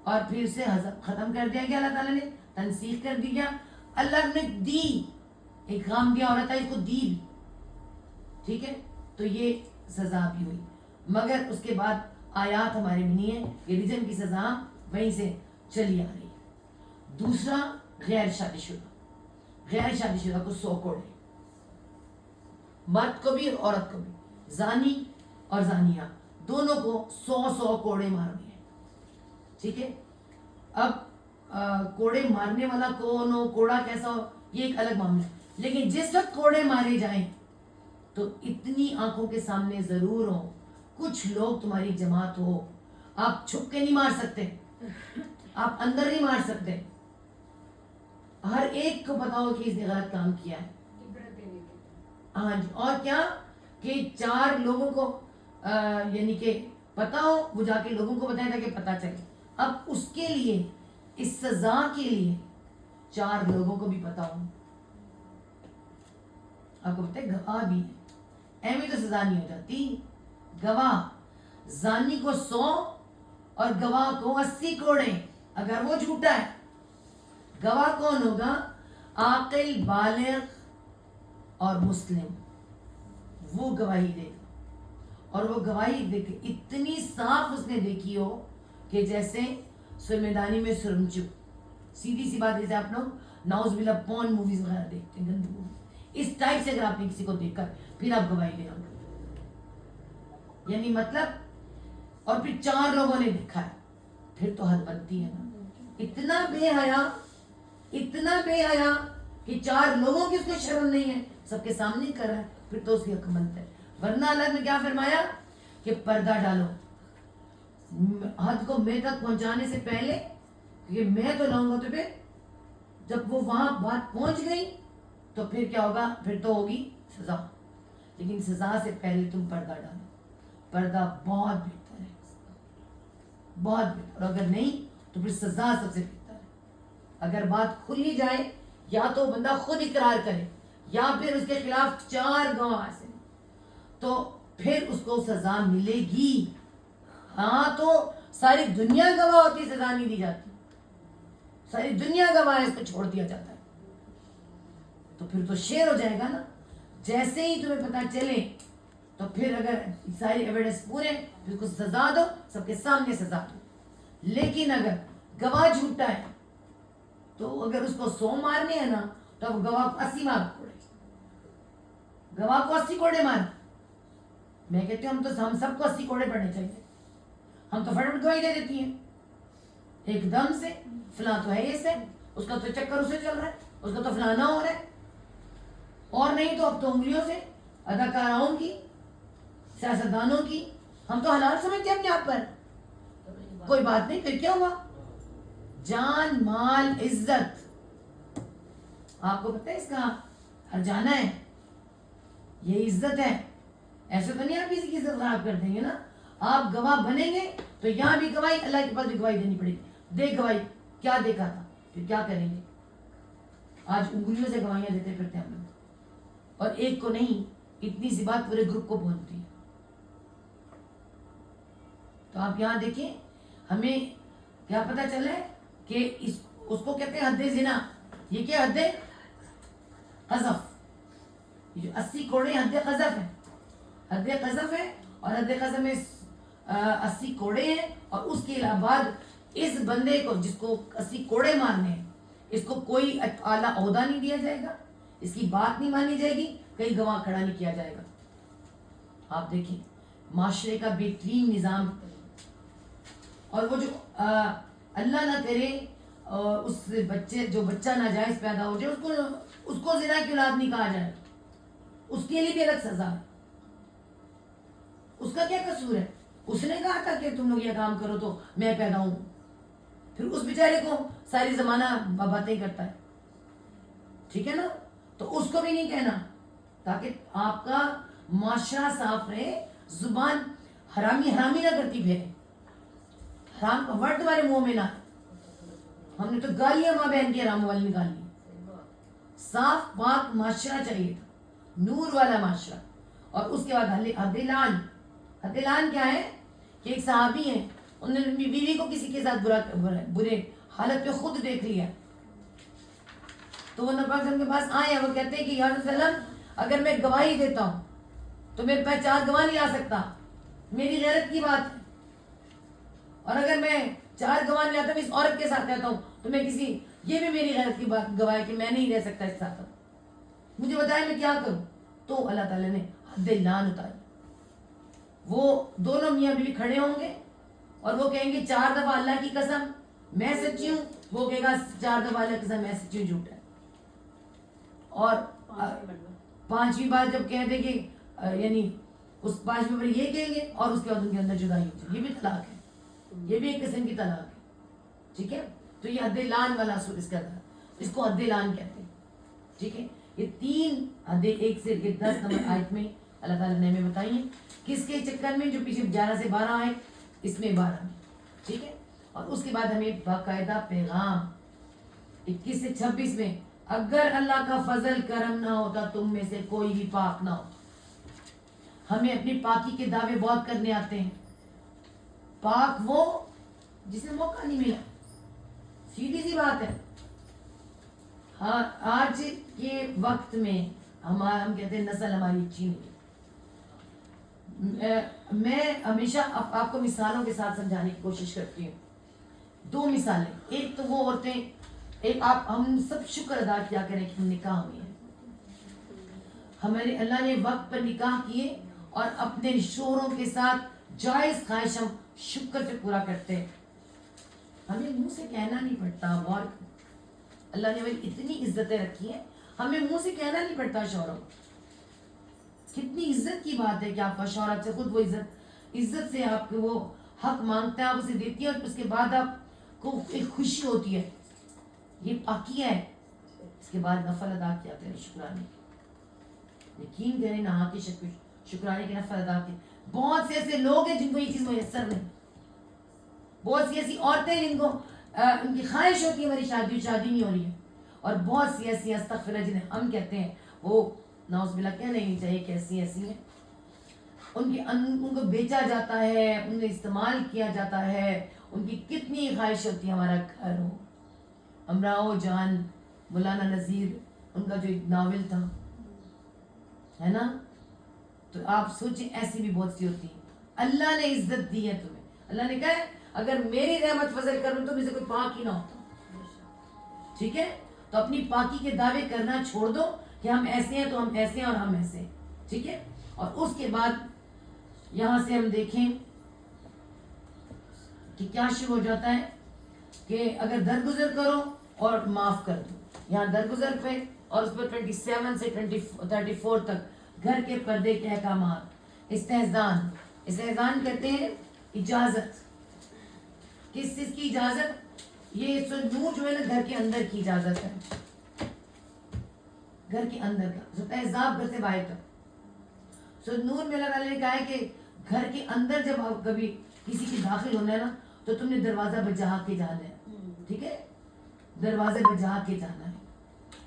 اور پھر اسے ختم کر دیا گیا, اللہ تعالیٰ نے تنسیخ کر دیا. اللہ نے دی, ایک غام دیا عورت ہے, اس کو دی بھی, ٹھیک ہے, تو یہ سزا بھی ہوئی. مگر اس کے بعد آیات ہمارے میں نہیں ہے, یہ رجم کی سزا وہیں سے چلی آ رہی ہے. دوسرا غیر شادی شدہ, غیر شادی شدہ کو 100 کوڑے, مرد کو بھی اور عورت کو بھی, زانی اور زانیہ دونوں کو 100 کوڑے مار دیے, ٹھیک ہے. اب کوڑے مارنے والا کون ہو, کوڑا کیسا ہو, یہ ایک الگ معاملہ ہے. لیکن جس وقت کوڑے مارے جائیں تو اتنی آنکھوں کے سامنے ضرور ہو, کچھ لوگ تمہاری جماعت ہو, آپ چھپ کے نہیں مار سکتے, آپ اندر نہیں مار سکتے, ہر ایک کو پتا ہو کہ اس نے غلط کام کیا ہے. ہاں جی, اور کیا کہ 4 لوگوں کو یعنی کہ پتا ہو, وہ جا کے لوگوں کو بتائیں تاکہ پتا چلے. اب اس کے لیے, اس سزا کے لیے 4 لوگوں کو بھی پتا ہو. آپ کو پتہ ہے گواہ بھی ہے, ایویں تو سزا نہیں ہو جاتی. گواہ, زانی کو 100 اور گواہ کو 80 کوڑے اگر وہ جھوٹا ہے. گواہ کون ہوگا؟ عاقل, بالغ اور مسلم, وہ گواہی دے گا. اور وہ گواہی دے کے اتنی صاف اس نے دیکھی ہو کہ جیسے سرمیدانی میں سرمچو. سیدھی سی بات, جیسے آپ لوگ ناؤز باللہ پون موویز وغیرہ دیکھتے ہیں, گندی مووی, اس ٹائپ سے اگر آپ نے کسی کو دیکھ کر پھر آپ گواہی دے رہے ہو, یعنی مطلب, اور پھر 4 لوگوں نے دیکھا ہے, پھر تو حد بنتی ہے نا. اتنا بے حیا, اتنا بے حیا کہ 4 لوگوں کی اس کو شرم نہیں ہے, سب کے سامنے کر رہا ہے, پھر تو اس کی حق بنتا ہے. ورنہ اللہ نے کیا فرمایا کہ پردہ ڈالو حد کو میں تک پہنچانے سے پہلے, کہ میں تو لاؤں گا. تو پھر جب وہ وہاں بات پہنچ گئی تو پھر کیا ہوگا؟ پھر تو ہوگی سزا. لیکن سزا سے پہلے تم پردہ ڈالو. پردہ بہت بہتر ہے, بہت بہتر. اور اگر نہیں تو پھر سزا سب سے بہتر ہے. اگر بات کھل ہی جائے, یا تو بندہ خود اقرار کرے یا پھر اس کے خلاف 4 گواہ سے, تو پھر اس کو سزا ملے گی. ہاں تو ساری دنیا گواہ ہوتی, سزا نہیں دی جاتی. ساری دنیا گواہ ہے, اس کو چھوڑ دیا جاتا ہے. تو پھر تو شیر ہو جائے گا نا. جیسے ہی تمہیں پتا چلے تو پھر اگر ساری ایویڈنس پورے, پھر اس کو سزا دو, سب کے سامنے سزا دو. لیکن اگر گواہ جھوٹا ہے تو اگر اس کو 100 مارنے ہیں نا, تو اب گواہ کو 80 مار کوڑے, گواہ کو 80 کوڑے مار. میں کہتی ہوں ہم سب کو 80 کوڑے پڑنے چاہیے. ہم تو فٹافٹ گواہی دے دیتی ہیں ایک دم سے, فلاں تو ہے یہ سے, اس کا تو چکر اسے چل رہا ہے, اس کا تو فلانا ہو رہا ہے. اور نہیں تو اب تو انگلیوں سے اداکاراؤں کی, سیاستدانوں کی, ہم تو حلال سمجھتے ہیں اپنے آپ پر. کوئی بات نہیں, پھر کیا ہوا؟ جان, مال, عزت, آپ کو پتہ ہے اس کا ہرجانہ ہے, یہ عزت ہے. ایسے تو نہیں آپ کسی کی عزت خراب کر دیں گے نا. آپ گواہ بنیں گے تو یہاں بھی گواہی, اللہ کے پاس بھی گواہی دینی پڑے گی. دیکھ گواہی کیا دیکھا تھا, پھر کیا کریں گے؟ آج انگلیوں سے گواہیاں دیتے پھرتے ہم لوگ, اور ایک کو نہیں, اتنی سی بات پورے گروپ کو پہنچتی ہے. تو آپ یہاں دیکھیں, ہمیں کیا پتا چلا ہے کہ اس کو کہتے ہیں حد زنا. یہ کیا حد قذف, یہ 80 کوڑے حد قذف ہے. حد قذف ہے, اور حد قذف میں 80 کوڑے ہیں. اور اس کے بعد اس بندے کو جس کو 80 کوڑے مارنے ہیں, اس کو کوئی اعلیٰ عہدہ نہیں دیا جائے گا, اس کی بات نہیں مانی جائے گی, کئی گواہ کھڑا نہیں کیا جائے گا. آپ دیکھیں معاشرے کا بہترین نظام. اور وہ جو اللہ نہ کرے اس بچے, جو بچہ ناجائز پیدا ہو جائے, اس کو زنا کی اولاد نہیں کہا جائے, اس کے لیے بھی الگ سزا ہے. اس کا کیا قصور ہے؟ اس نے کہا تھا کہ تم لوگ یہ کام کرو تو میں پیدا ہوں. پھر اس بیچارے کو ساری زمانہ باتیں کرتا ہے, ٹھیک ہے نا. تو اس کو بھی نہیں کہنا, تاکہ آپ کا معاشرہ صاف رہے. زبان حرامی حرامی نہ کرتی پھیرے, حرام کا ورڈ تمہارے منہ میں نہ. ہم نے تو گالیاں ماں بہن کی حرام والی نکال لی. صاف پاک معاشرہ چاہیے تھا, نور والا معاشرہ. اور اس کے بعد حد لعن. حد لعن کیا ہے کہ ایک صحابی ہیں, انہوں نے بیوی کو کسی کے ساتھ برے حالت پہ خود دیکھ لیا, تو وہ نبی صلی اللہ علیہ وسلم کے پاس آئے. وہ کہتے ہیں کہ یا رسول اللہ, اگر میں گواہی دیتا ہوں تو میرے پاس 4 گواہ نہیں آ سکتا, میری غیرت کی بات ہے. اور اگر میں 4 گواہ نہیں آتا, میں اس عورت کے ساتھ رہتا ہوں, تو میں کسی, یہ بھی میری غیرت کی بات گواہ ہے کہ میں نہیں رہ سکتا اس ساتھ, مجھے بتائیں میں کیا کروں. تو اللہ تعالیٰ نے حد لعن اتاری. وہ دونوں میاں بیوی کھڑے ہوں گے اور وہ کہیں گے 4 دفعہ اللہ کی قسم میں سچی ہوں, وہ کہے گا 4 دفعہ اللہ قسم میں سچی ہوں, جھوٹ ہے. اور 5ویں بار جب کہہ دے کہ یعنی اس 5ویں بار یہ کہیں گے اور اس کے بعد ان کے اندر جدائی ہوتی ہے, یہ بھی طلاق ہے, یہ بھی ایک قسم کی طلاق ہے. ٹھیک ہے, تو یہ حد لان والا اصول اس کا تھا, اس کو حد لان کہتے ہیں. ٹھیک ہے, یہ 3 حد 1 سے 10 نمبر آیت میں اللہ تعالیٰ نے ہمیں بتائی ہیں. کس کے چکر میں؟ جو پیچھے 11 سے 12 آئے, اس میں 12 میں. ٹھیک ہے, اور اس کے بعد ہمیں باقاعدہ پیغام 21 سے 26 میں, اگر اللہ کا فضل کرم نہ ہوتا تم میں سے کوئی بھی پاک نہ ہوتا. ہمیں اپنی پاکی کے دعوے بہت کرنے آتے ہیں. پاک وہ جسے موقع نہیں ملا, سیدھی سی بات ہے. ہاں, آج کے وقت میں ہم کہتے ہیں نسل ہماری اچھی نہیں. میں ہمیشہ آپ کو مثالوں کے ساتھ سمجھانے کی کوشش کرتی ہوں. 2 مثالیں. ایک تو وہ عورتیں, ایک ہم سب شکر ادا کیا کریں کہ ہم نکاح ہوئے ہیں. ہمارے اللہ نے وقت پر نکاح کیے اور اپنے شوہروں کے ساتھ جائز خواہش ہم شکر سے پورا کرتے ہیں. ہمیں منہ سے کہنا نہیں پڑتا. اور اللہ نے ہمیں اتنی عزتیں رکھی ہیں, ہمیں منہ سے کہنا نہیں پڑتا شوہروں. کتنی عزت کی بات ہے کہ آپ کا شوہر آپ سے خود وہ عزت سے آپ کو وہ حق مانگتا ہے, آپ اسے دیتی ہے, اور اس کے بعد آپ کو ایک خوشی ہوتی ہے. یہ پاکیہ ہے. اس کے بعد نفل ادا کیا کریں شکرانے کے. یقین کریں نہا کے شکرانے کے نفل ادا کے. بہت سے ایسے لوگ ہیں جن کو یہ چیز میسر نہیں. بہت سی ایسی عورتیں جن کو ان کی خواہش ہوتی ہے ہماری شادی نہیں ہو رہی ہے, اور بہت سی ایسی استغفر اللہ جنہیں ہم کہتے ہیں وہ نعوذ باللہ کہنا نہیں چاہیے کیسی ایسی ہیں, ان کو بیچا جاتا ہے, انہیں استعمال کیا جاتا ہے. ان کی کتنی خواہش ہوتی ہے ہمارا گھر ہو. امراؤ جان, مولانا نذیر, ان کا جو ایک ناول تھا ہے نا, تو آپ سوچیں ایسی بھی بہت سی ہوتی ہیں. اللہ نے عزت دی ہے تمہیں. اللہ نے کہا ہے اگر میری رحمت فضل کروں تو مجھے کوئی پاک ہی نہ ہوتا. ٹھیک ہے, تو اپنی پاکی کے دعوے کرنا چھوڑ دو کہ ہم ایسے ہیں تو ہم ایسے ہیں اور ہم ایسے ہیں. ٹھیک ہے, اور اس کے بعد یہاں سے ہم دیکھیں کہ کیا شروع ہو جاتا ہے کہ اگر درگزر کرو اور معاف کر دو. یہاں درگزر پہ اور اس پر 27 سے 34 تک گھر کے پردے کے احکامات. استحزان کہتے ہیں اجازت. کس چیز کی اجازت؟ یہ نور جو ہے نا گھر کے اندر کی اجازت ہے. گھر کے اندر کا تہذاب گھر سے باہر تک. نور میں اللہ تعالیٰ نے کہا ہے کہ گھر کے اندر جب آپ کبھی کسی کی داخل ہونا ہے نا تو تم نے دروازہ بجا کے جانا ہے. ٹھیک ہے, دروازے بجا کے جانا ہے.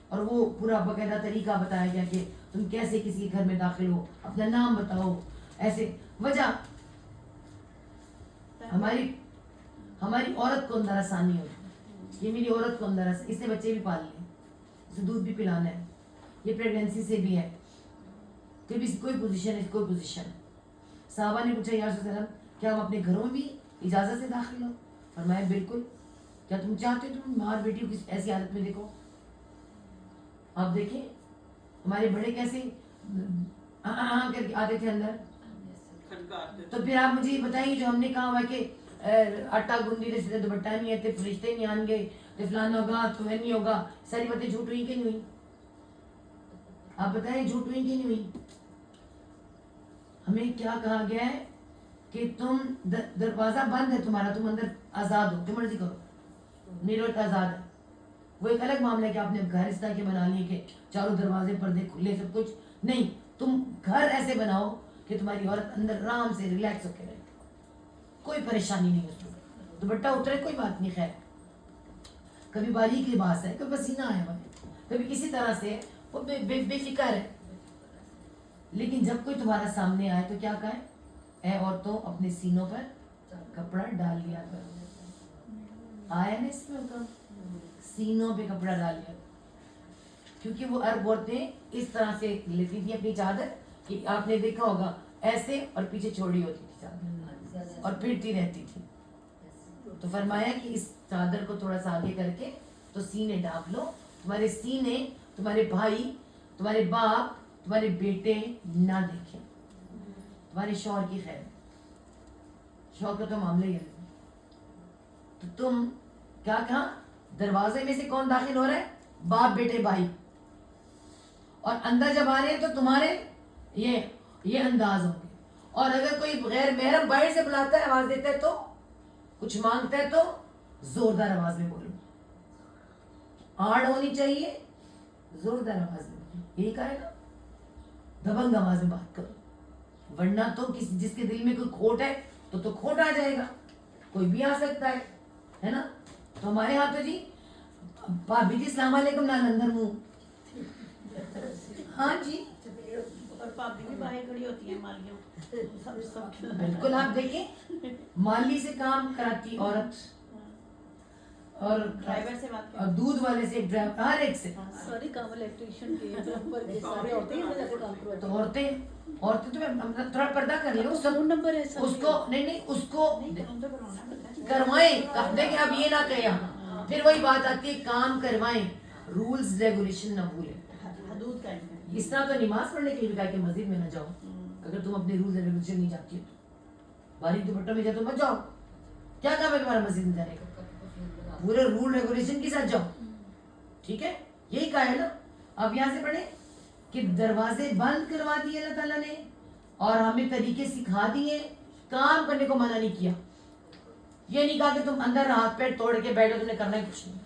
اور وہ پورا باقاعدہ طریقہ بتایا گیا کہ تم کیسے کسی گھر میں داخل ہو, اپنا نام بتاؤ. ایسے وجہ ہماری عورت کو اندر آسانی ہوتی ہے. یہ میری عورت کو اندر آسانی, اس نے بچے بھی پال لیے, اسے دودھ بھی پلانا ہے, یہ پریگنینسی سے بھی ہے, کوئی پوزیشن ہے, کوئی پوزیشن ہے. صحابہ نے پوچھا یا رسول اللہ کیا ہم اپنے گھروں میں بھی اجازت سے داخل ہو؟ فرمایا بالکل. کیا تم چاہتے ہو تم ماں بیٹی کو ایسی حالت میں دیکھو؟ آپ دیکھیں ہمارے بڑے کیسے کر کے آتے تھے اندر. تو پھر آپ مجھے یہ بتائیں جو ہم نے کہا ہوا کہ آٹا گندی رستے دوپٹہ نہیں ہے, فرشتے نہیں آن گے, فلانا ہوگا تو نہیں ہوگا, ساری باتیں جھوٹ ہوئی کہ نہیں ہوئی؟ آپ بتائیں جھوٹ ہوئی کہ نہیں ہوئی؟ ہمیں کیا کہا گیا ہے کہ تم دروازہ بند ہے تمہارا, تم اندر آزاد ہو, جو مرضی کرو, نیروت آزاد ہے. وہ ایک الگ معاملہ ہے کہ آپ نے گھر اس طرح کے بنا لیے کہ چاروں دروازے پردے کھلے سب کچھ نہیں. تم گھر ایسے بناؤ کہ تمہاری عورت اندر آرام سے ریلیکس ہو کے رہے, کوئی پریشانی نہیں اس میں. دوپٹہ اترے کوئی بات نہیں, خیر کبھی باریک لباس ہے, کبھی پسینہ آیا ہوا ہے, کبھی کسی طرح سے وہ بے فکر ہے. لیکن جب کوئی تمہارا سامنے آئے تو کیا کہے, اے عورتوں اپنے سینوں پر کپڑا ڈال لیا کرو. آیا نا اس میں کا سینوں پہ کپڑا ڈال لیا, کیونکہ وہ عرب عورتیں اس طرح سے لیتی تھی اپنی چادر کہ آپ نے دیکھا ہوگا ایسے اور پیچھے چھوڑی ہوتی تھی چادر اور پھرتی رہتی تھی. تو فرمایا کہ اس چادر کو تھوڑا سا آگے کر کے تو سینے ڈھانپ لو. تمہارے سینے تمہارے بھائی, تمہارے باپ, تمہارے بیٹے نہ دیکھیں. تمہارے شوہر کی خیر, شوہر کا تو معاملہ ہی ہے. تو تم کیا کہا؟ دروازے میں سے کون داخل ہو رہا ہے؟ باپ بیٹے بھائی. اور اندر جب آ رہے ہیں تو تمہارے یہ انداز ہوں گے. اور اگر کوئی غیر محرم باہر سے بلاتا ہے, آواز دیتا ہے, تو کچھ مانگتا ہے تو زوردار آواز میں بولو. آڑ ہونی چاہیے, زوردار آواز میں بولو. یہی کہا ہے نا, دبنگ آواز میں بات کرو. ورنہ تو جس کے دل میں کوئی کھوٹ ہے تو کھوٹ آ جائے گا, کوئی بھی آ سکتا ہے نا. تو ہمارے یہاں تو جی بھابی جی السلام علیکم نالندر منہ. ہاں جی اور پاپی بھی باہر کھڑی ہوتی ہیں مالیوں سب بالکل. آپ دیکھیں مالی سے کام کراتی عورت, اور ڈرائیور سے بات اور دودھ والے سے, ڈرائیور, ہر ایک سے. ساری کام الیکٹریشین کے نمبر کے سارے ہوتے ہیں جا کے کام کرواتے تو عورتیں تو تھوڑا پردہ کر لیں. اس فون نمبر ہے اس کو نہیں اس کو کام تو کروانا ہے کروائیں. کہتے کہ اب یہ نہ کہیں, پھر وہی بات آتی ہے کام کروائیں, رولز ریگولیشن نہ بھولیں. حدود قائم ہے. اس طرح تو نماز پڑھنے کے لیے بھی کہا کہ مسجد میں نہ جاؤ. اگر تم اپنے رولز ریگولیشن نہیں جانتی ہو تو باریک دوپٹوں میں جاؤ تو مت جاؤ. کیا کام ہے تمہارا مسجد میں جانے کا؟ پورے رول ریگولیشن کے ساتھ جاؤ. ٹھیک ہے, یہی کہا ہے نا. اب یہاں سے پڑھیں کہ دروازے بند کروا دیے اللہ تعالیٰ نے, اور ہمیں طریقے سکھا دیے. کام کرنے کو منع نہیں کیا. یہ نہیں کہا کہ تم اندر ہاتھ پیر توڑ کے بیٹھو, تم نے کرنا ہی کچھ نہیں.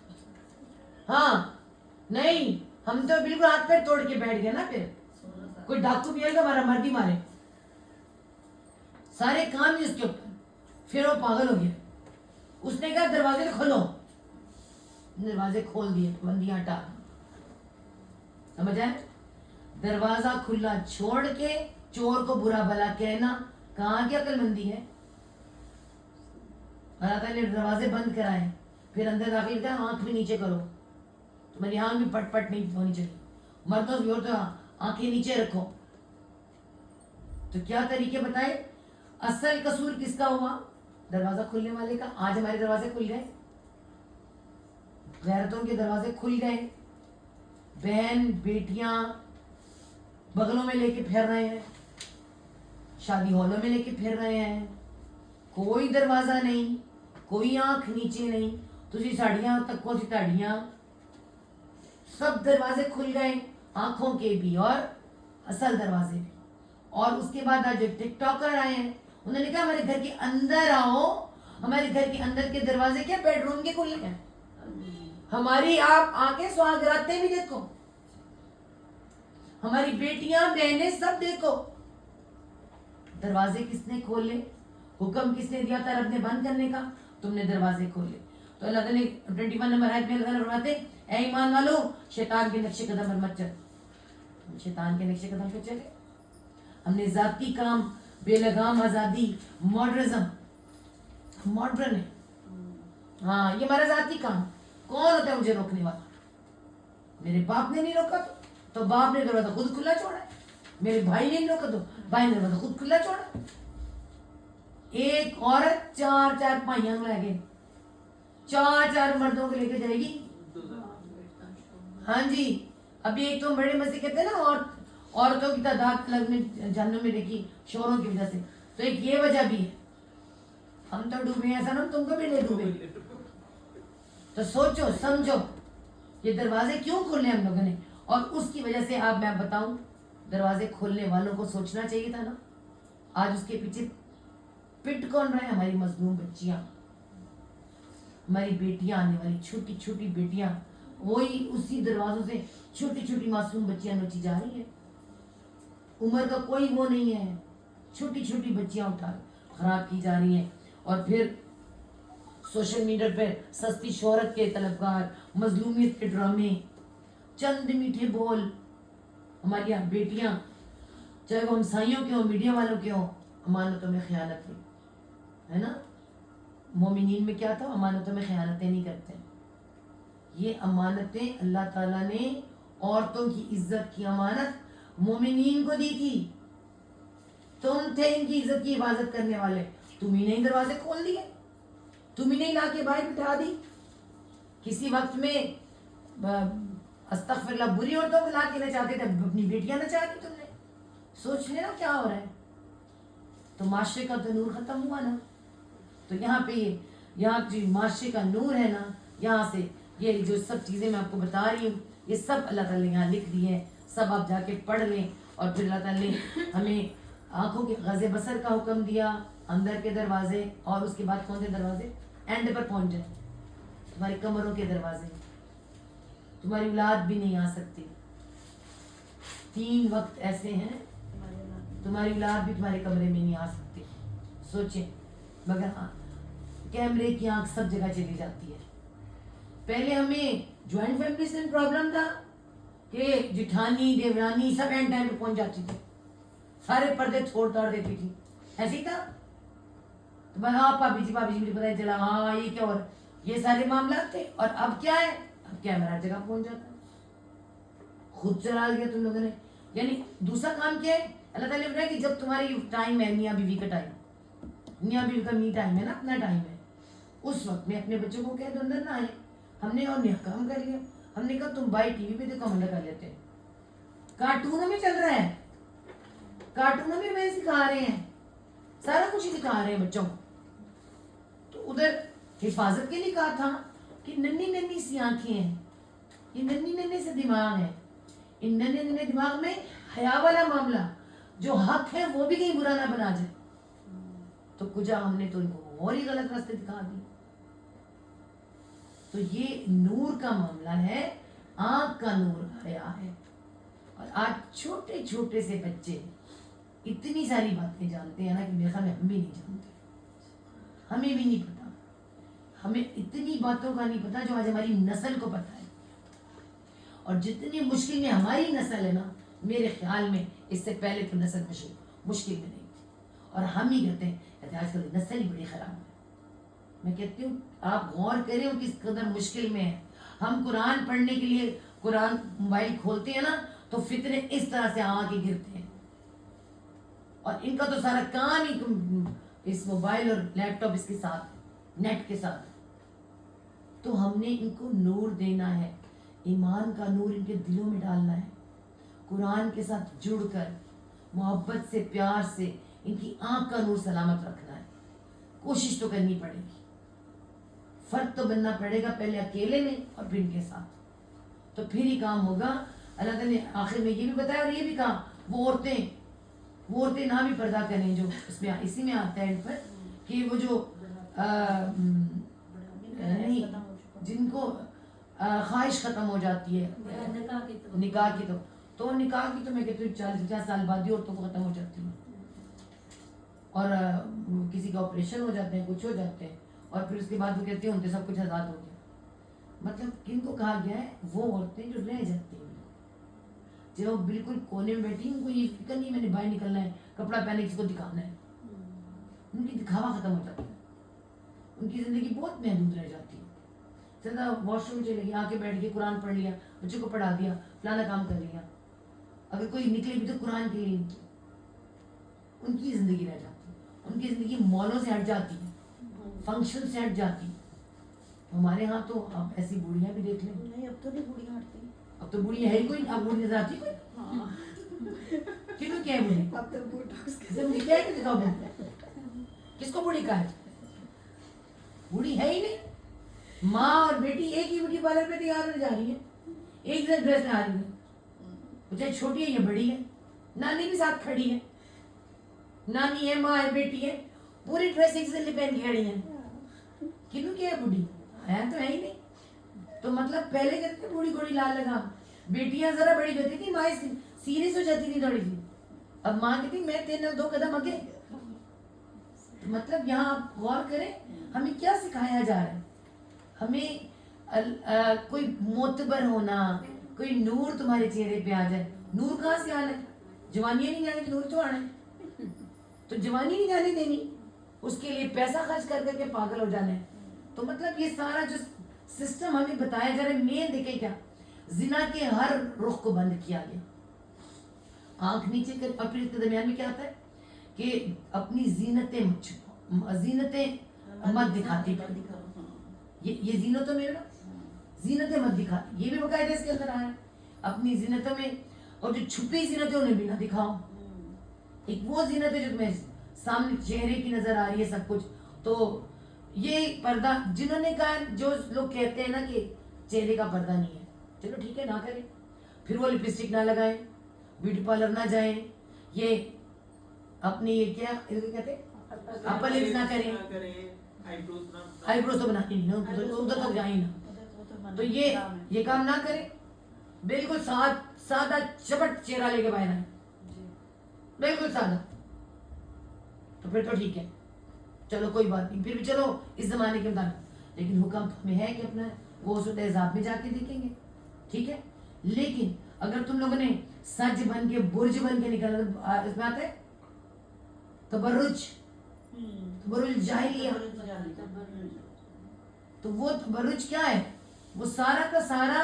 ہاں نہیں, ہم تو بالکل ہاتھ پیر توڑ کے بیٹھ گئے نا. پھر کوئی ڈاکو بھی آئے گا ہمارا مردی مارے, سارے کام ہی اس کے اوپر. پھر وہ پاگل ہو گیا. اس نے کہا دروازے کھولو, دروازے کھول دیے, بندیاں ہٹا. سمجھ آئے؟ دروازہ کھلا چھوڑ کے چور کو برا بھلا کہنا کہاں کی عقل مندی ہے. اللہ تعالیٰ نے دروازے بند کرائے, پھر اندر داخل کیا, آنکھ بھی نیچے کرو. تمہاری آنکھ بھی پٹ پٹ نہیں ہونی چاہیے. مردوں بھی عورتوں آنکھیں نیچے رکھو. تو کیا طریقے بتائے؟ اصل قصور کس کا ہوا؟ دروازہ کھلنے والے کا. آج ہمارے دروازے کھل گئے, غیرتوں کے دروازے کھل گئے. بہن بیٹیاں بغلوں میں لے کے پھر رہے ہیں, شادی ہالوں میں لے کے پھر رہے ہیں. کوئی دروازہ نہیں, کوئی آنکھ نیچے نہیں. تجھی ساڑیاں تک کو سی تاڑیاں, سب دروازے کھل گئے, آنکھوں کے بھی اور اصل دروازے بھی. اور اس کے بعد آج جو ٹک ٹاکر آئے ہیں, انہوں نے کہا ہمارے گھر کے اندر آؤ. ہمارے گھر کے اندر کے دروازے کیا بیڈ روم کے کھلے ہیں. ہماری آپ آنکھیں سہاگ راتیں بھی دیکھو, ہماری بیٹیاں بہنیں سب دیکھو. دروازے کس نے کھولے؟ حکم کس نے دیا تھا رب نے بند کرنے کا؟ تم نے دروازے کھولے. تو اللہ تعالیٰ نے 21 نمبر آیت میں اللہ تعالیٰ فرماتے اے ایمان والو شیطان کے نقش قدم پر مت چل. ہم شیطان کے نقش قدم پہ چلے. ہم نے ذاتی کام, بے لگام آزادی, ماڈرزم, ماڈرن ہے. ہاں یہ ہمارا ذاتی کام. کون ہوتا ہے مجھے روکنے والا؟ میرے باپ نے نہیں روکا تو باپ نے دروازہ خود کھلا چھوڑا ہے. میرے بھائی نے نہیں روکا تو بھائی نے دروازہ خود کھلا چھوڑا. ایک عورت 4 بھائیوں کو لے کے 4 مردوں کو لے کے جائے گی. ہاں جی, ابھی ایک تو بڑے مزے کہتے ہیں نا, اور عورتوں کی تعداد الگ میں جہنم میں دیکھی شوروں کی وجہ سے. تو ایک یہ وجہ بھی ہے. ہم تو ڈوبے ہیں ایسا نا تم کو بھی نہیں ڈوبے. تو سوچو سمجھو یہ دروازے کیوں کھولنے ہم لوگوں نے, اور اس کی وجہ سے آپ میں بتاؤں دروازے کھولنے والوں کو سوچنا چاہیے تھا نا. آج اس کے پیچھے پٹ کون رہے؟ ہماری مظلوم بچیاں, ہماری بیٹیاں, آنے والی چھوٹی چھوٹی بیٹیاں, وہی اسی دروازوں سے چھوٹی چھوٹی معصوم بچیاں نوچی جا رہی ہیں. عمر کا کوئی وہ نہیں ہے, چھوٹی چھوٹی بچیاں اٹھا خراب کی جا رہی ہیں. اور پھر سوشل میڈیا پہ سستی شہرت کے طلبگار, مظلومیت کے ڈرامے, چند میٹھے بول. ہماری بیٹیاں چاہے وہ ہمسائیوں کے ہوں, میڈیا والوں کے ہوں, امانتوں میں خیانت ہوئی ہے نا. مومنین میں کیا تھا؟ امانتوں میں خیانتیں نہیں کرتے. یہ امانتیں اللہ تعالیٰ نے عورتوں کی عزت کی امانت مومنین کو دی تھی. تم تھے ان کی عزت کی حفاظت کرنے والے, تم ہی نہیں دروازے کھول دیے, تم ہی نہیں لا کے باہر بٹھا دی. کسی وقت میں استغفر اللہ بری عورتوں کو لا کے نچاتے تھے, اپنی بیٹیاں نچا دی تم نے. سوچ لینا کیا ہو رہا ہے. تو معاشرے کا تو نور ختم ہوا نا. تو یہاں پہ یہاں جو معاشرے کا نور ہے نا, یہاں سے یہ جو سب چیزیں میں آپ کو بتا رہی ہوں یہ سب اللہ تعالیٰ نے یہاں لکھ دی ہیں, سب آپ جا کے پڑھ لیں. اور پھر اللہ تعالیٰ نے ہمیں آنکھوں کے غض بصر کا حکم دیا, اندر کے دروازے, اور اس کے بعد کون سے دروازے, اینڈ پر پہنچ جائیں, تمہاری کمروں کے دروازے, تمہاری اولاد بھی نہیں آ سکتی. 3 وقت ایسے ہیں تمہاری اولاد بھی تمہارے کمرے میں نہیں آ سکتی. سوچیں, مگر ہاں کیمرے کی آنکھ سب جگہ چلی جاتی ہے. پہلے ہمیں جوائنٹ فیملی سے پرابلم تھا کہ جٹھانی دیورانی سب اینڈ ٹائم پہ پہنچ جاتی تھی, سارے پردے چھوڑ توڑ دیتی تھی, ایسے ہی تھا. تو ہاں بھابی جی مجھے پتہ چلا, ہاں یہ کیا ہو رہا ہے, یہ سارے معاملات تھے. اور اب کیا ہے, اب کیمرہ ہر جگہ پہنچ جاتا ہے, خود چلا دیا تم لوگوں نے. یعنی دوسرا کام کیا ہے, اللہ تعالیٰ نے بتایا کہ جب تمہاری ٹائم ہے میاں بیوی کا ٹائم, میاں بیوی کا می ٹائم ہے نا, اپنا ٹائم ہے, اس وقت میں اپنے بچوں کو کہہ دو اندر نہ آئے. ہم نے اور کام کر لیا, ہم نے کہا تم بائی ٹی وی پہ دیکھو, ہم اندر کر لیتے ہیں. کارٹونوں میں چل رہا ہے, کارٹونوں میں سکھا رہے ہیں, سارا کچھ دکھا رہے ہیں بچوں کو. تو ادھر حفاظت کے لیے کہا تھا کہ ننھی سی آنکھیں ہیں, یہ ننھے سے دماغ ہے, ان ننھے دماغ میں حیا والا معاملہ جو حق ہے وہ بھی کہیں برا نہ بنا جائے. تو کجا ہم نے تو ان کو اور ہی غلط راستے دکھا دی. تو یہ نور کا معاملہ ہے, آنکھ کا نور حیا ہے. اور آج چھوٹے چھوٹے سے بچے اتنی ساری باتیں جانتے ہیں نا کہ میرے خیال میں ہم بھی نہیں جانتے, ہمیں بھی نہیں پتا, ہمیں اتنی باتوں کا نہیں پتا جو آج ہماری نسل کو پتا ہے. اور جتنی مشکل میں ہماری نسل ہے نا, میرے خیال میں اس سے پہلے تو نسل مشکل میں نہیں تھی. اور ہم ہی کہتے ہیں کہ آج کل نسل ہی بڑی خراب ہے. میں کہتی ہوں آپ غور کریں وہ کس قدر مشکل میں ہے. ہم قرآن پڑھنے کے لیے قرآن موبائل کھولتے ہیں نا تو فتنے اس طرح سے آ کے گرتے ہیں, اور ان کا تو سارا کام ہی اس موبائل اور لیپ ٹاپ اس کے ساتھ, نیٹ کے ساتھ. تو ہم نے ان کو نور دینا ہے, ایمان کا نور ان کے دلوں میں ڈالنا ہے, قرآن کے ساتھ جڑ کر محبت سے پیار سے ان کی آنکھ کا نور سلامت رکھنا ہے. کوشش تو کرنی پڑے گی, فرق تو بننا پڑے گا, پہلے اکیلے میں اور پھر ان کے ساتھ, تو پھر ہی کام ہوگا. اللہ تعالیٰ نے آخر میں یہ بھی بتایا اور یہ بھی کہا وہ عورتیں نہ بھی پردہ کریں, جو اس میں اسی میں آتا ہے پر کہ وہ جو جن کو خواہش ختم ہو جاتی ہے نکاح کی, تو نکاح کی تو میں کہتی ہوں 40-50 سال بعد ہی عورتوں کو ختم ہو جاتی ہیں, اور کسی کا آپریشن ہو جاتے ہیں, کچھ ہو جاتے ہیں, اور پھر اس کے بعد وہ کہتے ہیں ان سے سب کچھ آزاد ہو گیا. مطلب کن کو کہا گیا ہے, وہ عورتیں جو رہ جاتی ہیں, جو بالکل کونے میں بیٹھی, ان کو یہ فکر نہیں میں نے باہر نکلنا ہے, کپڑا پہنے کسی کو دکھانا ہے, ان کی دکھاوا ختم ہو جاتا ہے, ان کی زندگی بہت محدود رہ جاتی ہے. زیادہ واش روم چلے گی, آ کے بیٹھ کے قرآن پڑھ لیا, بچوں کو پڑھا دیا, فلانا کام کر لیا, اگر کوئی نکلے بھی تو قرآن کے لیے, ان کی زندگی رہ جاتی ہے. ان کی زندگی مالوں سے ہٹ جاتی ہے, فنکشن سے ہٹ جاتی ہے. ہمارے ہاں تو آپ ایسی بوڑھیاں بھی دیکھ لیں. نہیں, اب تو نہیں بوڑھیاں ہٹتی, اب تو بوڑھی ہے ہی کوئی, اب بوڑھی نظر آتی کوئی, کیوں کیا ہے بوڑھی, اب تو بوٹاکس کیا ہے کہ دکھاؤ بوڑھی, کس کو بوڑھی کہا ہے, بوڑھی ہے ہی نہیں. ماں اور بیٹی ایک ہی بیوٹی پارلر پہ تیار ہونے جا رہی ہے, ایک جیسا ڈریس میں آ رہی ہے, چاہے چھوٹی ہے یا بڑی ہے, نانی بھی ساتھ کھڑی ہے, نانی ہے, ماں ہے, بیٹی ہے, پوری ڈریس ایک جیسے پہن کے کھڑی ہیں. کیوں کیا ہے بوڑھی, ہے تو ہے ہی نہیں. تو مطلب پہلے کہتے تھے بوڑھی گھوڑی لال لگام, بیٹیاں ذرا بڑی ہوتی تھی, ماں سیریس ہو جاتی تھی تھوڑی سی, اب ماں کہتی میں 2 قدم آگے. مطلب یہاں آپ غور کریں ہمیں کیا سکھایا جا رہا ہے. ہمیں کوئی معتبر ہونا, کوئی نور تمہارے چہرے پہ آ جائے. نور کہاں سے آنا ہے, جوانیاں نہیں جانے, نور تو آنا ہے. تو جوانی نہیں جانے دینی, اس کے لیے پیسہ خرچ کر کر کے پاگل ہو جانا ہے. تو مطلب یہ سارا جو سسٹم ہمیں بتایا جا رہا ہے, مین دیکھیں کیا, زنا کے ہر رخ کو بند کیا گیا. آنکھ نیچے کر, اور پھر اس کے درمیان میں کیا آتا ہے کہ اپنی زینتیں مت دکھاتی. یہ زینتوں میں نا, زینتیں مت دکھاتی, یہ بھی باقاعدہ اس کے اندر آیا ہے. اپنی زینتوں میں, اور جو چھپی زینتیں انہیں بھی نہ دکھاؤ. ایک وہ زینت ہے جو تمہیں سامنے چہرے کی نظر آ رہی ہے سب کچھ, تو یہ پردہ جنہوں نے کہا، جو لوگ کہتے ہیں نا کہ چہرے کا پردہ نہیں ہے، چلو ٹھیک ہے نہ کریں، پھر وہ لپسٹک نہ لگائیں، بیوٹی پارلر نہ جائیں، یہ اپنی یہ کیا کہتے ہیں اپر لپس نہ کریں، آئی بروز تو بنانی نہیں نا، ادھر تک جائیں نا، تو یہ کام نہ کریں، بالکل سادہ چپٹ چہرہ لے کے باہر آئیں، بالکل سادہ، تو پھر تو ٹھیک ہے، چلو کوئی بات نہیں، پھر بھی چلو اس زمانے کے مطابق، لیکن حکم ہمیں ہے کہ اپنا وہ صورت عذاب میں جا کے دیکھیں گے، ٹھیک ہے. لیکن اگر تم لوگوں نے سج بن کے برج بن کے نکلنا، اس میں آتا ہے تبرج، تبرج جاہلیہ، تو وہ تبرج کیا ہے؟ وہ سارا کا سارا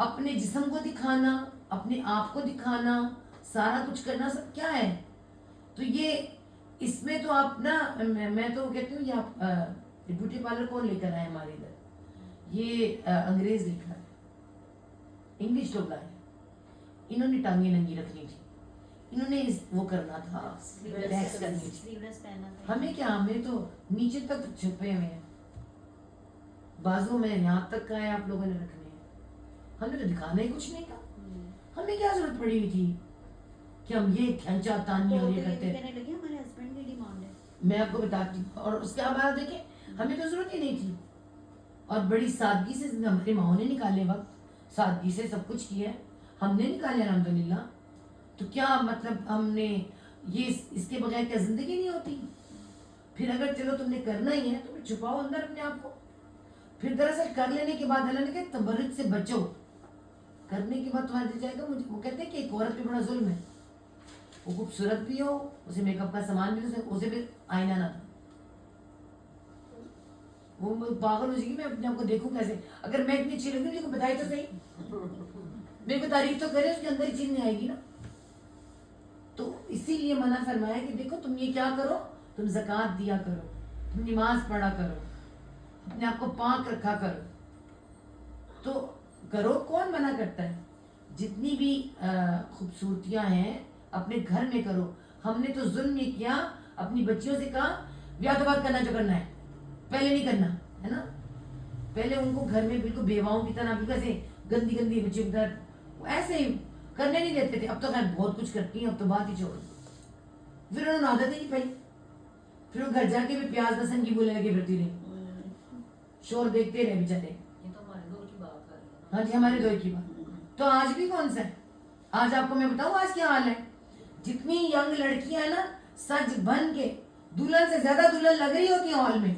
اپنے جسم کو دکھانا، اپنے آپ کو دکھانا، سارا کچھ کرنا، سب کیا ہے؟ تو یہ اس میں تو آپ نا، میں تو کہتی ہوں یہ آپ بیوٹی پارلر کون لے کر آئے ہمارے ادھر؟ یہ انگریز لے کر آئے، انگلش لوگ لائے، انہوں نے ٹانگیں ننگی رکھنی تھی، انہوں نے وہ کرنا تھا، ٹیکس کرنی تھی. ہمیں کیا، ہمیں تو نیچے تک چھپے ہوئے ہیں، بازو میں یہاں تک کا ہے آپ لوگوں نے رکھنے ہیں، ہمیں تو دکھانا ہی کچھ نہیں تھا. ہمیں کیا ضرورت پڑی ہوئی تھی کہ ہم یہ کھینچا تانی اور یہ کرتے ہیں. میں آپ کو بتاتی ہوں، اور اس کے بعد دیکھیں ہمیں تو ضرورت ہی نہیں تھی، اور بڑی سادگی سے ہماری ماؤں نے نکالے وقت، سادگی سے سب کچھ کیا ہے، ہم نے نکالے الحمدللہ. تو کیا مطلب ہم نے یہ اس کے بغیر کیا زندگی نہیں ہوتی؟ پھر اگر چلو تم نے کرنا ہی ہے تو پھر چھپاؤ اندر اپنے آپ کو. پھر دراصل کر لینے کے بعد اللہ نے کہا تبرج سے بچو، کرنے کے بعد تمہارا دل جائے گا. وہ کہتے ہیں کہ ایک عورت پہ بڑا ظلم ہے، وہ خوبصورت بھی ہو، اسے میک اپ کا سامان بھی ہو، اسے پھر آئینہ نہ تھا، وہ پاگل ہو جائے گی. میں اپنے آپ کو دیکھوں کیسے؟ اگر میں اتنی اچھی لگوں، مجھے کو بتائی تو صحیح، میرے کو تعریف تو کرے، اس کے اندر ہی چیز نہیں آئے گی نا. تو اسی لیے منع فرمایا کہ دیکھو تم یہ کیا کرو، تم زکوٰۃ دیا کرو، تم نماز پڑھا کرو، اپنے آپ کو پاک رکھا کرو. تو کرو، کون منع کرتا ہے؟ جتنی بھی خوبصورتیاں ہیں اپنے گھر میں کرو. ہم نے تو ظلم یہ کیا، اپنی بچیوں سے کہا بیاہ تو بعد کرنا جو کرنا ہے، پہلے نہیں کرنا ہے نا. پہلے ان کو گھر میں بالکل بیواؤں کی طرح بالکل ایسے گندی گندی بچی ادھر ایسے ہی کرنے نہیں دیتے تھے. اب تو خیر بہت کچھ کرتی ہیں، اب تو بات ہی چھوڑ. پھر انہوں نے عادت ہی نہیں پائی، پھر وہ گھر جا کے بھی پیاز لہسن کی بولنے لگے پھرتی رہی، شور دیکھتے رہے بیچارے. ہاں جی، ہمارے دور کی بات. تو آج بھی کون سا ہے؟ آج آپ کو میں بتاؤں آج کیا حال ہے. جتنی ینگ لڑکیاں ہیں نا، سج بن کے دلہن سے زیادہ دلہن لگ رہی ہوتی ہیں ہال میں،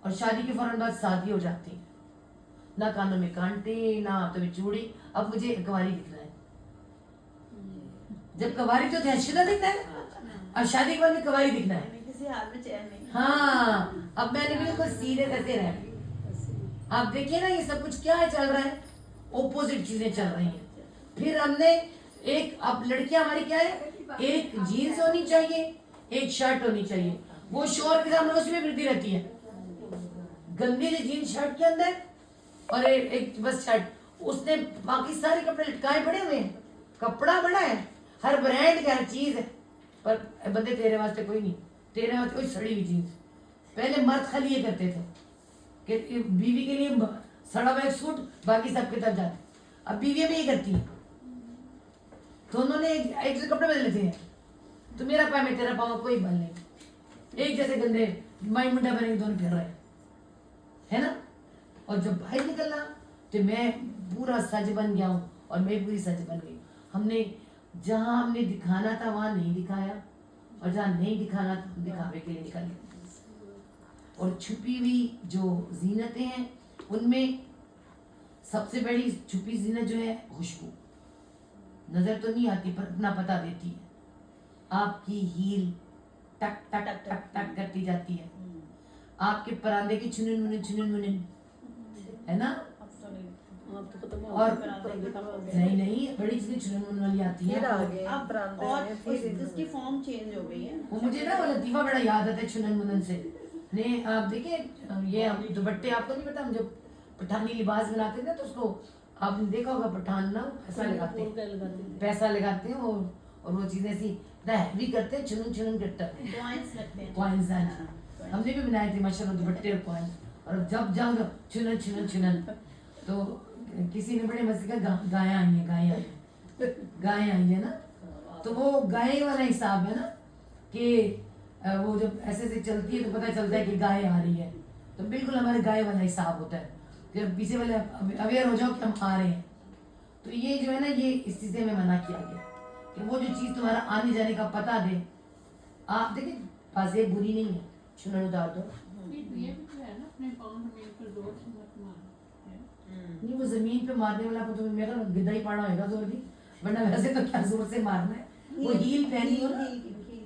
اور شادی کے فوراً بعد شادی ہو جاتی ہے. نہ کانوں میں کانٹے، نہ ہاتھوں میں چوڑی. اب مجھے کنواری دکھنا ہے، جب کنواری تو تہشدہ دکھنا ہے، اب شادی کے بعد میں کنواری دکھنا ہے. کسی حال میں چین نہیں. ہاں، اب میں نے بالکل سیدھے کرتے رہے. آپ دیکھیے نا یہ سب کچھ کیا چل رہا ہے، اوپوزٹ چیزیں چل رہی ہیں. پھر ہم نے ایک، اب لڑکیاں ہماری کیا ہے، ایک جینز ہونی چاہیے، ایک شرٹ ہونی چاہیے. وہ شور کے سامنے اس میں پھرتی رہتی ہے، گندی سی جینز شرٹ کے اندر، اور ایک بس شرٹ. اس نے باقی سارے کپڑے لٹکائے پڑے ہوئے ہیں، کپڑا بڑا ہے، ہر برانڈ کی ہر چیز ہے، پر بندے تیرے واسطے کوئی نہیں، تیرے واسطے کوئی سڑی ہوئی جینز. پہلے مرد خالی یہ کرتے تھے کہ بیوی کے لیے سڑا ہوا ایک سوٹ، باقی سب کے طرف جاتے. اب بیویاں بھی یہ کرتی ہیں، دونوں نے ایک سے کپڑے بدل لیتے ہیں. تو میرا پاؤں میں تیرا پاؤں کوئی بل نہیں، ایک جیسے گندے مائی منڈا بنے کے دونوں پھر رہے ہے نا. اور جب باہر نکلنا تو میں پورا سج بن گیا ہوں، اور میں پوری سج بن گئی. ہم نے جہاں ہم نے دکھانا تھا وہاں نہیں دکھایا، اور جہاں نہیں دکھانا تھا ہم دکھاوے کے لیے نکل گئے. اور چھپی ہوئی جو زینتیں ہیں ان میں سب سے بڑی چھپی زینت جو ہے خوشبو، نظر تو نہیں آتی پر اپنا پتہ دیتی ہے. آپ کی ہیل ٹک ٹک ٹک ٹک کرتی جاتی ہے، آپ کے پراندے کی چھنن منن ہے نا. اور نہیں بڑی چیزیں چھنن منن والی آتی ہیں. اور اس کی فارم چینج ہو گئی ہے. وہ مجھے نا وہ لطیفہ بڑا یاد آتا ہے چھنن منن سے. نہیں آپ دیکھیں یہ دوپٹے، آپ کو نہیں پتا ہم جب پٹھانی لباس بناتے تھے تو اس کو آپ نے دیکھا ہوگا، پٹھان نا پیسہ لگاتے ہیں اور وہ چیزیں ایسی ہیوی کرتے ہیں، چھنن چھنن کرتا ہے، کوائنس. ہم نے بھی بنائے تھے ماشاءاللہ دوپٹے پوائنٹ، اور جب جاؤ چھنن چھنن چھنن، تو کسی نے بڑے مزے کا گائیں آئی ہیں، گائیں آئی ہیں نا، تو وہ گائے والا حساب ہے نا کہ وہ جب ایسے ایسے چلتی ہے تو پتہ چلتا ہے کہ گائے آ رہی ہے، تو بالکل ہمارے گائے والا حساب ہوتا ہے، جب پیچھے والے اویئر ہو جاؤ کہ ہم آ رہے ہیں. تو یہ جو ہے نا یہ اس چیزیں میں منع کیا گیا کہ وہ جو چیز تمہارا آنے جانے کا پتہ دے. آپ دیکھیں بازی بری نہیں ہے، چھنن اتار دو. نہیں وہ زمین پہ مارنے والا کو تو میرا گدھا ہی پڑا ہوئے گا زور دی، ورنہ ویسے تو کیا زور سے مارنا ہے. وہ ہیل پہنی ہو نا،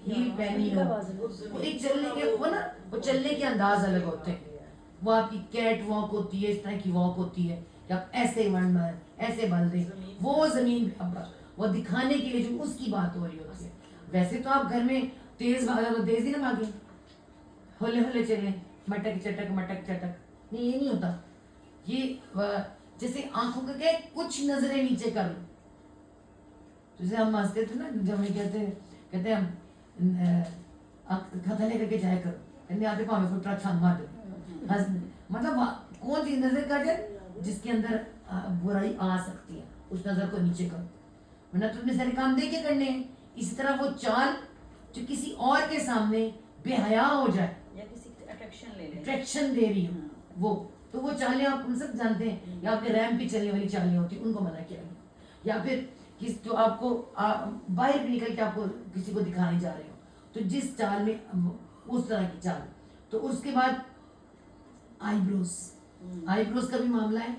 ہیل پہنی ہو، وہ ایک چلنے کے وہ نا وہ چلنے کے انداز الگ ہوتے ہیں. وہ آپ کی کیٹ واک ہوتی ہے، اس طرح کی واک ہوتی ہے کہ آپ ایسے ون مار ایسے بل دیں، وہ زمین پہ وہ دکھانے کے لیے جو اس کی بات ہو رہی ہوتی ہے. ویسے تو آپ گھر میں تیز بھاگا تو تیز ہی نہ بھاگیں، ہولے ہولے چلیں، مٹک چٹک مٹک چٹک. نہیں یہ نہیں ہوتا. یہ جیسے آنکھوں کا کہ کچھ نظریں نیچے کر لو. جیسے ہم ہنستے تھے نا جب ہمیں کہتے ہیں ہم تھلے کر کے جایا کرو، کہتے آتے پاؤں کو ٹرک چھان مار دو. مطلب کون سی نظر کر جائے جس کے اندر برائی آ سکتی ہے، اس نظر کو نیچے کرو، ورنہ تم نے سارے کام دیکھ کے کرنے ہیں. اسی طرح وہ چال جو کسی اور کے سامنے بے حیا ہو جائے یا کسی اٹریکشن دے رہی ہو، وہ تو وہ چالیں آپ ان سب جانتے ہیں، یا آپ کے ریمپ پہ چلنے والی چالیں ہوتی ہیں ان کو منع کیا گیا. یا پھر جو آپ کو باہر نکل کے آپ کو کسی کو دکھانے جا رہے ہو تو جس چال میں اس طرح کی چال. تو اس کے بعد آئی بروز کا بھی معاملہ ہے.